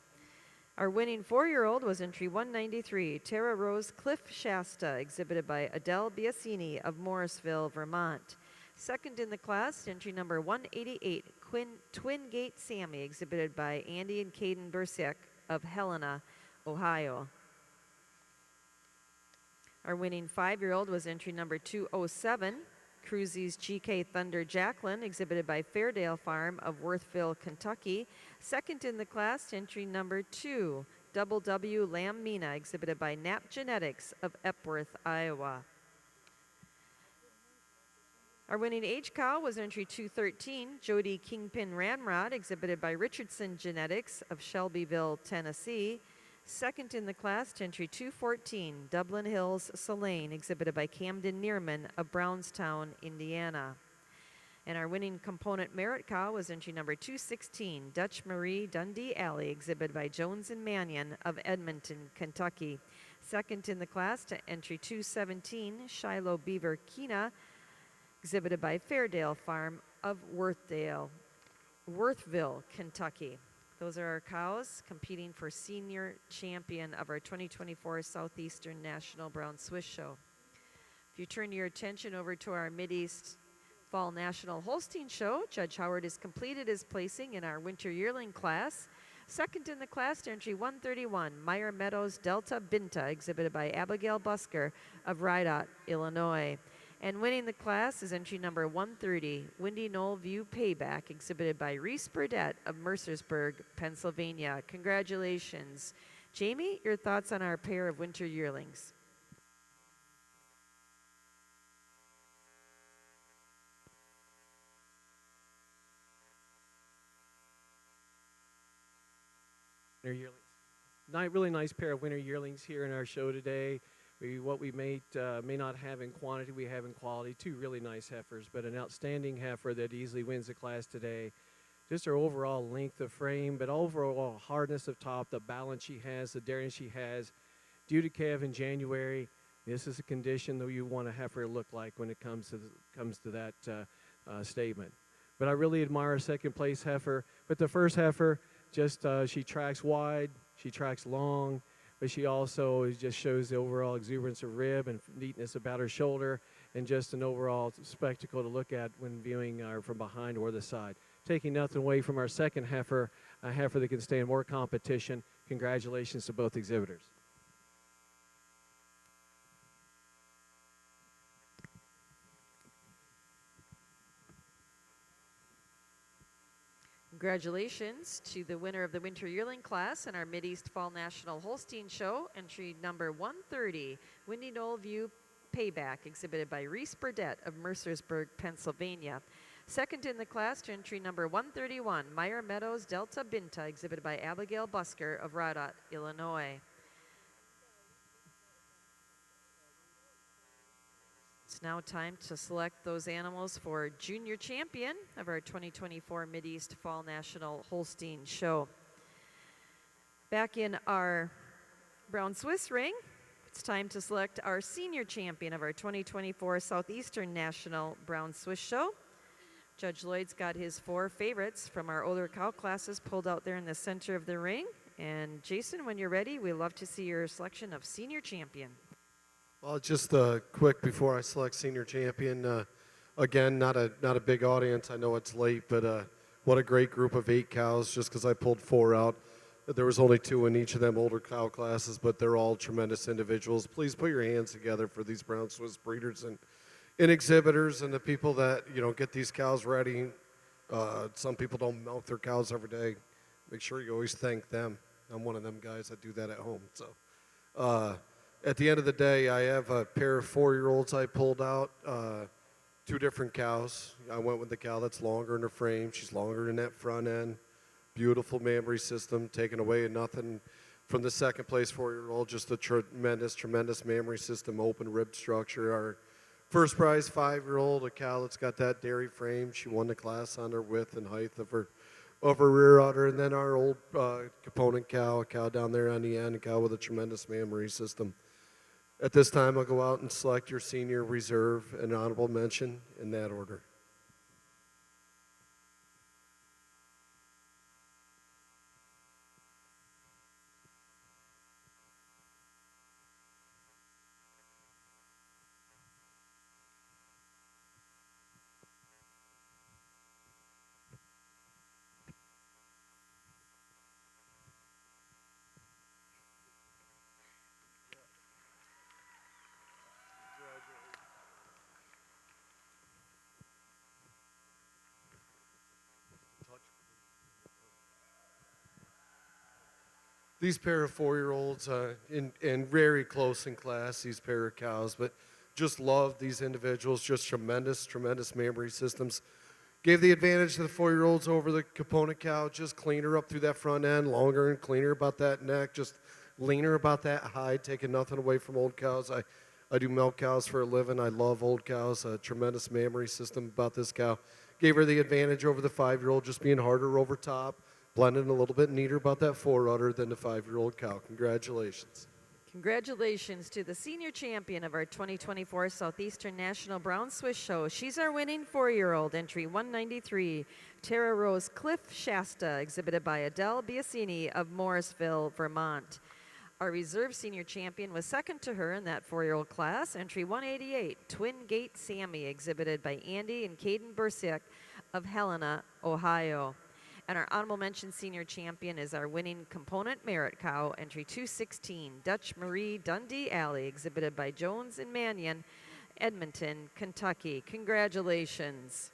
S1: Our winning 4-year-old was entry 193, Tara Rose Cliff Shasta, exhibited by Adele Biasini of Morrisville, Vermont. Second in the class, entry number 188, Twin Gate Sammy, exhibited by Andy and Caden Bursiak of Helena, Ohio. Our winning 5-year-old was entry number 207, Cruzy's GK Thunder Jacqueline, exhibited by Fairdale Farm of Worthville, Kentucky. Second in the class, entry number 2, Double W Lamb Mina, exhibited by Knapp Genetics of Epworth, Iowa. Our winning age cow was entry 213, Jody Kingpin Ramrod, exhibited by Richardson Genetics of Shelbyville, Tennessee. Second in the class, entry 214, Dublin Hills Selene, exhibited by Camden Neerman of Brownstown, Indiana. And our winning component merit cow was entry number 216, Dutch Marie Dundee Alley, exhibited by Jones and Mannion of Edmonton, Kentucky. Second in the class to entry 217, Shiloh Beaver Kina, exhibited by Fairdale Farm of Worthville, Kentucky. Those are our cows competing for Senior Champion of our 2024 Southeastern National Brown Swiss Show. If you turn your attention over to our Mideast Fall National Holstein Show, Judge Howard has completed his placing in our Winter Yearling class. Second in the class to entry 131, Meyer Meadows Delta Binta, exhibited by Abigail Busker of Rydot, Illinois. And winning the class is entry number 130, Windy Knoll View Payback, exhibited by Reese Burdett of Mercersburg, Pennsylvania. Congratulations. Jamie, your thoughts on our pair of Winter Yearlings?
S3: Really nice pair of winter yearlings here in our show today. What we may not have in quantity, we have in quality. 2 really nice heifers, but an outstanding heifer that easily wins the class today. Just her overall length of frame, but overall hardness of top, the balance she has, the daring she has. Due to calve in January, this is a condition that you want a heifer to look like when it comes to that statement. But I really admire a second place heifer. But the first heifer, she tracks wide, she tracks long, but she also just shows the overall exuberance of rib and neatness about her shoulder, and just an overall spectacle to look at when viewing her from behind or the side. Taking nothing away from our second heifer, a heifer that can stand more competition. Congratulations to both exhibitors.
S1: Congratulations to the winner of the Winter Yearling class in our Mideast Fall National Holstein Show, entry number 130, Windy Knoll View Payback, exhibited by Reese Burdett of Mercersburg, Pennsylvania. Second in the class to entry number 131, Meyer Meadows Delta Binta, exhibited by Abigail Busker of Rydot, Illinois. It's now time to select those animals for Junior Champion of our 2024 Mideast Fall National Holstein Show. Back in our Brown Swiss ring, it's time to select our Senior Champion of our 2024 Southeastern National Brown Swiss Show. Judge Lloyd's got his 4 favorites from our older cow classes pulled out there in the center of the ring. And Jason, when you're ready, we'd love to see your selection of Senior Champion.
S2: Well, just quick before I select Senior Champion, Again, not a big audience. I know it's late, but what a great group of 8 cows. Just because I pulled 4 out, there was only 2 in each of them older cow classes, but they're all tremendous individuals. Please put your hands together for these brown Swiss breeders and exhibitors and the people that get these cows ready. Some people don't milk their cows every day. Make sure you always thank them. I'm one of them guys that do that at home. So at the end of the day, I have a pair of 4-year-olds I pulled out. 2 different cows. I went with the cow that's longer in her frame. She's longer in that front end. Beautiful mammary system, taken away nothing from the second place 4-year-old. Just a tremendous mammary system, open rib structure. Our first prize 5-year-old, a cow that's got that dairy frame. She won the class on her width and height of her rear udder. And then our old component cow, a cow down there on the end, a cow with a tremendous mammary system. At this time, I'll go out and select your senior, reserve, and honorable mention in that order. These pair of 4-year-olds, and very close in class, these pair of cows, but just love these individuals, just tremendous mammary systems. Gave the advantage to the 4-year-olds over the component cow, just cleaner up through that front end, longer and cleaner about that neck, just leaner about that hide, taking nothing away from old cows. I do milk cows for a living. I love old cows, a tremendous mammary system about this cow. Gave her the advantage over the 5-year-old, just being harder over top. Blended a little bit neater about that 4-udder than the 5-year-old cow. Congratulations.
S1: Congratulations to the senior champion of our 2024 Southeastern National Brown Swiss Show. She's our winning 4-year-old, entry 193, Tara Rose Cliff Shasta, exhibited by Adele Biasini of Morrisville, Vermont. Our reserve senior champion was second to her in that 4-year-old class, entry 188, Twin Gate Sammy, exhibited by Andy and Caden Bursiak of Helena, Ohio. And our honorable mention senior champion is our winning component merit cow, entry 216, Dutch Marie Dundee Alley, exhibited by Jones and Mannion, Edmonton, Kentucky. Congratulations.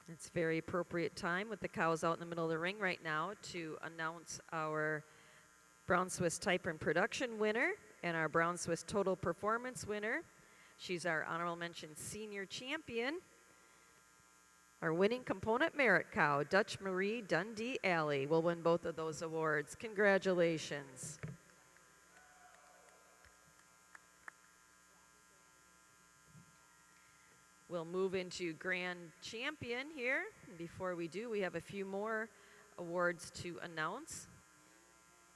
S1: It's very appropriate time with the cows out in the middle of the ring right now to announce our Brown Swiss Type and Production winner and our Brown Swiss Total Performance winner. She's our honorable mention senior champion. Our winning component merit cow, Dutch Marie Dundee Alley, will win both of those awards. Congratulations. We'll move into Grand Champion here. And before we do, we have a few more awards to announce.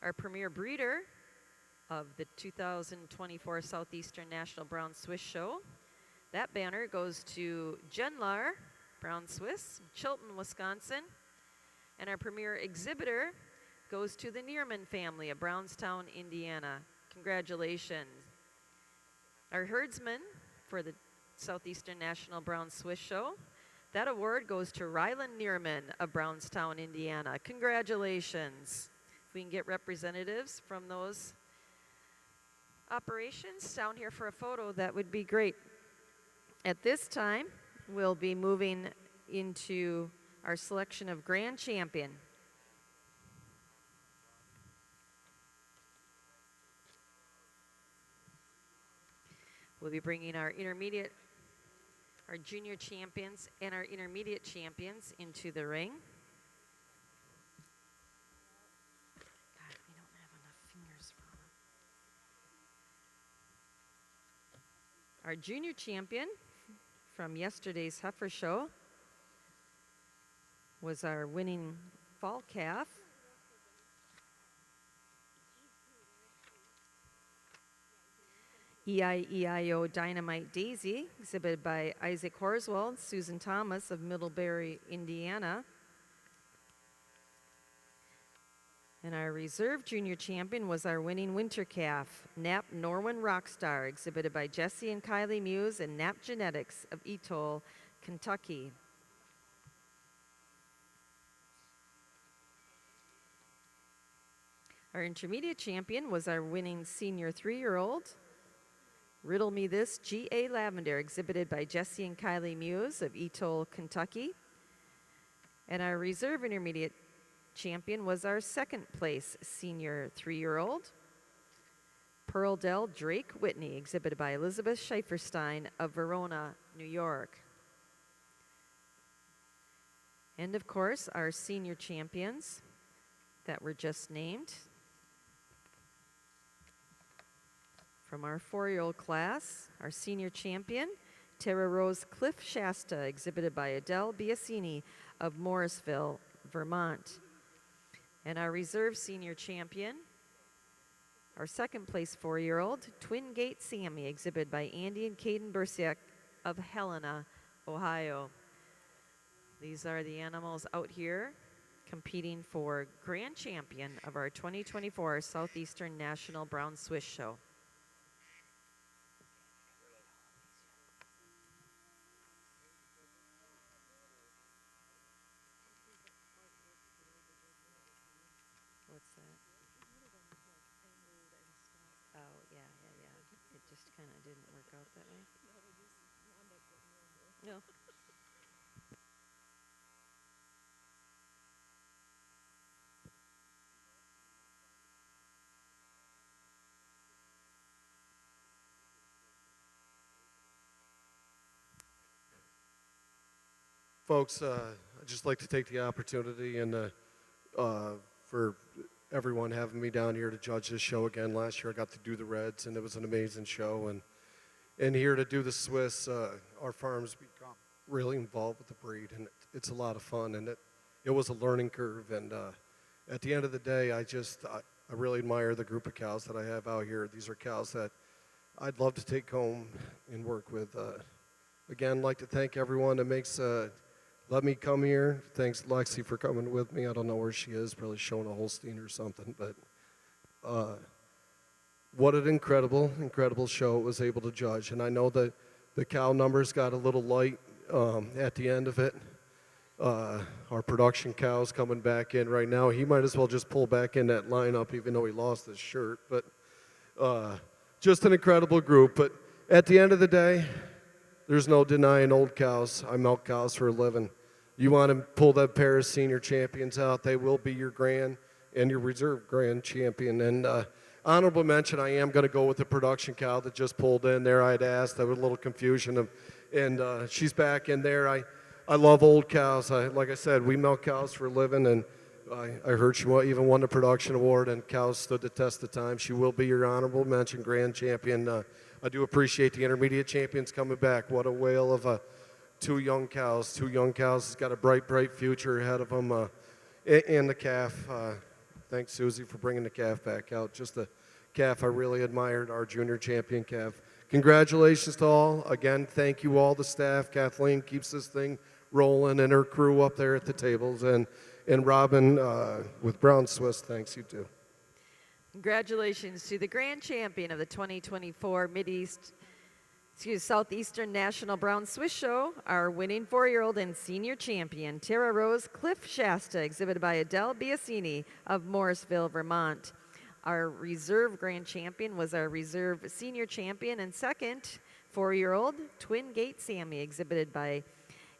S1: Our premier breeder of the 2024 Southeastern National Brown Swiss Show. That banner goes to Genlar Brown Swiss, Chilton, Wisconsin. And our premier exhibitor goes to the Neerman family of Brownstown, Indiana. Congratulations. Our herdsman for the Southeastern National Brown Swiss Show. That award goes to Ryland Neerman of Brownstown, Indiana. Congratulations. If we can get representatives from those operations down here for a photo, that would be great. At this time, we'll be moving into our selection of Grand Champion. We'll be bringing our junior champions and our intermediate champions into the ring. God, we don't have enough fingers for them. Our junior champion from yesterday's Heifer show was our winning fall calf. EIEIO Dynamite Daisy, exhibited by Isaac Horswell and Susan Thomas of Middlebury, Indiana. And our reserve junior champion was our winning winter calf, Nap Norwin Rockstar, exhibited by Jesse and Kylie Muse and Nap Genetics of Etoll, Kentucky. Our intermediate champion was our winning senior 3-year-old, Riddle Me This G.A. Lavender, exhibited by Jesse and Kylie Muse of Etoll, Kentucky. And our reserve intermediate champion was our second place senior 3-year-old, Pearl Dell Drake Whitney, exhibited by Elizabeth Scheiferstein of Verona, New York. And of course, our senior champions that were just named. From our 4-year-old class, our senior champion, Tara Rose Cliff Shasta, exhibited by Adele Biasini of Morrisville, Vermont. And our reserve senior champion, our second place 4-year-old, Twin Gate Sammy, exhibited by Andy and Caden Bursiak of Helena, Ohio. These are the animals out here competing for grand champion of our 2024 Southeastern National Brown Swiss Show. What's that? Oh, yeah. It just kind of didn't work out that way. No.
S2: Folks, I'd just like to take the opportunity and for everyone having me down here to judge this show again. Last year I got to do the Reds, and it was an amazing show. And here to do the Swiss, our farm's become really involved with the breed, and it's a lot of fun. And it was a learning curve. And at the end of the day, I really admire the group of cows that I have out here. These are cows that I'd love to take home and work with. Again, I'd like to thank everyone that makes let me come here. Thanks, Lexi, for coming with me. I don't know where she is, probably showing a Holstein or something. But what an incredible show it was able to judge. And I know that the cow numbers got a little light at the end of it. Our production cow's coming back in right now. He might as well just pull back in that lineup, even though he lost his shirt. But just an incredible group. But at the end of the day, there's no denying old cows. I milk cows for a living. You want to pull that pair of senior champions out, they will be your grand and your reserve grand champion. And honorable mention, I am going to go with the production cow that just pulled in there. I'd asked, there was a little confusion, and she's back in there. I love old cows. Like I said, we milk cows for a living, and I heard she even won the production award, and cows stood the test of time. She will be your honorable mention grand champion. I do appreciate the intermediate champions coming back. What a whale of two young cows. Two young cows has got a bright future ahead of them. And the calf. Thanks, Susie, for bringing the calf back out. Just a calf I really admired, our junior champion calf. Congratulations to all. Again, thank you all, the staff. Kathleen keeps this thing rolling, and her crew up there at the tables. And Robin with Brown Swiss, thanks you too.
S1: Congratulations to the grand champion of the 2024 Southeastern National Brown Swiss Show, our winning 4-year-old and senior champion, Tara Rose Cliff Shasta, exhibited by Adele Biasini of Morrisville, Vermont. Our reserve grand champion was our reserve senior champion and second 4-year-old Twin Gate Sammy, exhibited by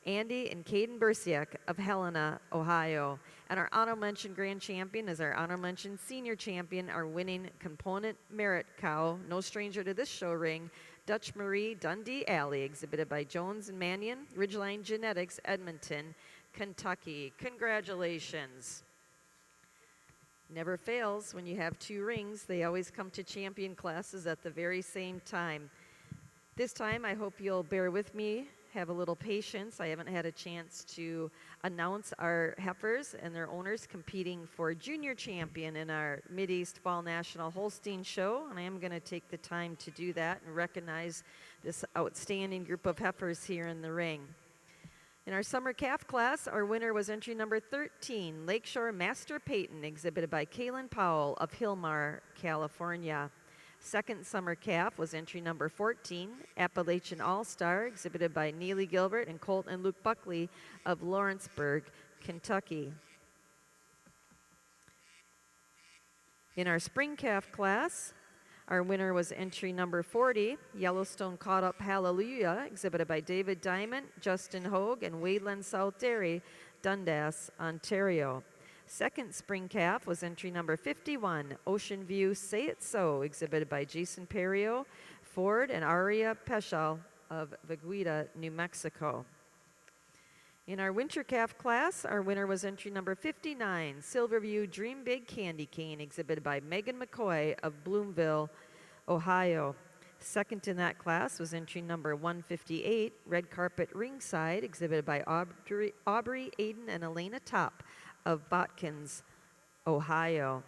S1: Andy and Caden Bursiak of Helena, Ohio. And our honor mention grand champion is our honor mention senior champion, our winning component merit cow, no stranger to this show ring, Dutch Marie Dundee Alley, exhibited by Jones and Mannion, Ridgeline Genetics, Edmonton, Kentucky. Congratulations. Never fails when you have 2 rings. They always come to champion classes at the very same time. This time, I hope you'll bear with me have a little patience. I haven't had a chance to announce our heifers and their owners competing for junior champion in our Mideast Fall National Holstein show, and I am going to take the time to do that and recognize this outstanding group of heifers here in the ring. In our summer calf class, our winner was entry number 13, Lakeshore Master Peyton, exhibited by Kaylin Powell of Hillmar, California. Second summer calf was entry number 14, Appalachian All-Star, exhibited by Neely Gilbert and Colton and Luke Buckley of Lawrenceburg, Kentucky. In our spring calf class, our winner was entry number 40, Yellowstone Caught Up Hallelujah, exhibited by David Diamond, Justin Hogue, and Wadeland South Dairy, Dundas, Ontario. Second spring calf was entry number 51, Ocean View Say It So, exhibited by Jason Perio, Ford, and Aria Peschel of Vaguita, New Mexico. In our winter calf class, our winner was entry number 59, Silverview Dream Big Candy Cane, exhibited by Megan McCoy of Bloomville, Ohio. Second in that class was entry number 158, Red Carpet Ringside, exhibited by Aubrey Aiden, and Elena Top of Botkins, Ohio.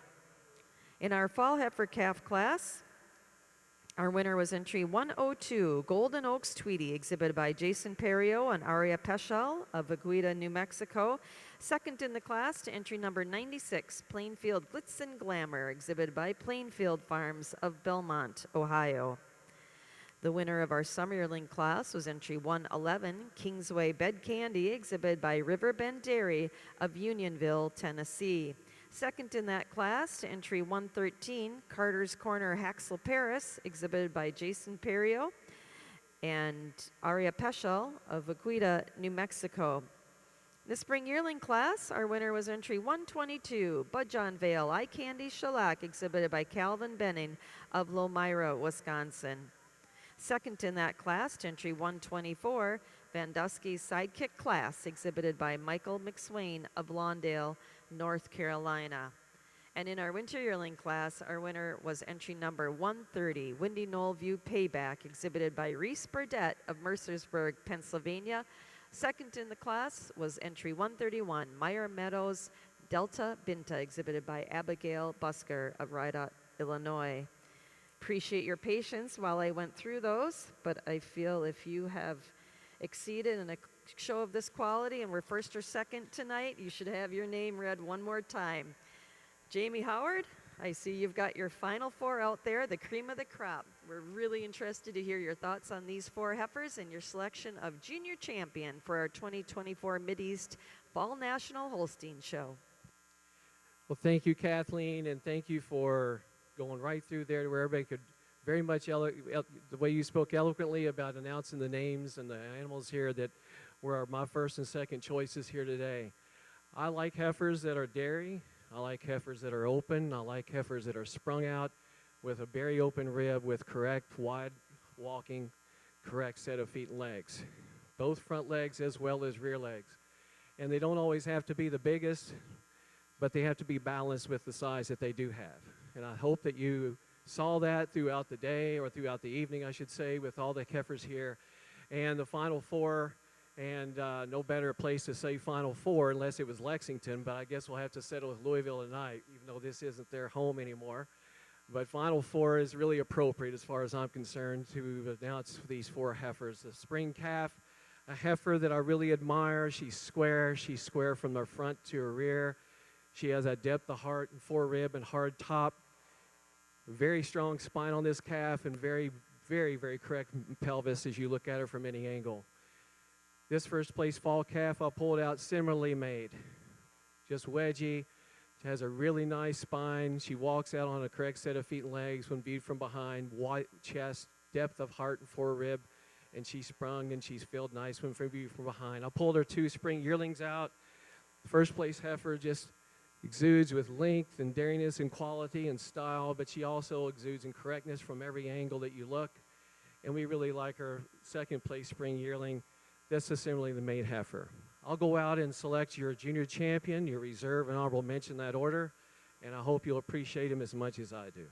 S1: In our fall heifer calf class, our winner was entry 102, Golden Oaks Tweety, exhibited by Jason Perio and Aria Peschel of Vaguita, New Mexico. Second in the class to entry number 96, Plainfield Glitz and Glamour, exhibited by Plainfield Farms of Belmont, Ohio. The winner of our summer yearling class was entry 111, Kingsway Bed Candy, exhibited by Riverbend Dairy of Unionville, Tennessee. Second in that class to entry 113, Carter's Corner Haxel Paris, exhibited by Jason Perio and Aria Peschel of Vaguita, New Mexico. The spring yearling class, our winner was entry 122, Budjon Vale Eye Candy Shellac, exhibited by Calvin Benning of Lomira, Wisconsin. Second in that class, to entry 124, Vandusky's Sidekick Class, exhibited by Michael McSwain of Lawndale, North Carolina. And in our winter yearling class, our winner was entry number 130, Windy Knoll View Payback, exhibited by Reese Burdett of Mercersburg, Pennsylvania. Second in the class was entry 131, Meyer Meadows Delta Binta, exhibited by Abigail Busker of Rydot, Illinois. Appreciate your patience while I went through those, but I feel if you have exceeded in a show of this quality and we're first or second tonight, you should have your name read one more time. Jamie Howard, I see you've got your final four out there, the cream of the crop. We're really interested to hear your thoughts on these four heifers and your selection of junior champion for our 2024 Mideast Fall National Holstein Show.
S3: Well, thank you, Kathleen, and thank you for going right through there to where everybody could very much, the way you spoke eloquently about announcing the names and the animals here that were my first and second choices here today. I like heifers that are dairy. I like heifers that are open. I like heifers that are sprung out with a very open rib with correct, wide walking, correct set of feet and legs. Both front legs as well as rear legs. And they don't always have to be the biggest, but they have to be balanced with the size that they do have. And I hope that you saw that throughout the day, or throughout the evening, I should say, with all the heifers here. And the Final Four, and no better place to say Final Four unless it was Lexington, but I guess we'll have to settle with Louisville tonight, even though this isn't their home anymore. But Final Four is really appropriate as far as I'm concerned to announce these four heifers. The spring calf, a heifer that I really admire. She's square from the front to her rear. She has that depth of heart and forerib and hard top. Very strong spine on this calf and very, very, very correct pelvis as you look at her from any angle. This first place fall calf I pulled out similarly made. Just wedgy. She has a really nice spine. She walks out on a correct set of feet and legs when viewed from behind. Wide chest, depth of heart and forerib. And she's sprung and she's filled nice when viewed from behind. I pulled her two spring yearlings out. First place heifer just exudes with length and dariness and quality and style, but she also exudes in correctness from every angle that you look. And we really like her second place spring yearling. That's similarly the maid heifer. I'll go out and select your junior champion, your reserve, and honorable mention that order, and I hope you'll appreciate him as much as I do.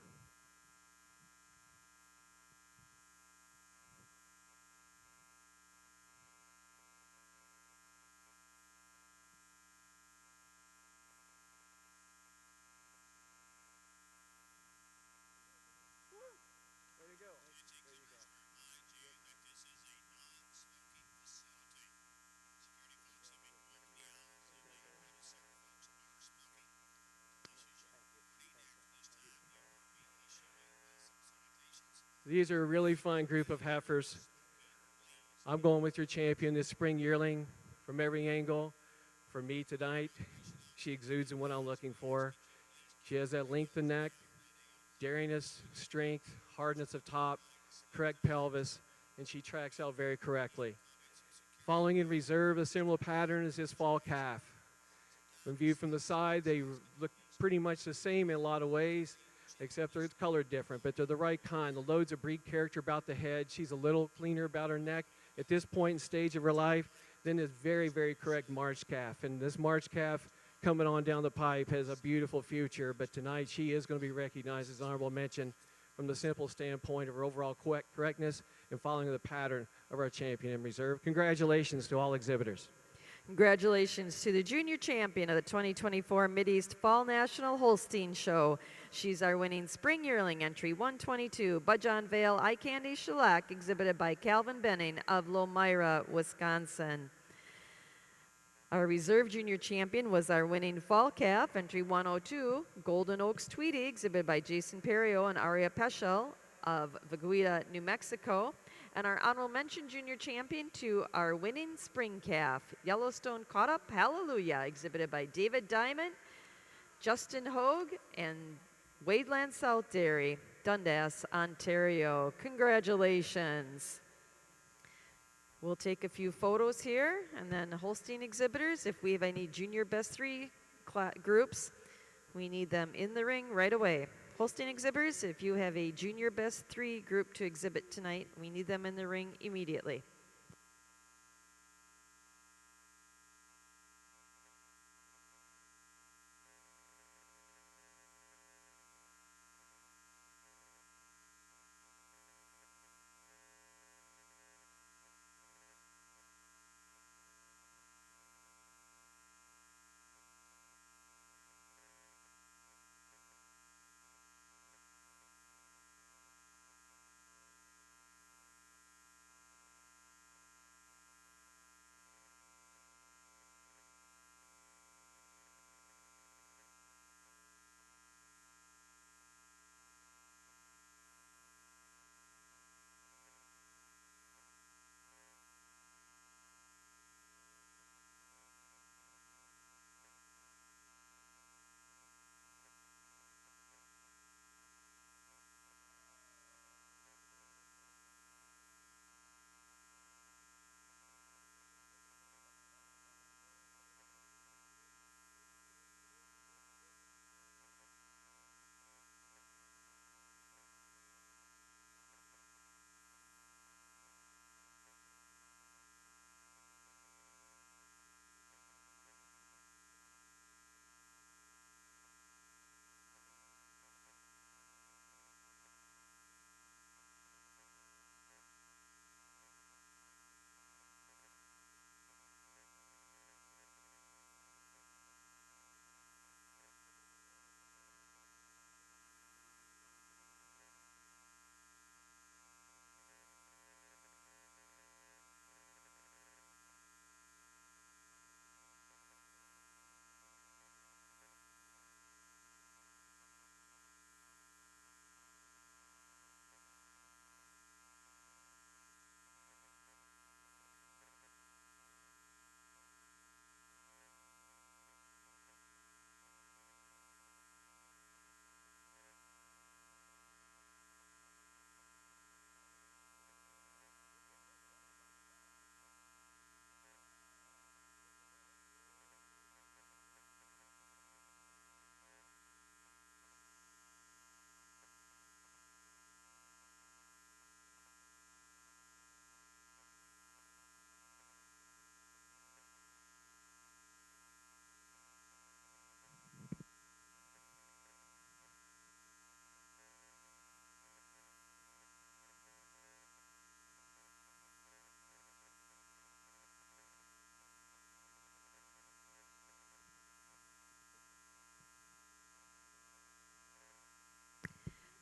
S3: These are a really fun group of heifers. I'm going with your champion, this spring yearling, from every angle. For me tonight, she exudes in what I'm looking for. She has that length of neck, daringness, strength, hardness of top, correct pelvis, and she tracks out very correctly. Following in reserve, a similar pattern is this fall calf. When viewed from the side, they look pretty much the same in a lot of ways, except they're colored different, but they're the right kind. The loads of breed character about the head. She's a little cleaner about her neck at this point in stage of her life than this very, very correct March calf. And this March calf coming on down the pipe has a beautiful future, but tonight she is going to be recognized as honorable mention from the simple standpoint of her overall correctness and following the pattern of our champion in reserve. Congratulations to all exhibitors.
S1: Congratulations to the junior champion of the 2024 Mideast Fall National Holstein Show. She's our winning spring yearling entry 122, Budjon Vale Eye Candy Shellac, exhibited by Calvin Benning of Lomira, Wisconsin. Our reserve junior champion was our winning fall calf, entry 102, Golden Oaks Tweety, exhibited by Jason Perio and Aria Peschel of Vaguita, New Mexico. And our honorable mention junior champion to our winning spring calf, Yellowstone Caught Up Hallelujah, exhibited by David Diamond, Justin Hogue, and Wadeland South Dairy, Dundas, Ontario. Congratulations. We'll take a few photos here, and then Holstein exhibitors, if we have any junior best three groups, we need them in the ring right away. Holstein exhibitors, if you have a junior best three group to exhibit tonight, we need them in the ring immediately.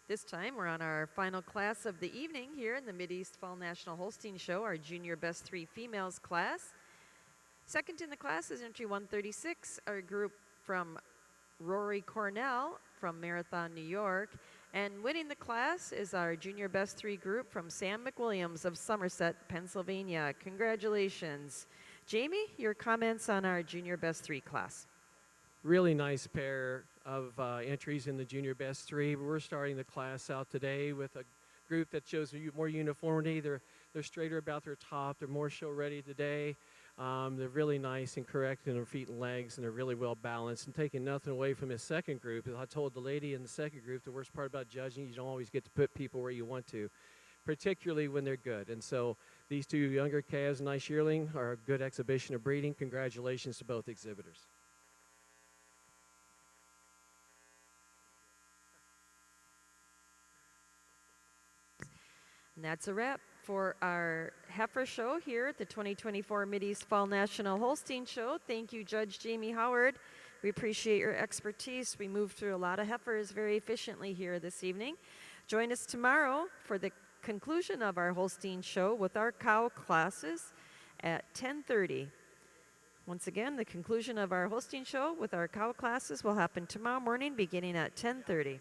S1: This time, we're on our final class of the evening here in the Mideast Fall National Holstein Show, our junior best three females class. Second in the class is entry 136, our group from Rory Cornell from Marathon, New York. And winning the class is our Junior Best 3 group from Sam McWilliams of Somerset, Pennsylvania. Congratulations. Jamie, your comments on our Junior Best 3 class.
S3: Really nice pair of entries in the Junior Best 3. We're starting the class out today with a group that shows more uniformity. They're straighter about their top. They're more show ready today. They're really nice and correct in their feet and legs, and they're really well balanced. And taking nothing away from his second group, I told the lady in the second group, the worst part about judging, you don't always get to put people where you want to, particularly when they're good. And so these two younger calves, nice yearling, are a good exhibition of breeding. Congratulations to both exhibitors.
S1: And that's a wrap for our Heifer show here at the 2024 Mideast Fall National Holstein Show. Thank you, Judge Jamie Howard. We appreciate your expertise. We moved through a lot of heifers very efficiently here this evening. Join us tomorrow for the conclusion of our Holstein show with our cow classes at 10:30. Once again, the conclusion of our Holstein show with our cow classes will happen tomorrow morning beginning at 10:30.